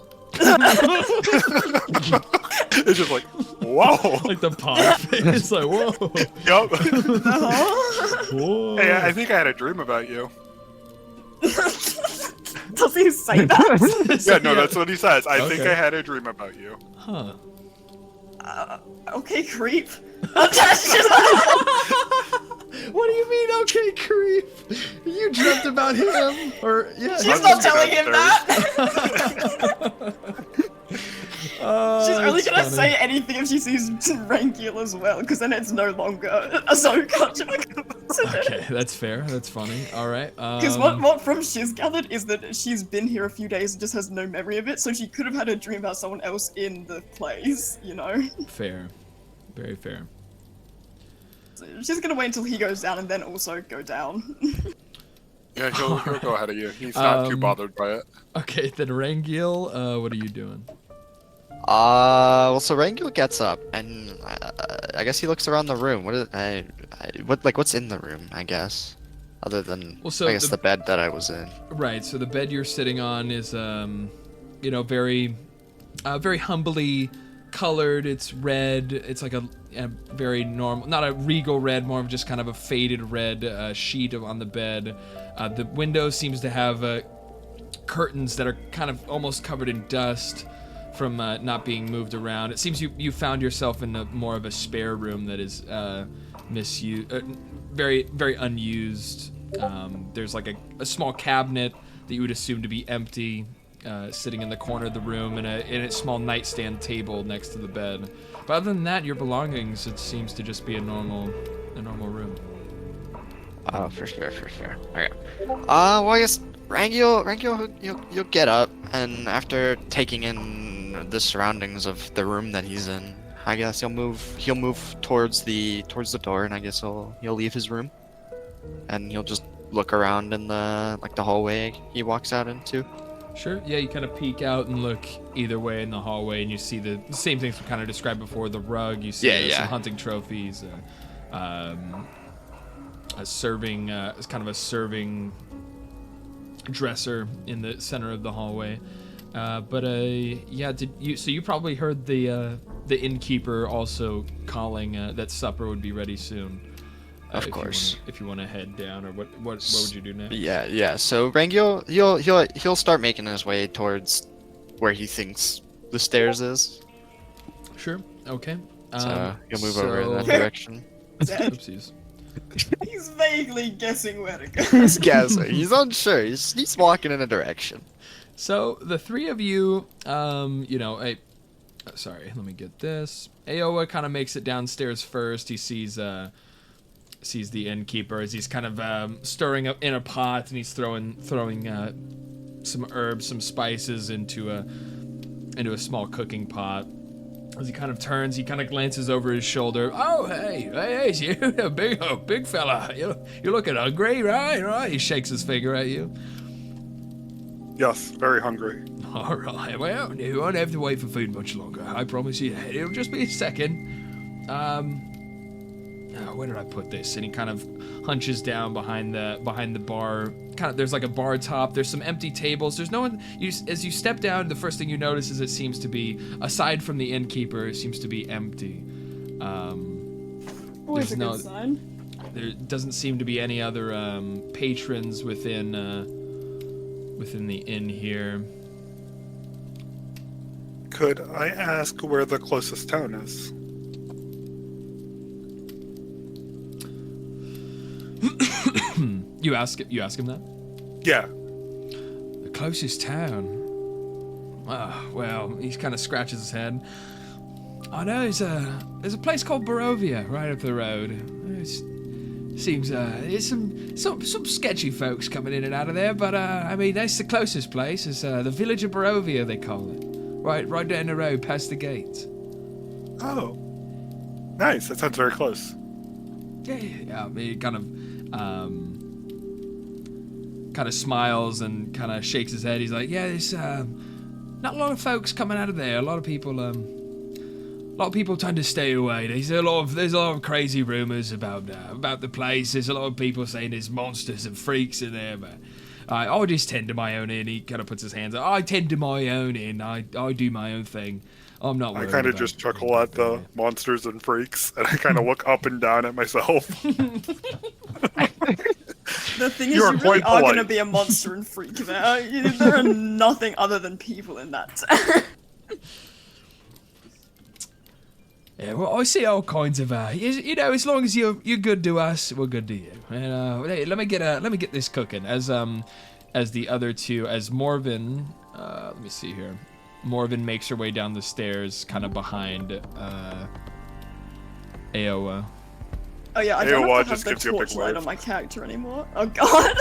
It's just like, whoa. Like the pie face. Like, whoa. Yup. Whoa. Hey, I think I had a dream about you. Does he say that? Yeah, no, that's what he says. I think Okay. I had a dream about you. Huh. Okay, creep. What do you mean, okay, creep? You dreamt about him? Or, yeah. She's not telling him that. She's only gonna say anything if she sees Rangiel as well, because then it's no longer a Zoka. Okay, that's fair. That's funny. All right. Because what from she's gathered is that she's been here a few days and just has no memory of it, so she could have had a dream about someone else in the place, you know? Fair. Very fair. So she's gonna wait until he goes down and then also go down. Yeah, he'll go ahead of you. He's not too bothered by it. Okay, then Rangiel, what are you doing? Well, so Rangiel gets up, and I guess he looks around the room. What's in the room? I guess, other than Well, so I guess the bed that I was in. Right. So the bed you're sitting on is, very, very humbly colored. It's red. It's like a very normal, not a regal red, more of just kind of a faded red sheet on the bed. The window seems to have curtains that are kind of almost covered in dust from not being moved around. It seems you found yourself in more of a spare room that is misused, very, very unused. There's like a small cabinet that you would assume to be empty, sitting in the corner of the room, and a small nightstand table next to the bed. But other than that, your belongings, it seems to just be a normal room. Oh, for sure. Okay. Well, I guess Rangiel, you'll get up, and after taking in the surroundings of the room that he's in, I guess he'll move towards the door, and I guess he'll leave his room, and he'll just look around in the hallway he walks out into. Sure. Yeah, you kind of peek out and look either way in the hallway, and you see the same things we kind of described before. The rug. You see some hunting trophies. A serving, it's kind of a serving dresser in the center of the hallway. Yeah, so you probably heard the innkeeper also calling that supper would be ready soon. Of course. If you want to head down, or what would you do next? Yeah. So Rangiel, he'll start making his way towards where he thinks the stairs is. Sure. Okay. So he'll move over in that direction. Oopsies. He's vaguely guessing where to go. He's guessing. He's unsure. He's walking in a direction. So the three of you, sorry, let me get this. Aowa kind of makes it downstairs first. He sees the innkeeper as he's kind of stirring up in a pot, and he's throwing some herbs, some spices into a small cooking pot. As he kind of turns, he kind of glances over his shoulder. Oh, hey, it's you, big fella. You're looking hungry, right? He shakes his finger at you. Yes, very hungry. All right, well, you won't have to wait for food much longer. I promise you that. It'll just be a second. Where did I put this? And he kind of hunches down behind the bar. Kind of, there's like a bar top. There's some empty tables. There's no one. As you step down, the first thing you notice is it seems to be, aside from the innkeeper, it seems to be empty. Always a good sign. There doesn't seem to be any other patrons within the inn here. Could I ask where the closest town is? You ask him that? Yeah. The closest town? Well, he kind of scratches his head. I know there's a place called Barovia right up the road. Seems there's some sketchy folks coming in and out of there, but I mean that's the closest place. It's the village of Barovia, they call it. Right down the road past the gate. Oh. Nice. That sounds very close. Yeah. He kind of smiles and kind of shakes his head. He's like, yeah, there's not a lot of folks coming out of there. A lot of people tend to stay away. There's a lot of crazy rumors about the place. There's a lot of people saying there's monsters and freaks in there, but I just tend to my own inn. He kind of puts his hands up. I tend to my own inn. I do my own thing. I'm not I worried kind of about just it. chuckle at the monsters and freaks, and I kind of look up and down at myself. The thing is, You you are really quite are gonna polite. be a monster and freak there. There are nothing other than people in that town. Yeah, well, I see all kinds of you know, as long as you're good to us, we're good to you. And hey, let me get this cooking. As the other two, as Morven, let me see here. Morven makes her way down the stairs, kind of behind Aowa. Oh yeah, I don't Aowa have to just have gives the you a big torchlight wave. on my character anymore. Oh god.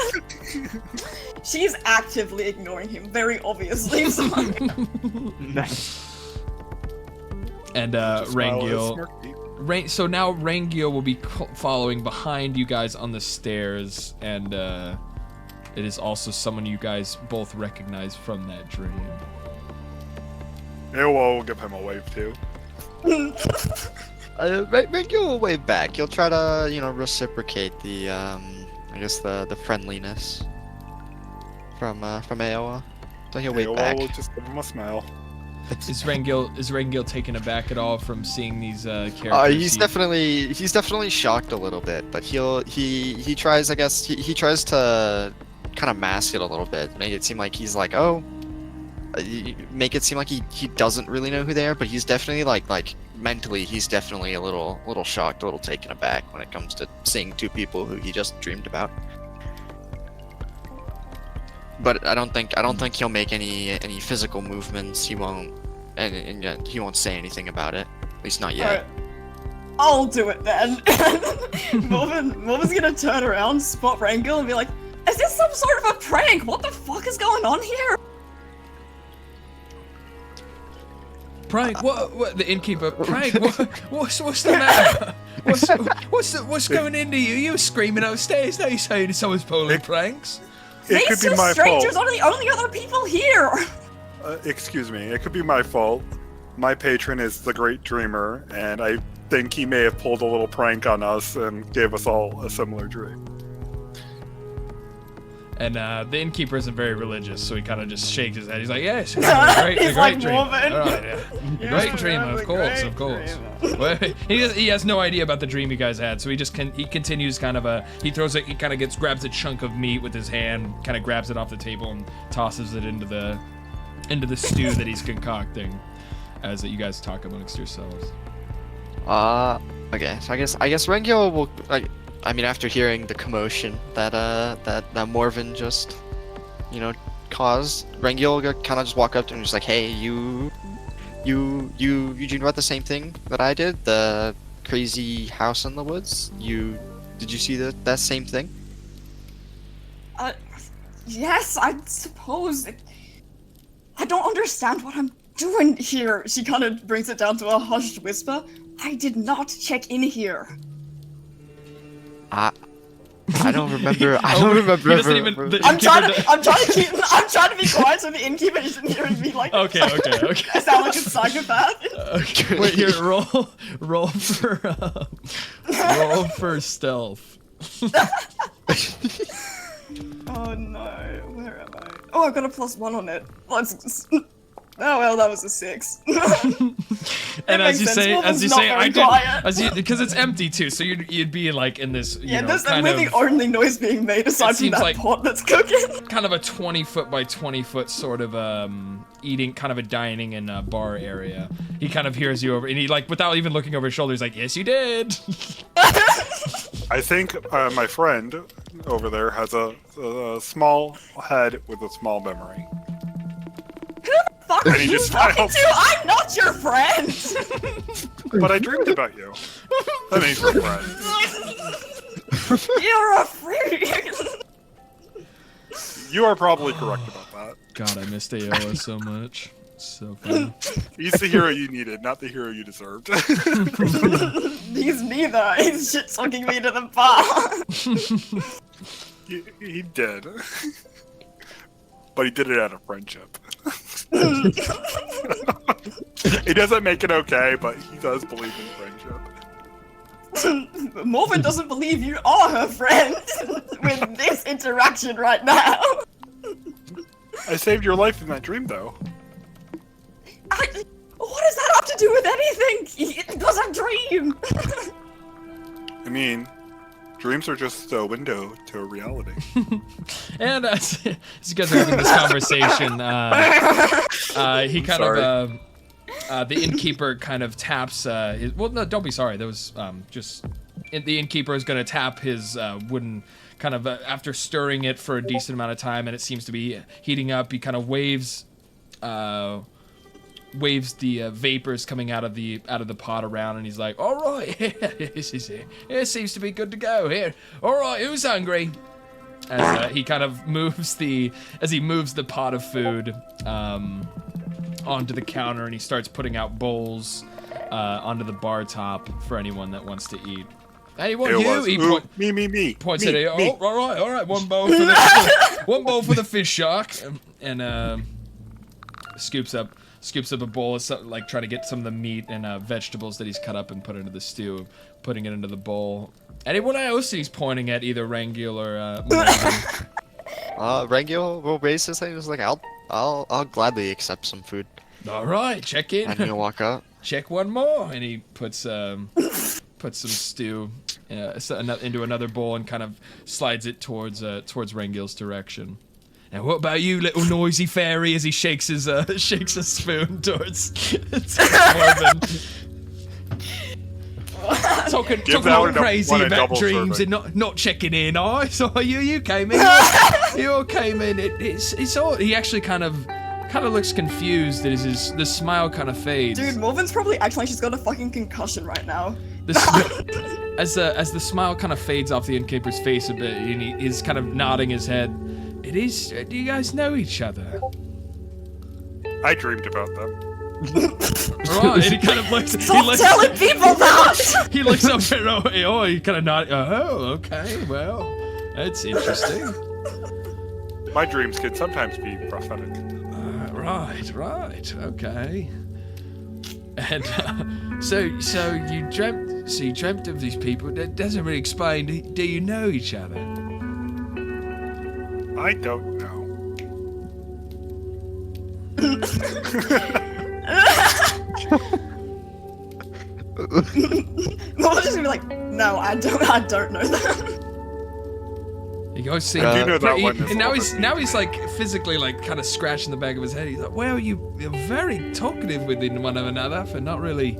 She's actively ignoring him, very obviously. So. And Just smile at Rangiel. Smirky. So now Rangiel will be following behind you guys on the stairs, and it is also someone you guys both recognize from that dream. Aowa will give him a wave too. Rangiel will wave back. He'll try to, you know, reciprocate the, I guess the friendliness from Aowa. So he'll wave Aowa back. will just give him a smile. Is Rangiel taken aback at all from seeing these characters? He's definitely shocked a little bit, but he tries, I guess, he tries to kind of mask it a little bit, make it seem like he's like, oh, make it seem like he doesn't really know who they are, but he's definitely like mentally, he's definitely a little shocked, a little taken aback when it comes to seeing two people who he just dreamed about. But I don't think he'll make any physical movements. He won't, and he won't say anything about it. At least not yet. Alright. I'll do it then. Morven's gonna turn around, spot Rangiel, and be like, "Is this some sort of a prank? What the fuck is going on here?" Prank? What? The innkeeper? Prank? What's the matter? What's going into you? You were screaming upstairs. Now you're saying someone's pulling pranks. It These could two be my strangers fault. are the only other people here. Excuse me, it could be my fault. My patron is the Great Dreamer, and I think he may have pulled a little prank on us and gave us all a similar dream. And the innkeeper isn't very religious, so he kind of just shakes his head. He's like, "Yes, a He's great like, dream. "Morven." All right, yeah. Yeah, Great dream, I'm of a course, great of course." dreamer. Well, he has no idea about the dream you guys had, so he continues kind of he kind of grabs a chunk of meat with his hand, kind of grabs it off the table and tosses it into the stew that he's concocting, as you guys talk amongst yourselves. Okay. So I guess Rangiel will, I mean, after hearing the commotion that Morven just, you know, caused, Rangiel will kind of just walk up to him and just like, "Hey, you dreamed about the same thing that I did? The crazy house in the woods? Did you see that same thing?" Yes, I suppose. I don't understand what I'm doing here. She kind of brings it down to a hushed whisper. I did not check in here. I don't remember. I don't remember. He doesn't even. I'm trying to be quiet so the innkeeper isn't hearing me like. Okay. I sound like a psychopath. Okay. Wait, here, roll for stealth. Oh no, where am I? Oh, I got a +1 on it. Oh well, that was a 6. And as you say, I quiet. did, because it's empty too, so you'd be like in this, Yeah, know, there's kind really of, only noise being made aside from seems that like- pot that's cooking. kind of a 20-foot by 20-foot sort of eating, kind of a dining and bar area. He kind of hears you over, and he like without even looking over his shoulder, he's like, "Yes, you did." I think my friend over there has a small head with a small memory. Fuck And are he you just talking smiles. to? I'm not your friend. But I dreamed about you. That means we're friends. You're a freak. You are probably correct about that. God, I missed Aowa so much. So funny. He's the hero you needed, not the hero you deserved. He's neither. He's shit talking me to the bar. he did. But he did it out of friendship. He doesn't make it okay, but he does believe in friendship. Morven doesn't believe you are her friend with this interaction right now. I saved your life in that dream, though. What does that anything! It was a dream! I mean, dreams are just a window to a reality. And as you guys are having this conversation, he kind of, the innkeeper kind of taps, well, no, don't be sorry. That was the innkeeper is going to tap his wooden, kind of, after stirring it for a decent amount of time, and it seems to be heating up, he kind of waves the vapors coming out of the pot around, and he's like, "All right, it seems to be good to go here. All right, who's hungry?" As he kind of moves the pot of food onto the counter, and he starts putting out bowls onto the bar top for anyone that wants to eat. Anyone you? Me. Points me, at it. me. Oh, all right. One bowl for the one bowl for the fish shark, and scoops up a bowl of something, like trying to get some of the meat and vegetables that he's cut up and put into the stew, putting it into the bowl. Anyone else? He's pointing at either Rangil or Morgan. Rangil will basically just like, I'll gladly accept some food. All right, check in. And he'll walk up. Check one more, and he puts some stew into another bowl and kind of slides it towards Rangil's direction. And what about you, little noisy fairy? As he shakes his spoon towards Morgan. Talking all crazy about dreams and not checking in. I saw you came in. You all came in. It's all. He actually kind of looks confused as the smile kind of fades. Dude, Morven's probably acting like she's got a fucking concussion right now. As the smile kind of fades off the innkeeper's face a bit, and he's kind of nodding his head. It is. Do you guys know each other? I dreamed about them. Right, and he kind of looks. Stop telling people that! He looks up at he kind of nods. Oh, okay, well, that's interesting. My dreams can sometimes be prophetic. Right, okay. And so you dreamt of these people. That doesn't really explain. Do you know each other? I don't know. Morven's just gonna be like, no, I don't know that. You guys seem I do know that pretty, one is and a little now bit he's like physically like kind of scratching the back of his head. He's like, well, you're very talkative with one another for not really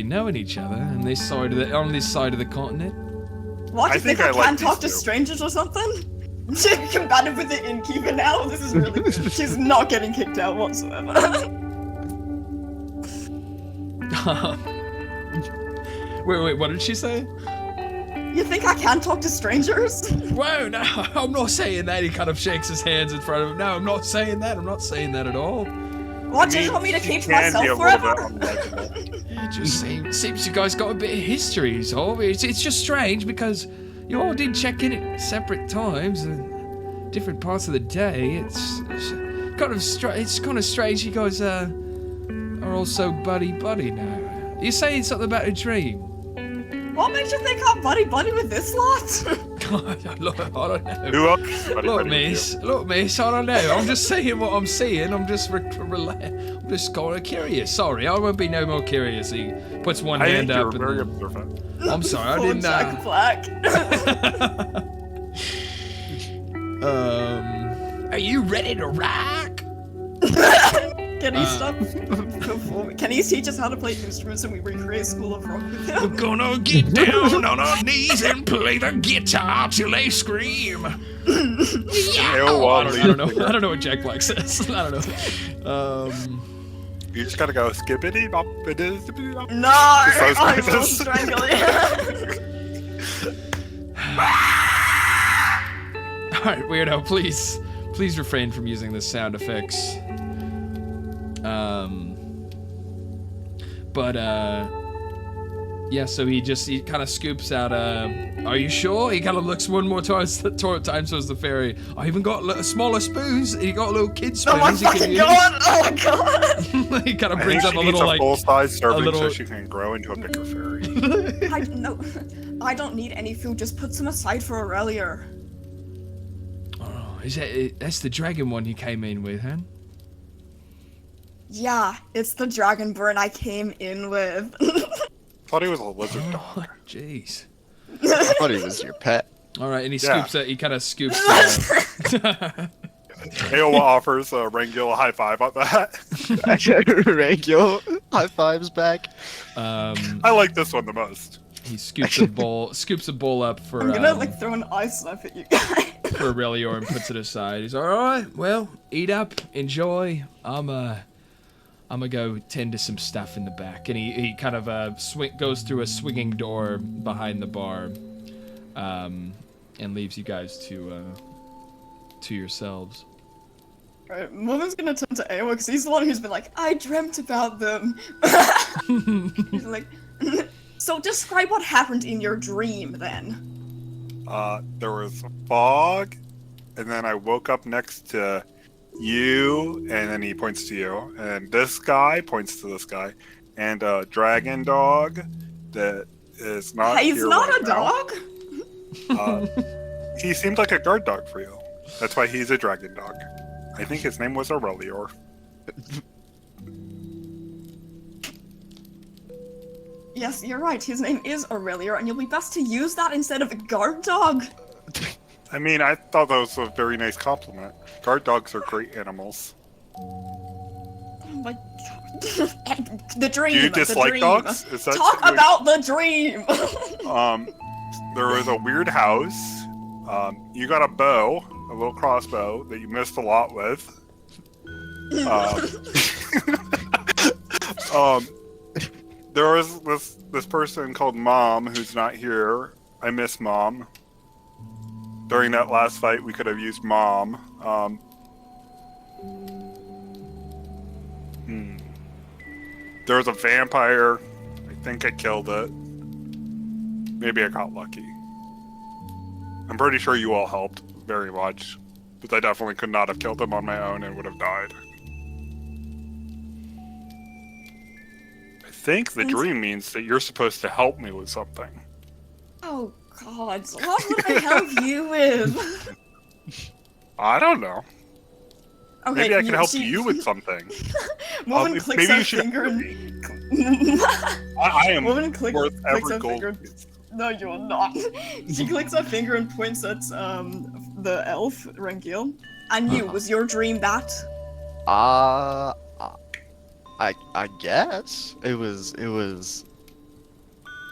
knowing each other on this side of the continent. What, I you think think I I like can talk to these two. strangers or something? She's combative with the innkeeper now. This is really. She's not getting kicked out whatsoever. Wait, what did she say? You think I can talk to strangers? Whoa, no, I'm not saying that. He kind of shakes his hands in front of him. No, I'm not saying that. I'm not saying that at all. What, do you want me to keep to Can be myself a little forever? bit unlikable. It just seems you guys got a bit of history, so it's just strange because you all did check in at separate times and different parts of the day. It's kind of strange you guys are all so buddy now. You're saying something about a dream. What makes you think I'm buddy with this lot? Look, I don't know. Who else? Look, miss, I don't know. I'm just saying what I'm seeing. I'm just I'm just kind of curious. Sorry, I won't be no more curious. He puts one I hand think up. you're very And observant. I'm sorry, I Poor didn't. Jack Black. Are you ready to rock? Can he stop performing? Can he teach us how to play instruments and we recreate School of Rock with We're him? gonna get down on our knees and play the guitar till they scream. I don't know what Jack Black says. I don't know. You just gotta go skippity bop skippity bop. No! I will Those strangle you. Alright, weirdo, please refrain from using the sound effects. Yeah, so he kind of scoops out, are you sure? He kind of looks one more time towards the fairy. I even got smaller spoons. He got little kid spoons. Oh my he fucking can use. god! Oh my god! He kind of I brings think up she a needs little, a like, full-size serving little- so she can grow into a bigger fairy. I don't need any food. Just put some aside for Aurelia. Oh, that's the dragon one you came in with, huh? Yeah, it's the dragonborn I came in with. Thought he was a lizard dog. Oh, jeez. I thought he was your pet. All right, and he Yeah. scoops. He kind of scoops. Aowa offers Rangil a high five on that. Rangil, high fives back. I like this one the most. He scoops a bowl up for I'm gonna like throw an ice knife at you guys. for Relior and puts it aside. He's all right. Well, eat up, enjoy. I'm gonna go tend to some stuff in the back, and he kind of goes through a swinging door behind the bar, and leaves you guys to yourselves. Right, Mormon's gonna turn to Aowa because he's the one who's been like, I dreamt about them. He's like, so describe what happened in your dream then. There was fog, and then I woke up next to you, and then he points to you, and this guy points to this guy, and a dragon dog that is not He's here not right a now. dog? He seemed like a guard dog for you. That's why he's a dragon dog. I think his name was Aurelior. Yes, you're right. His name is Aurelia, and you'll be best to use that instead of a guard dog. I mean, I thought that was a very nice compliment. Guard dogs are great animals. Oh my god. The dream. Do you the dislike dream. dogs? Is that Talk what- about the dream. There was a weird house. You got a bow, a little crossbow that you missed a lot with. There was this person called Mom who's not here. I miss Mom. During that last fight, we could have used Mom. There was a vampire. I think I killed it. Maybe I got lucky. I'm pretty sure you all helped very much, but I definitely could not have killed him on my own and would have died. I think the dream means that you're supposed to help me with something. Oh god, so what would I help you with? I don't know. Okay, Maybe I can help you with something. Woman clicks maybe her you should finger help and... me. I am Woman clicks worth every her gold. finger. No, you're not. She clicks her finger and points at the elf, Rengil. And you, was your dream that? I guess it was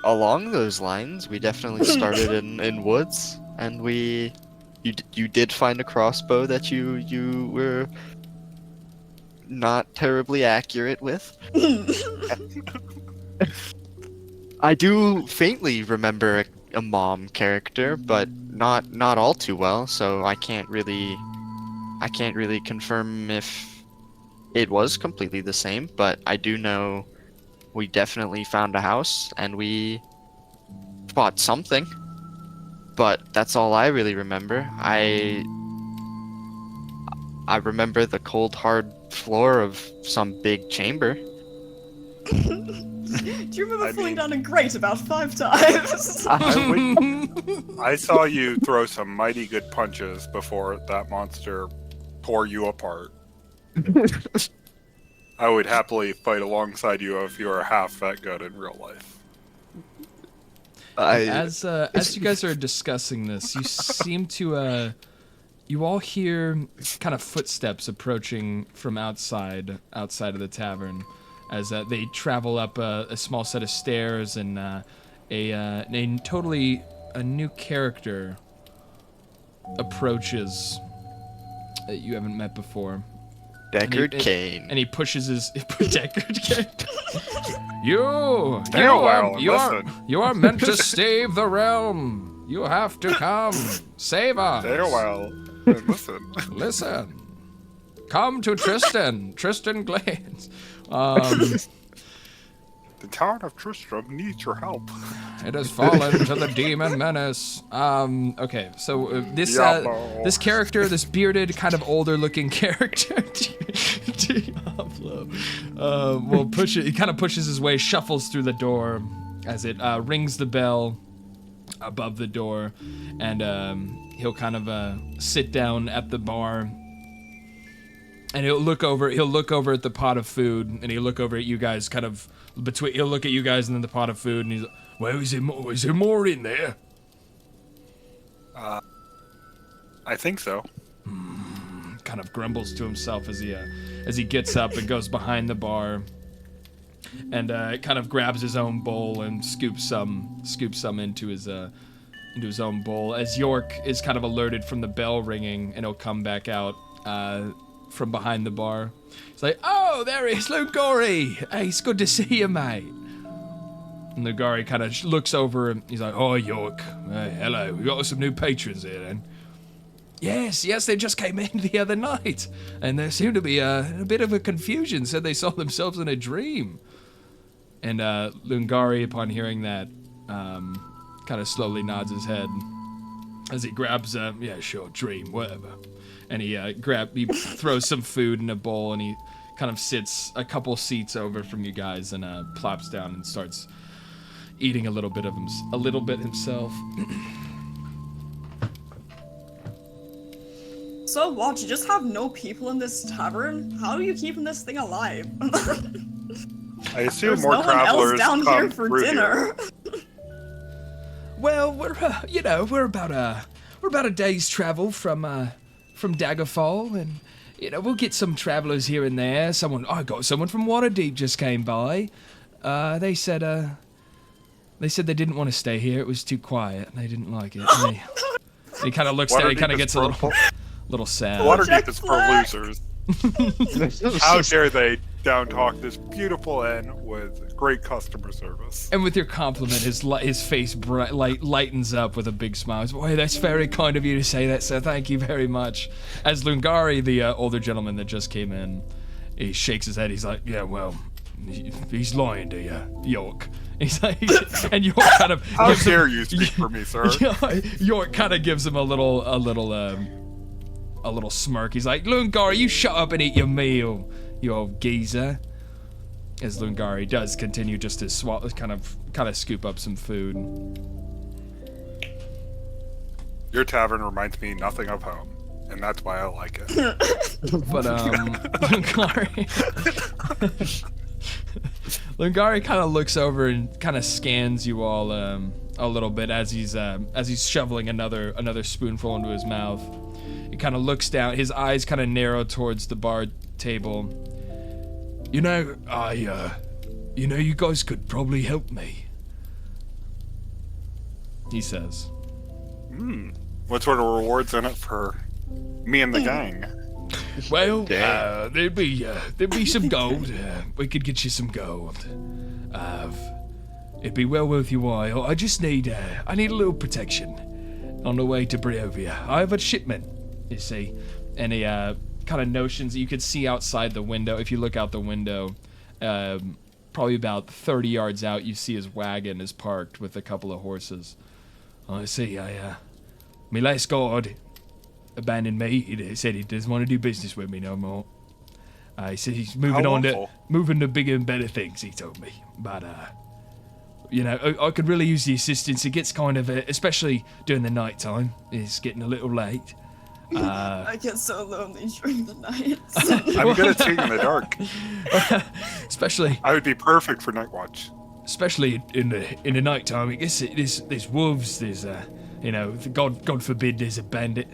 along those lines. We definitely started in woods, and you did find a crossbow that you were not terribly accurate with. I do faintly remember a Mom character, but not all too well, so I can't really confirm if it was completely the same, but I do know we definitely found a house and we bought something. But that's all I really remember. I remember the cold hard floor of some big chamber. Do you remember falling down a grate about 5 times? I saw you throw some mighty good punches before that monster tore you apart. I would happily fight alongside you if you were half that good in real life. As you guys are discussing this, you seem to you all hear kind of footsteps approaching from outside of the tavern, as they travel up a small set of stairs, and a totally a new character approaches that you haven't met before. Deckard Cain. And he pushes his Deckard Cain. You are meant to save the realm. You have to come save us. Stay a while and listen. Listen. Come to Tristan Glades. The town of Tristram needs your help. It has fallen to the demon menace. Okay, so this character, this bearded, kind of older-looking character, Diablo, will push it. He kind of pushes his way, shuffles through the door, as it rings the bell above the door, and he'll kind of sit down at the bar, And he'll look over at the pot of food, and he'll look over at you guys kind of between, he'll look at you guys and then the pot of food, and he's like, well, is there more in there? I think so. Kind of grumbles to himself as he gets up and goes behind the bar, and kind of grabs his own bowl and scoops some into his own bowl. As York is kind of alerted from the bell ringing, and he'll come back out from behind the bar. He's like, "Oh, there is Lungori. Hey, it's good to see you, mate." And Lungori kind of looks over and he's like, "Oh, York. Hello. We got some new patrons here, then." Yes, they just came in the other night, and there seemed to be a bit of a confusion. Said they saw themselves in a dream. And Lungari, upon hearing that, kind of slowly nods his head as he grabs yeah, sure, dream, whatever. And he throws some food in a bowl, and he kind of sits a couple seats over from you guys and plops down and starts eating a little bit himself. So what? You just have no people in this tavern? How are you keeping this thing alive? I assume There's more no one travelers else down come here for through dinner. Well, we're about a day's travel from Daggerfall, and we'll get some travelers here and there. I got someone from Waterdeep just came by. They said they didn't want to stay here. It was too quiet, and they didn't like it. And he kind of looks down. He kind of gets a little sad. Waterdeep is for losers. How dare they down-talk this beautiful inn with great customer service. And with your compliment, his face lightens up with a big smile. He's, "Boy, that's very kind of you to say that, sir. Thank you very much." As Lungari, the older gentleman that just came in, he shakes his head. He's like, "Yeah, well, he's lying to you, York." He's like, and York kind of How dare you speak for me, sir? York kind of gives him a little smirk. He's like, "Lungari, you shut up and eat your meal, you old geezer." As Lungari does continue just to kind of scoop up some food. Your tavern reminds me nothing of home, and that's why I like it. But Lungari kind of looks over and kind of scans you all a little bit as he's shoveling another spoonful into his mouth. He kind of looks down. His eyes kind of narrow towards the bar table. You guys could probably help me, he says. What sort of rewards in it for me and the gang? Well, there'd be some gold. We could get you some gold. It'd be well worth your while. I just need a little protection on the way to Briovia. I have a shipment, you see, and he kind of notions that you could see outside the window. If you look out the window, probably about 30 yards out, you see his wagon is parked with a couple of horses. I see. My last guard abandoned me. He said he doesn't want to do business with me no more. He said he's moving to bigger and better things, he told me. But, I could really use the assistance. It gets kind of, especially during the night time, it's getting a little late. I get so lonely during the night. I'm good at seeing in the dark. Especially, I would be perfect for night watch. Especially in the night time. I guess there's wolves. There's God forbid there's a bandit.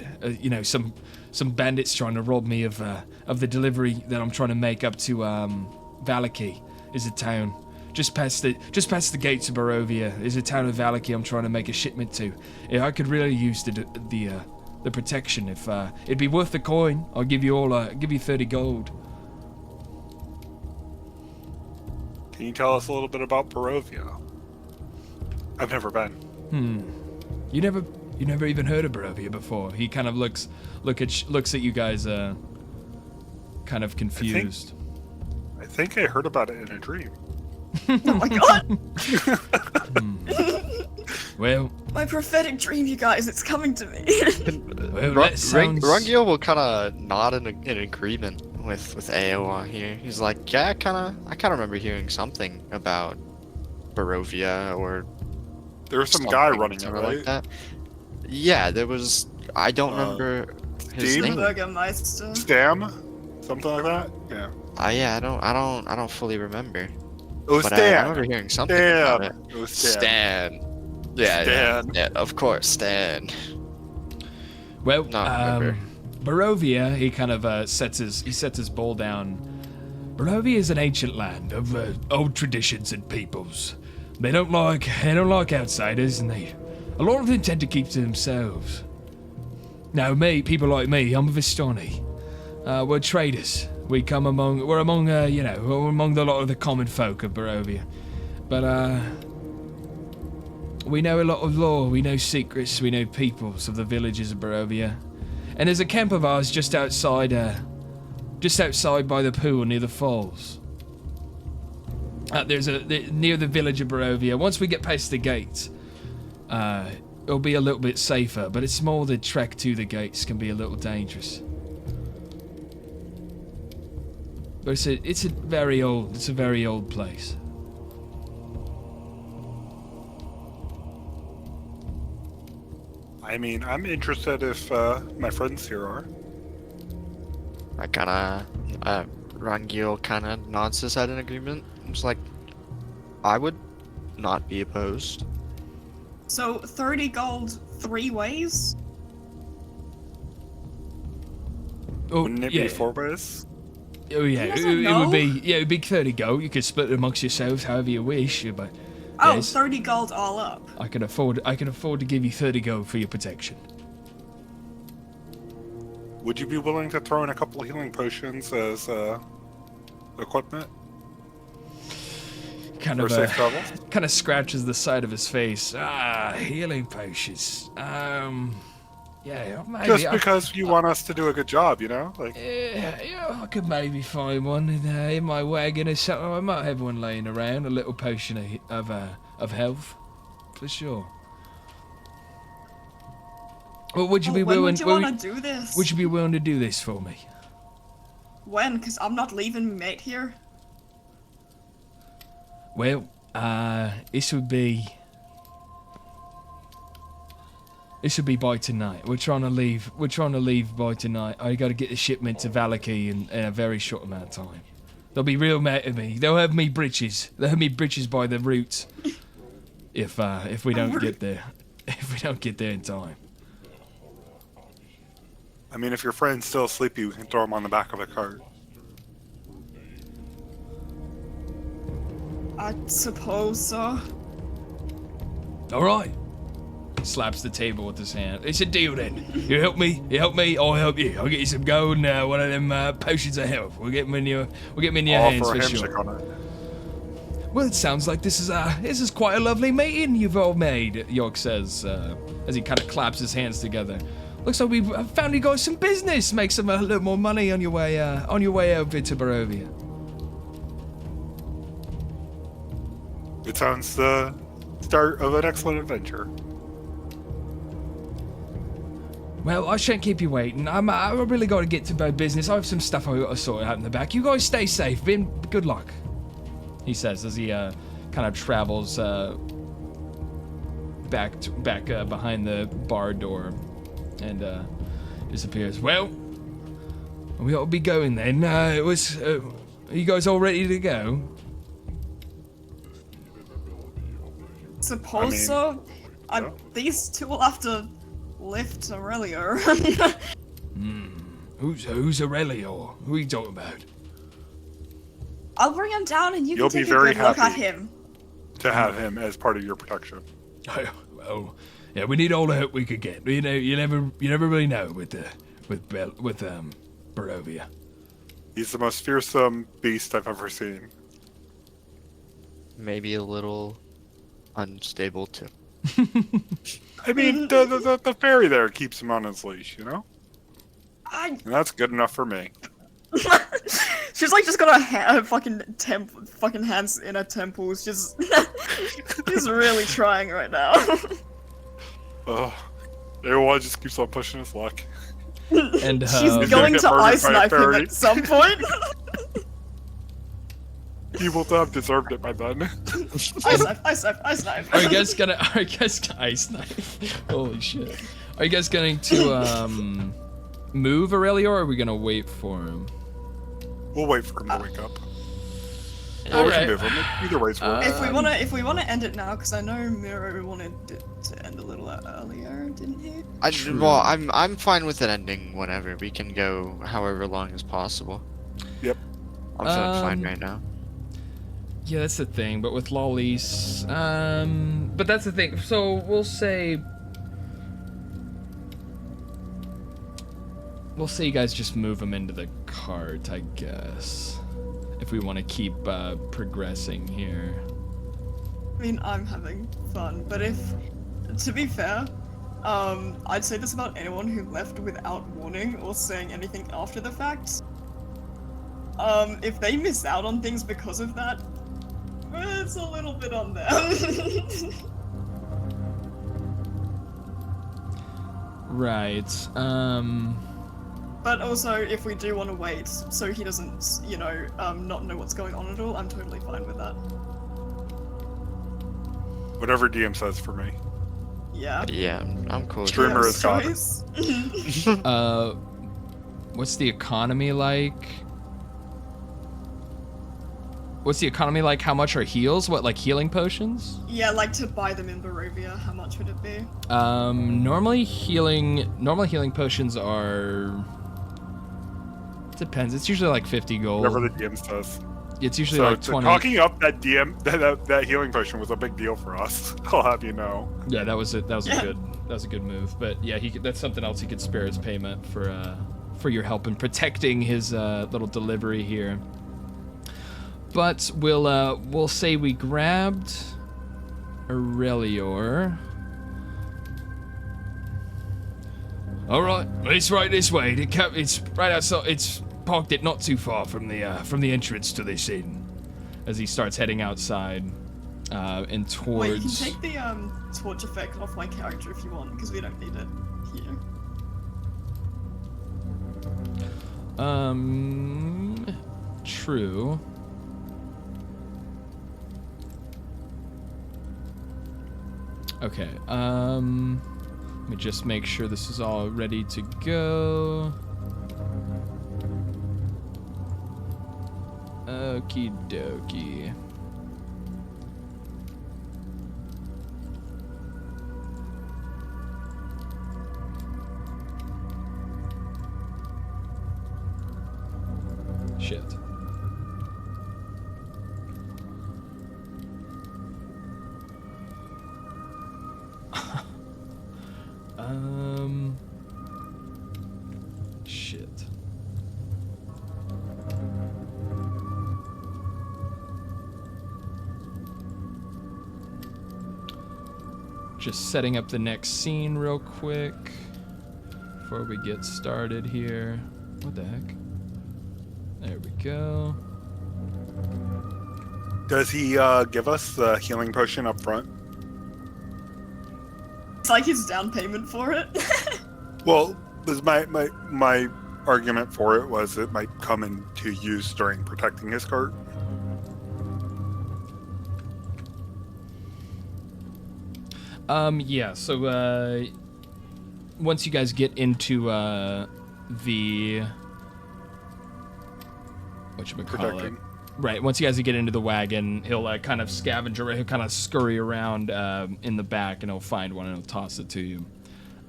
Some bandits trying to rob me of the delivery that I'm trying to make up to Valaki. Is a town just past the gates of Barovia. Is a town of Valaki I'm trying to make a shipment to. Yeah, I could really use the protection. If it'd be worth the coin, I'll give you 30 gold. Can you tell us a little bit about Barovia? I've never been. You never even heard of Barovia before. He kind of looks at you guys kind of confused. I think I heard about it in a dream. Oh my god! Well, my prophetic dream, you guys, it's coming to me. Well, that sounds... Rungio will kind of nod in agreement with Aowa here. He's like, yeah, I kind of remember hearing something about Barovia or there was some guy running it, right? Like that. Yeah, there was. I don't remember his name. Burgermeister. Stam? something like that. Yeah. Yeah, I don't fully remember. It was But Stan. I remember hearing something about it. It was Stan. Yeah, Stan. yeah, of course, Stan. Well, Not remember. Barovia, he kind of sets his bowl down. Barovia is an ancient land of old traditions and peoples. They don't like outsiders, and a lot of them tend to keep to themselves. Now, people like me, I'm a Vistani. We're traders. We're among a lot of the common folk of Barovia. But we know a lot of lore, we know secrets, we know peoples of the villages of Barovia. And there's a camp of ours just outside by the pool near the falls. Near the village of Barovia. Once we get past the gates, it'll be a little bit safer, but it's more the trek to the gates can be a little dangerous. But it's a very old place. I mean, I'm interested if my friends here are. I Rangil kinda nods his head in agreement. It's like, I would not be opposed. So 30 gold 3 ways? Oh, Wouldn't it yeah. be 4 ways? Oh yeah, He it doesn't would know. be 30 gold. You could split it amongst yourselves however you wish, but Oh, yes, 30 gold all up. I can afford to give you 30 gold for your protection. Would you be willing to throw in a couple of healing potions as equipment Kind for of safe travel? kind of scratches the side of his face. Healing potions. Yeah, maybe. Just because you want us to do a good job, you know? Like, Yeah, I could maybe find one in my wagon or something. I might have one laying around, a little potion of health, for sure. Well, would you be when willing? would you want to do this? Would you be willing to do this for me? When? Because I'm not leaving mate here. Well, this would be by tonight. We're trying to leave by tonight. I got to get the shipment to Valaki in a very short amount of time. They'll be real mad at me. They'll have me britches. They'll have me britches by the roots. If we don't get there, in time. I mean, if your friend's still sleepy, we can throw him on the back of a cart. I suppose so. All right. Slaps the table with his hand. It's a deal then. You help me, I'll help you. I'll get you some gold and one of them potions of health. We'll get them in your All hands for a for sure. handshake on it. Well, it sounds like this is quite a lovely meeting you've all made, York says, as he kind of claps his hands together. Looks like we've found you guys some business. Make a little more money on your way over to Barovia. It sounds the start of an excellent adventure. Well, I shan't keep you waiting. I really got to get to my business. I have some stuff I got to sort out in the back. You guys stay safe. Good luck, he says as he kind of travels back behind the bar door and disappears. Well, we ought to be going then. Are you guys all ready to go? Suppose so. yeah. These two will have to lift Aurelio. Who's Aurelio? Who are you talking about? I'll bring him down and you You'll can be take a very good look at happy. him. To have him as part of your protection. Well, yeah, we need all the help we could get. You know, you never really know with Barovia. He's the most fearsome beast I've ever seen. Maybe a little unstable too. I mean, the fairy there keeps him on his leash, you know? And that's good enough for me. She's like just got her fucking hands in her temples, just she's really trying right now. Ugh. Everyone just keeps on pushing his luck. And She's gonna going get to murdered ice by a knife him fairy. at some point. He will have deserved it by then. Ice knife. Are you guys ice knife? Holy shit! Are you guys going to move Aurelio, or are we gonna wait for him? We'll wait for him to wake up. Yeah, We can Alright. move him. Either way's work. If we wanna end it now, because I know Miro wanted it to end a little earlier, didn't he? well, I'm fine with it ending whenever. We can go however long as possible. Yep. I'm feeling fine right now. Yeah, that's the thing. But with Lollies, but that's the thing. So we'll say you guys just move him into the cart, I guess, if we want to keep progressing here. I mean, I'm having fun, but to be fair, I'd say this about anyone who left without warning or saying anything after the fact. If they miss out on things because of that, it's a little bit on them. Right. But also, if we do want to wait, so he doesn't, not know what's going on at all, I'm totally fine with that. Whatever DM says for me. Yeah. Yeah, I'm cool. with Streamer that. is God. Choice. What's the economy like? What's the economy like? How much are heals? What, like healing potions? Yeah, like to buy them in Barovia, how much would it be? Normally healing potions are. Depends. It's usually like 50 gold. Whatever the DM says. It's usually So like 20. talking up that DM that healing potion was a big deal for us. I'll have you know. Yeah, that was it. That was Yeah. a good move. But yeah, that's something else he could spare as payment for your help in protecting his little delivery here. But we'll say we grabbed Aurelior. All right, it's right this way. It's right outside. It's parked it not too far from the entrance to this inn. As he starts heading outside, and towards. Wait, you can take the torch effect off my character if you want, because we don't need it here. True. Okay, let me just make sure this is all ready to go. Okie dokie. Shit. Shit. Just setting up the next scene real quick before we get started here. What the heck? There we go. Does he give us the healing potion up front? It's like his down payment for it. Well, was my argument for it was it might come into use during protecting his cart. Yeah, so, once you guys get into, the... whatchamacallit? Protecting. Right, once you guys get into the wagon, he'll, kind of scavenge around, he'll kind of scurry around, in the back, and he'll find one, and he'll toss it to you,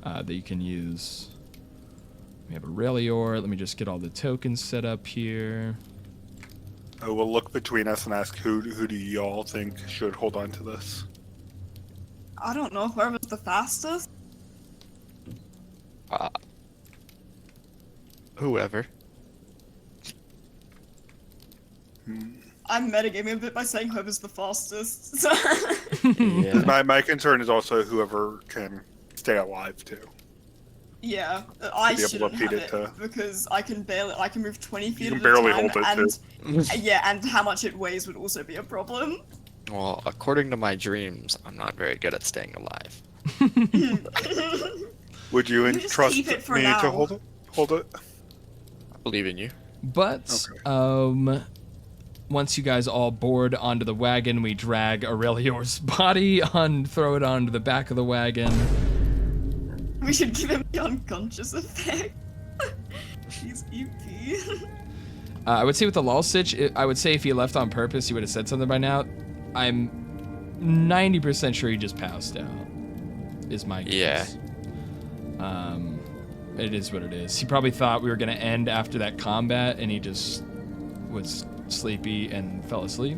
that you can use. We have Aurelior. Let me just get all the tokens set up here. We'll look between us and ask who do y'all think should hold on to this? I don't know, whoever's the fastest. Whoever. I'm metagaming a bit by saying whoever's the fastest. Yeah. My concern is also whoever can stay alive too. Yeah, I be able to shouldn't feed have it it to- because I can move 20 feet can at barely a time, hold it, and yeah, and how much it weighs would also be a problem. Well, according to my dreams, I'm not very good at staying alive. Would you You just entrust keep it for me now. to hold it? Hold it. I believe in you. But, Okay. once you guys all board onto the wagon, we drag Aurelior's body throw it onto the back of the wagon. We should give him the unconscious effect. He's EP. I would say with the lull sitch, I would say if he left on purpose, he would have said something by now. I'm 90% sure he just passed out. Is my guess. Yeah. It is what it is. He probably thought we were gonna end after that combat, and he just was sleepy and fell asleep.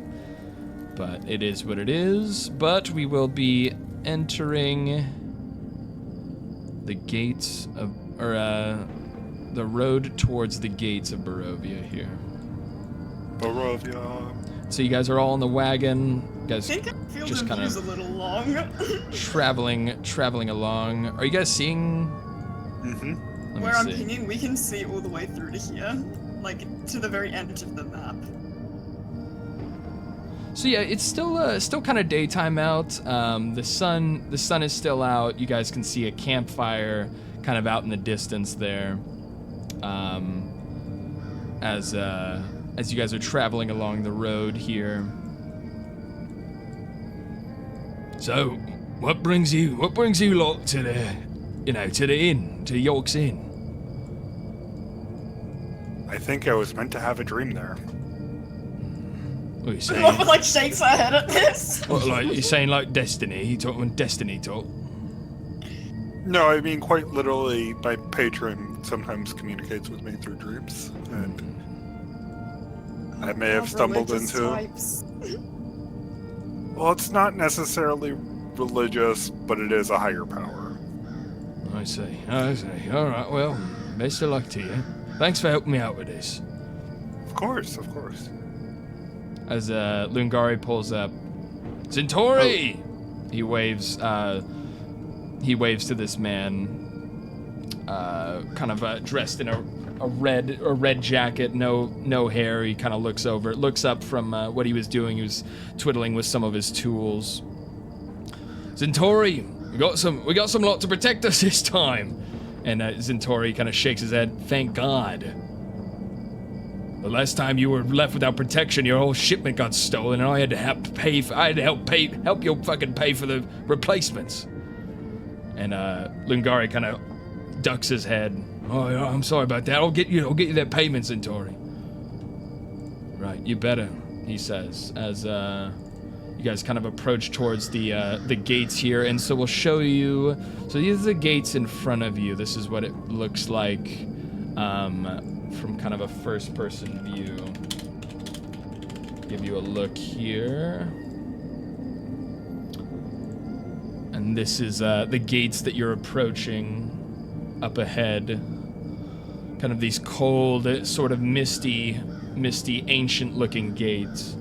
But it is what it is. But we will be entering the gates of, or the road towards the gates of Barovia here. Barovia. So you guys are all in the wagon. You guys I think I feel just the kind view's a of little long. traveling along. Are you guys seeing? Mm-hmm. Let me Where I'm see. pinging, we can see all the way through to here. Like, to the very end of the map. So yeah, it's still kind of daytime out. The sun is still out. You guys can see a campfire kind of out in the distance there. As you guys are traveling along the road here. So, what brings you lot to the inn, to York's Inn? I think I was meant to have a dream there. What are you saying? Muffin like shakes her head at this. What, like you saying like destiny? You talking destiny talk? No, I mean quite literally. My patron sometimes communicates with me through dreams, and I may have stumbled Religious into. types. Well, it's not necessarily religious, but it is a higher power. I see. All right. Well, best of luck to you. Thanks for helping me out with this. Of course, of course. As Lungari pulls up, Centauri! Oh. He waves to this man, kind of dressed in a red jacket, no hair. He kind of looks up from what he was doing. He was twiddling with some of his tools. Centauri, we got some lot to protect us this time. And Centauri kind of shakes his head. Thank God. The last time you were left without protection, your whole shipment got stolen, and I had to help you fucking pay for the replacements. And Lungari kind of ducks his head. Oh, yeah, I'm sorry about that. I'll get you that payment, Centauri. Right, you better, he says, as you guys kind of approach towards the gates here. And so we'll show you. So these are the gates in front of you. This is what it looks like from kind of a first-person view. Give you a look here. And this is the gates that you're approaching up ahead. Kind of these cold, sort of misty, ancient-looking gates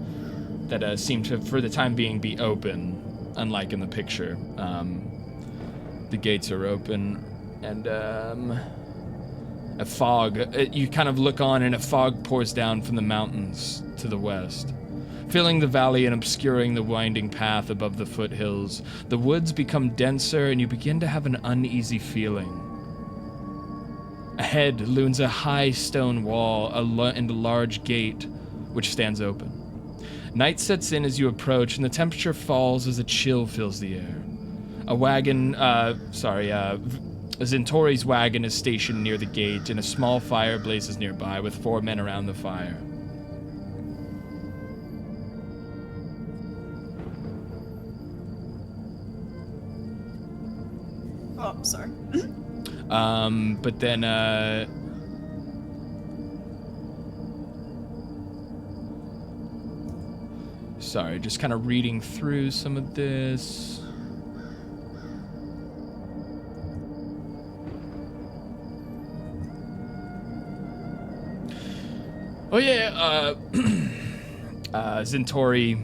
that seem to, for the time being, be open, unlike in the picture. The gates are open, and a fog. You kind of look on, and a fog pours down from the mountains to the west, filling the valley and obscuring the winding path above the foothills. The woods become denser, and you begin to have an uneasy feeling. Ahead looms a high stone wall and a large gate, which stands open. Night sets in as you approach, and the temperature falls as a chill fills the air. Centauri's wagon is stationed near the gate, and a small fire blazes nearby with 4 men around the fire. Oh, sorry. But then, sorry, just kind of reading through some of this. Oh yeah, Centauri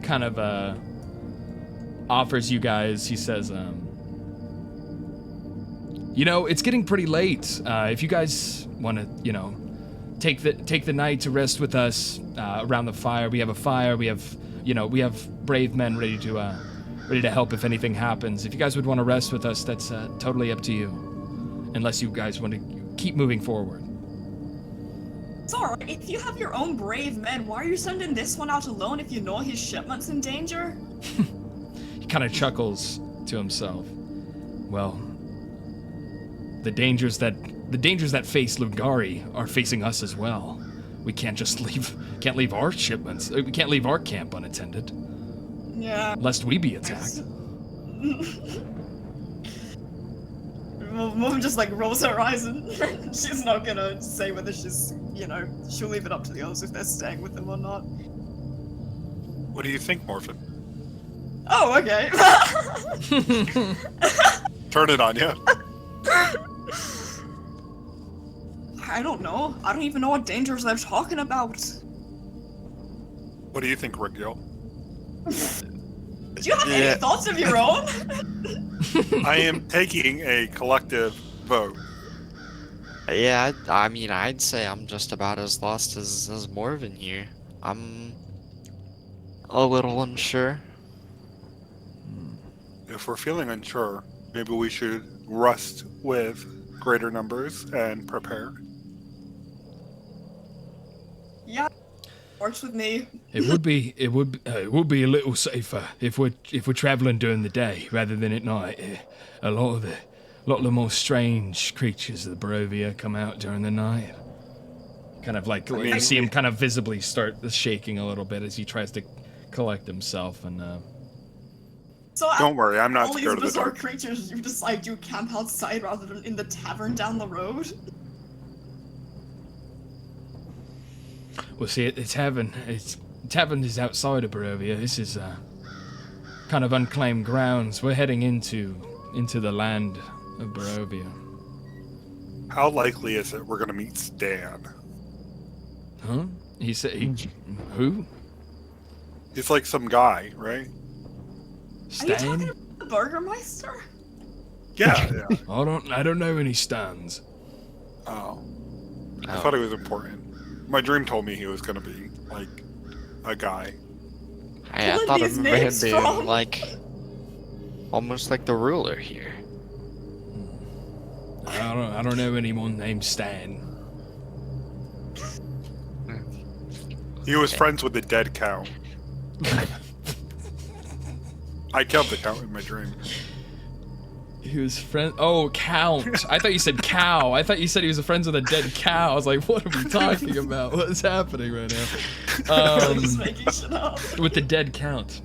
kind of offers you guys, he says, it's getting pretty late. If you guys want to, take the night to rest with us around the fire. We have a fire. We have brave men ready to help if anything happens. If you guys would want to rest with us, that's totally up to you. Unless you guys want to keep moving forward. It's alright. If you have your own brave men, why are you sending this one out alone if you know his shipment's in danger? He kind of chuckles to himself. Well, the dangers that face Lungari are facing us as well. We can't just leave our shipments. We can't leave our camp unattended, Yeah. lest we be attacked. Mom just like rolls her eyes and she's not gonna say whether she's, she'll leave it up to the others if they're staying with them or not. What do you think, Morphin? Oh, okay. Turn it on you. I don't know. I don't even know what dangers they're talking about. What do you think, Rigil? Do you have any thoughts of your own? I am taking a collective vote. Yeah, I mean, I'd say I'm just about as lost as Morven here. I'm a little unsure. If we're feeling unsure, maybe we should rest with greater numbers and prepare. Yeah, works with me. It would be a little safer if we're traveling during the day rather than at night. A lot of the more strange creatures of the Barovia come out during the night. Kind of like you see him kind of visibly start shaking a little bit as he tries to collect himself and. So Don't worry, I'm not all scared of these the bizarre dark. creatures, you decide you camp outside rather than in the tavern down the road? Well, see, the tavern is outside of Barovia. This is kind of unclaimed grounds. We're heading into the land of Barovia. How likely is it we're gonna meet Stan? Huh? He said, who? He's like some guy, right? Are you talking Stan? about the Burgermeister? Yeah. I don't know any Stans. Oh. I thought it was important. My dream told me he was gonna be, like, a guy. Hey, I What thought is of him names being from? like almost like the ruler here. I don't know anyone named Stan. He was friends with the dead cow. I killed the count in my dream. He was friend. Oh, Count. I thought you said cow. I thought you said he was friends with a dead cow. I was like, what are we talking about? What is happening right now? I'm just making shit up. With the dead Count.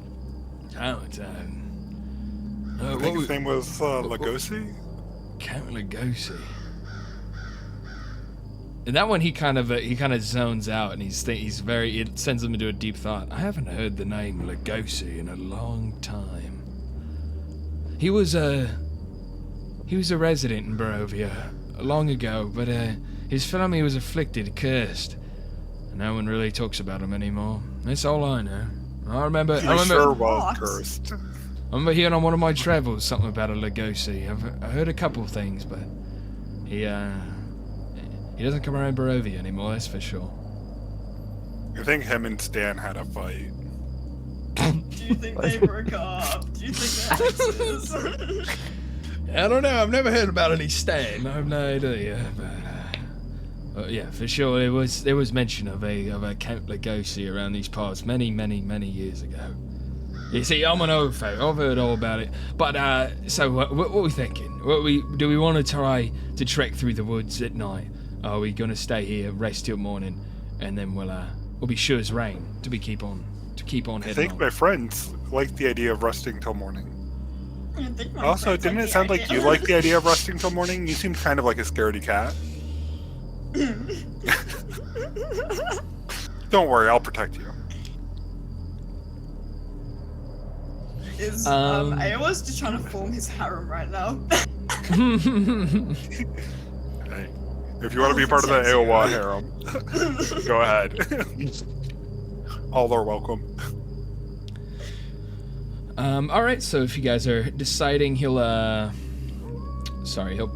Count. I think his name was Lugosi? Count Lugosi. And that one, he kind of zones out, and it sends him into a deep thought. I haven't heard the name Lugosi in a long time. He was a resident in Barovia long ago, but his family was afflicted, cursed, and no one really talks about him anymore. That's all I know. I remember Sure was cursed. I remember hearing on one of my travels something about a Lugosi. I heard a couple of things, but he doesn't come around Barovia anymore, that's for sure. I think him and Stan had a fight. Do you think they broke up? Do you think they're exes? I don't know. I've never heard about any Stan. I have no idea. But yeah, for sure, there was mention of a Count Lugosi around these parts many years ago. You see, I'm an old folk. I've heard all about it. But so what are we thinking? Do we want to try to trek through the woods at night? Are we gonna stay here, rest till morning, and then we'll be sure as rain to keep on heading I think on? my friends like the idea of resting till morning. I think my Also, friends didn't like it the sound like idea. you like the idea of resting till morning? You seemed kind of like a scaredy cat. Don't worry, I'll protect you. Is I Aowa's just trying to form his harem right now? Hey, if you want to be part of the AOA harem, go ahead. All are welcome. All right. So if you guys are deciding, he'll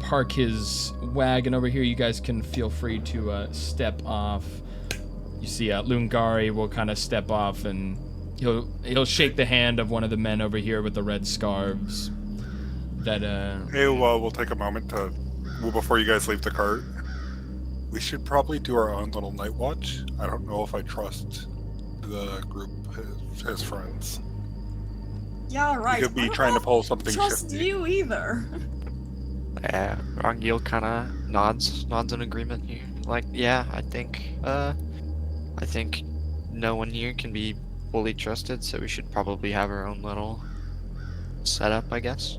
park his wagon over here. You guys can feel free to step off. You see, Lungari will kind of step off, and he'll shake the hand of one of the men over here with the red scarves. That AOA will take a moment to, before you guys leave the cart. We should probably do our own little night watch. I don't know if I trust the group, his friends. Yeah, right. He could I be don't trying know to pull if I something trust shifty. you either. Yeah, Rangil kind of nods in agreement here. Like, yeah, I think I think no one here can be fully trusted, so we should probably have our own little setup, I guess.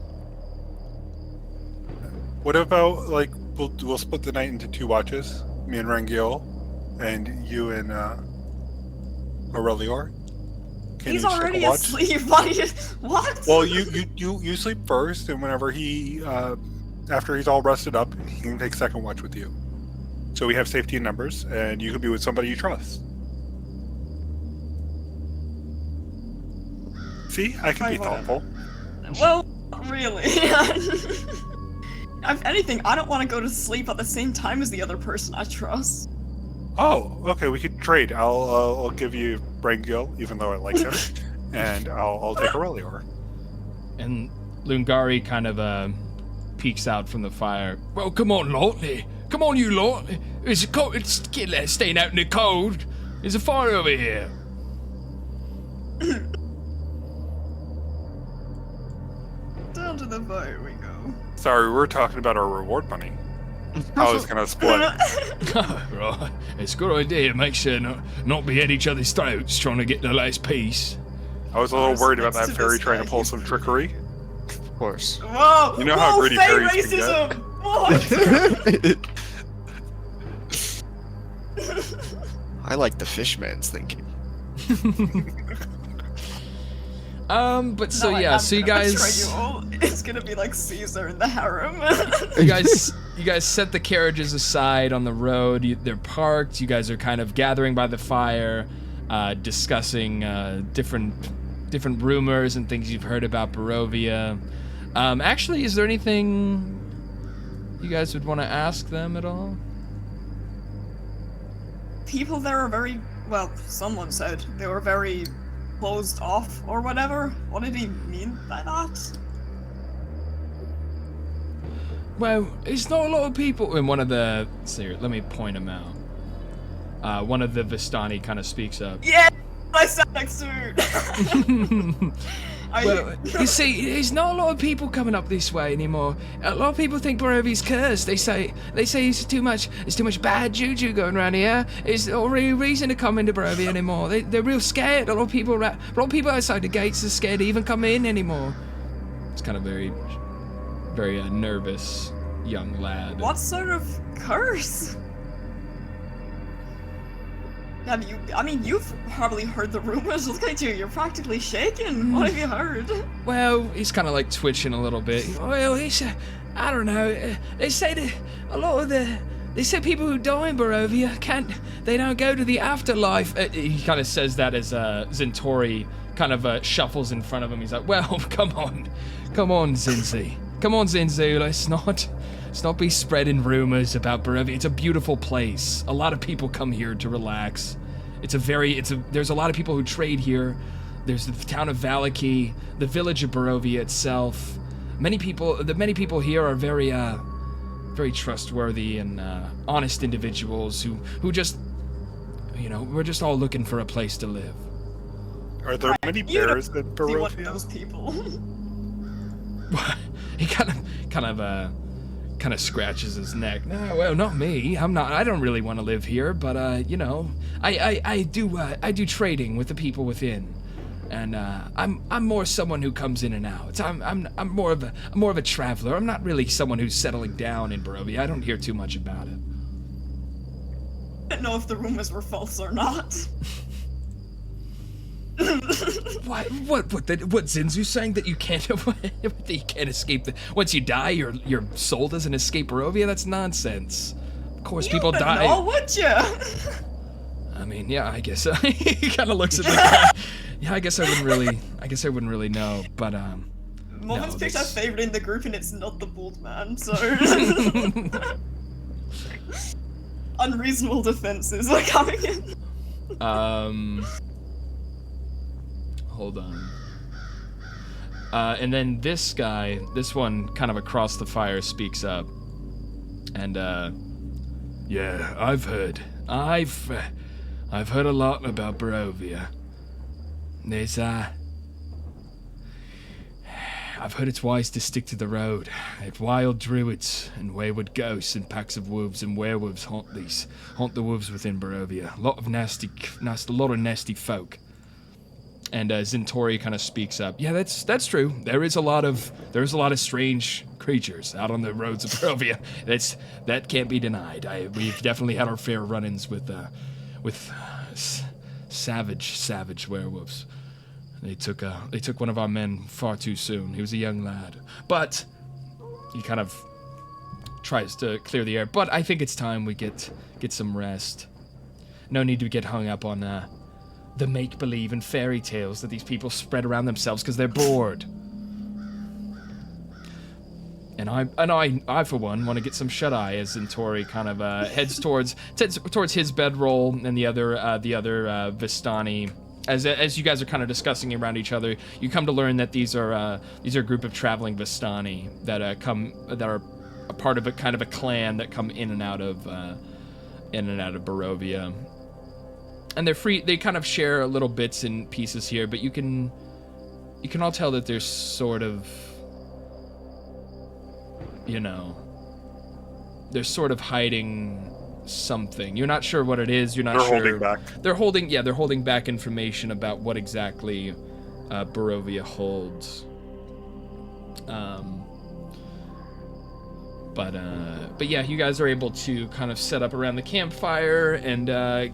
What about, like, we'll split the night into 2 watches? Me and Rangil, and you and Aurelior? Can He's you take a already watch? asleep. What? Well, you sleep first, and whenever he, after he's all rested up, he can take second watch with you. So we have safety in numbers, and you can be with somebody you trust. See, I can be Right, thoughtful. Well, really. If anything, I don't want to go to sleep at the same time as the other person I trust. Oh, okay, we could trade. I'll give you Brangil, even though I like him, and I'll take Aurelior. And Lungari kind of peeks out from the fire. Well, come on, Lotney. Come on, you lot. It's cold. It's staying out in the cold. There's a fire over here. Down to the fire we go. Sorry, we were talking about our reward money. I was gonna split. Right. It's a good idea. Make sure not be at each other's throats trying to get the last piece. I was a little worried about Next that to fairy this trying guy, to pull he's some pretty trickery. Of course. Whoa! You know how whoa, greedy fey fairies can racism! What? I like the fishman's thinking. But so No, yeah, I'm so you gonna guys, betray you all. It's gonna be like Caesar in the harem. you guys set the carriages aside on the road. They're parked. You guys are kind of gathering by the fire, discussing different rumors and things you've heard about Barovia. Actually, is there anything you guys would want to ask them at all? People there are very, well, someone said they were very closed off or whatever. What did he mean by that? Well, it's not a lot of people. And one of the, here, let me point them out. One of the Vistani kind of speaks up. Yeah, I sat next to it. Well, you see, there's not a lot of people coming up this way anymore. A lot of people think Barovia's cursed. They say it's too much bad juju going around here. It's not really reason to come into Barovia anymore. They're real scared. A lot of people outside the gates are scared to even come in anymore. It's kind of very nervous young lad. What sort of curse? Have you? I mean, you've probably heard the rumors. Look at you. You're practically shaking. What have you heard? Well, he's kind of like twitching a little bit. Well, I don't know. They say that a lot of they say people who die in Barovia they don't go to the afterlife. He kind of says that as Zentori kind of shuffles in front of him. He's like, well, come on, Zinzi. Come on, Zinzu. Let's not be spreading rumors about Barovia. It's a beautiful place. A lot of people come here to relax. There's a lot of people who trade here. There's the town of Valaki, the village of Barovia itself. Many people here are very trustworthy and honest individuals who just, we're just all looking for a place to live. Are there many bears in See what Barovia? those people. He kind of scratches his neck. No, well, not me. I don't really want to live here, but I do trading with the people within, and I'm more someone who comes in and out. I'm more of a traveler. I'm not really someone who's settling down in Barovia. I don't hear too much about it. I don't know if the rumors were false or not. What Zinzu's saying that you can't that you can't escape once you die your soul doesn't escape Barovia? That's nonsense. Of course people die. No, would you? I mean, yeah, I guess he kind of looks at the guy. Yeah, I guess I wouldn't really know, but Moment's picked our favorite in the group and it's not the bald man, so unreasonable defenses are coming in. Hold on. And then this one kind of across the fire speaks up. And, yeah, I've heard a lot about Barovia. There's, I've heard it's wise to stick to the road. That wild druids and wayward ghosts and packs of wolves and werewolves haunt the wolves within Barovia. A lot of nasty folk. And Zentori kind of speaks up. Yeah, that's true. There is a lot of strange creatures out on the roads of Barovia. That can't be denied. We've definitely had our fair run-ins with savage werewolves. They took one of our men far too soon. He was a young lad, but he kind of tries to clear the air. But I think it's time we get some rest. No need to get hung up on the make-believe and fairy tales that these people spread around themselves because they're bored. And I for one want to get some shut-eye as Zentori kind of heads towards his bedroll, and the other Vistani. As you guys are kind of discussing around each other, you come to learn that these are a group of traveling Vistani that are a part of a kind of a clan that come in and out of Barovia. And they're free. They kind of share little bits and pieces here, but you can all tell that there's sort of, they're sort of hiding something. You're not sure what it is. You're not sure. They're holding back. They're holding back information about what exactly Barovia holds. But yeah, you guys are able to kind of set up around the campfire and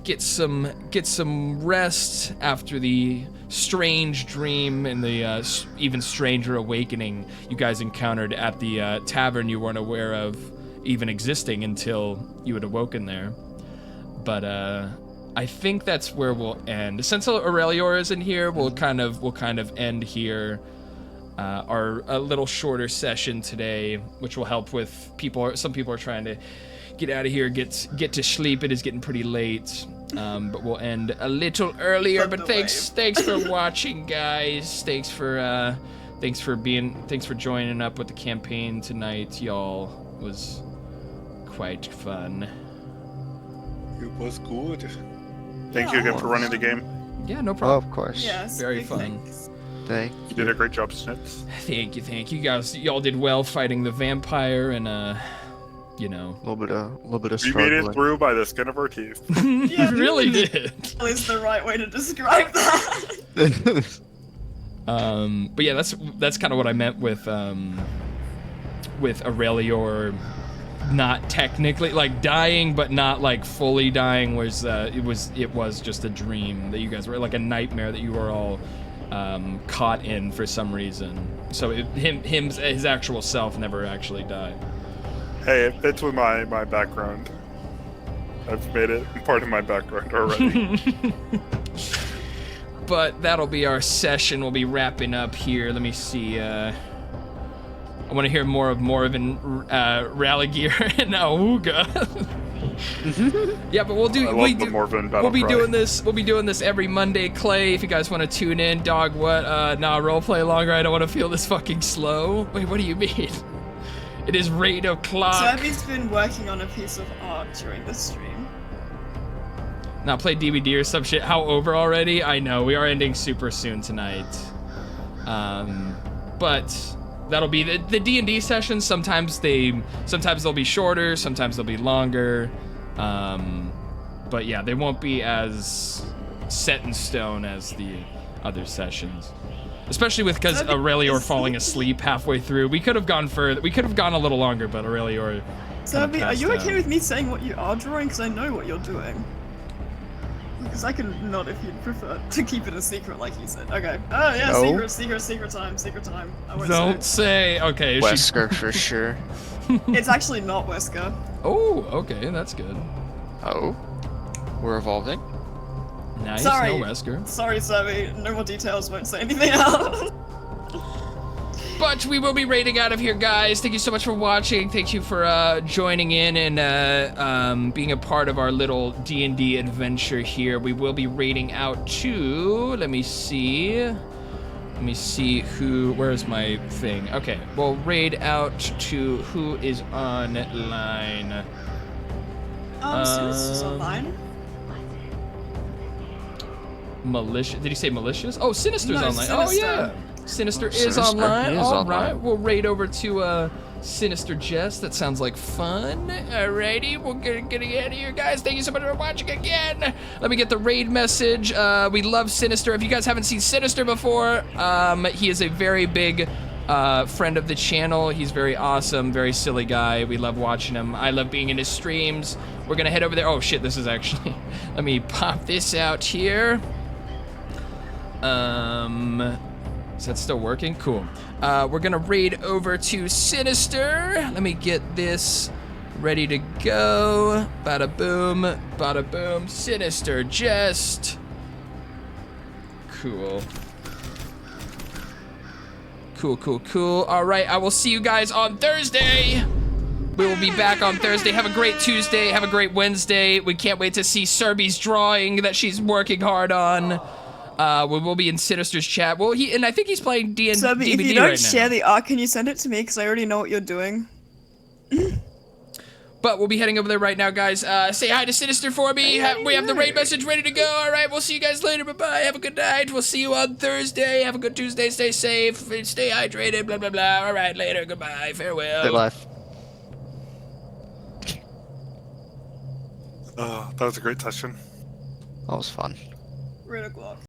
get some rest after the strange dream and the even stranger awakening you guys encountered at the tavern you weren't aware of even existing until you had awoken there. But I think that's where we'll end. Since Aurelior isn't here, we'll kind of end here. A little shorter session today, which will help with people. Some people are trying to get out of here, get to sleep. It is getting pretty late, but we'll end a little earlier. But thanks for watching, guys. Thanks for joining up with the campaign tonight, y'all. It was quite fun. It was good. Thank you again for running the game. Yeah, no Oh, problem. of course. Yes. Very big fun. thanks. You did a great job, Snitz. Thank you guys. Y'all did well fighting the vampire, and A little bit of We made struggling. it through by the skin of our teeth. you really did. Is the right way to describe that. But yeah, that's kind of what I meant with Aurelior not technically like dying, but not like fully dying. It was just a dream that you guys were like a nightmare that you were all caught in for some reason. So his actual self never actually died. Hey, it fits with my background. I've made it part of my background already. But that'll be our session. We'll be wrapping up here. Let me see. I want to hear more of Morven, Ralligear, and Auga. Yeah, but I love the Morven battle We'll be cry. doing this. We'll be doing this every Monday, Clay. If you guys want to tune in, dog. What? Nah, roleplay longer. I don't want to feel this fucking slow. Wait, what do you mean? It is 8 o'clock. So Abby's been working on a piece of art during the stream. Now play DVD or some shit. How over already? I know, we are ending super soon tonight. But that'll be the D&D sessions. Sometimes they'll be shorter, sometimes they'll be longer. But yeah, they won't be as set in stone as the other sessions. Especially because Aurelior falling asleep halfway through. We could have gone further. We could have gone a little longer, but Aurelior. So Abby, are you okay with me saying what you are drawing? Because I know what you're doing. Because I can nod if you'd prefer to keep it a secret, like you said. Okay. Oh yeah, No. secret time. I won't Don't say. Okay. is she- Wesker for sure. It's actually not Wesker. Oh, okay, that's good. Oh, we're evolving. Nice. Sorry. No Wesker. Sorry, Savvy. No more details. Won't say anything else. But we will be raiding out of here, guys. Thank you so much for watching. Thank you for joining in and being a part of our little D&D adventure here. We will be raiding out to... Let me see who... Where's my thing? Okay, we'll raid out to who is online. Sinister's online. Malicious. Did you say malicious? Oh, Sinister's No, online. Sinister. Oh, yeah. Sinister is Sinister online. is All online. right, we'll raid over to Sinister Jess. That sounds like fun. Alrighty, we'll get out of here, guys. Thank you so much for watching again. Let me get the raid message. We love Sinister. If you guys haven't seen Sinister before, he is a very big friend of the channel. He's very awesome, very silly guy. We love watching him. I love being in his streams. We're gonna head over there. Oh shit, this is actually. Let me pop this out here. Is that still working? Cool. We're gonna raid over to Sinister. Let me get this ready to go. Bada boom, bada boom. Sinister Jest. Cool. Cool. All right, I will see you guys on Thursday. We will be back on Thursday. Have a great Tuesday. Have a great Wednesday. We can't wait to see Serby's drawing that she's working hard on. We will be in Sinister's chat. Well, I think he's playing D&D So, if you right don't now. share the art, can you send it to me? Because I already know what you're doing. But we'll be heading over there right now, guys. Say hi to Sinister for me. We have the raid message ready to go. All right, we'll see you guys later. Bye-bye. Have a good night. We'll see you on Thursday. Have a good Tuesday. Stay safe. Stay hydrated. Blah, blah, blah. All right, later. Goodbye. Farewell. Stay alive. That was a great session. That was fun. Red o'clock.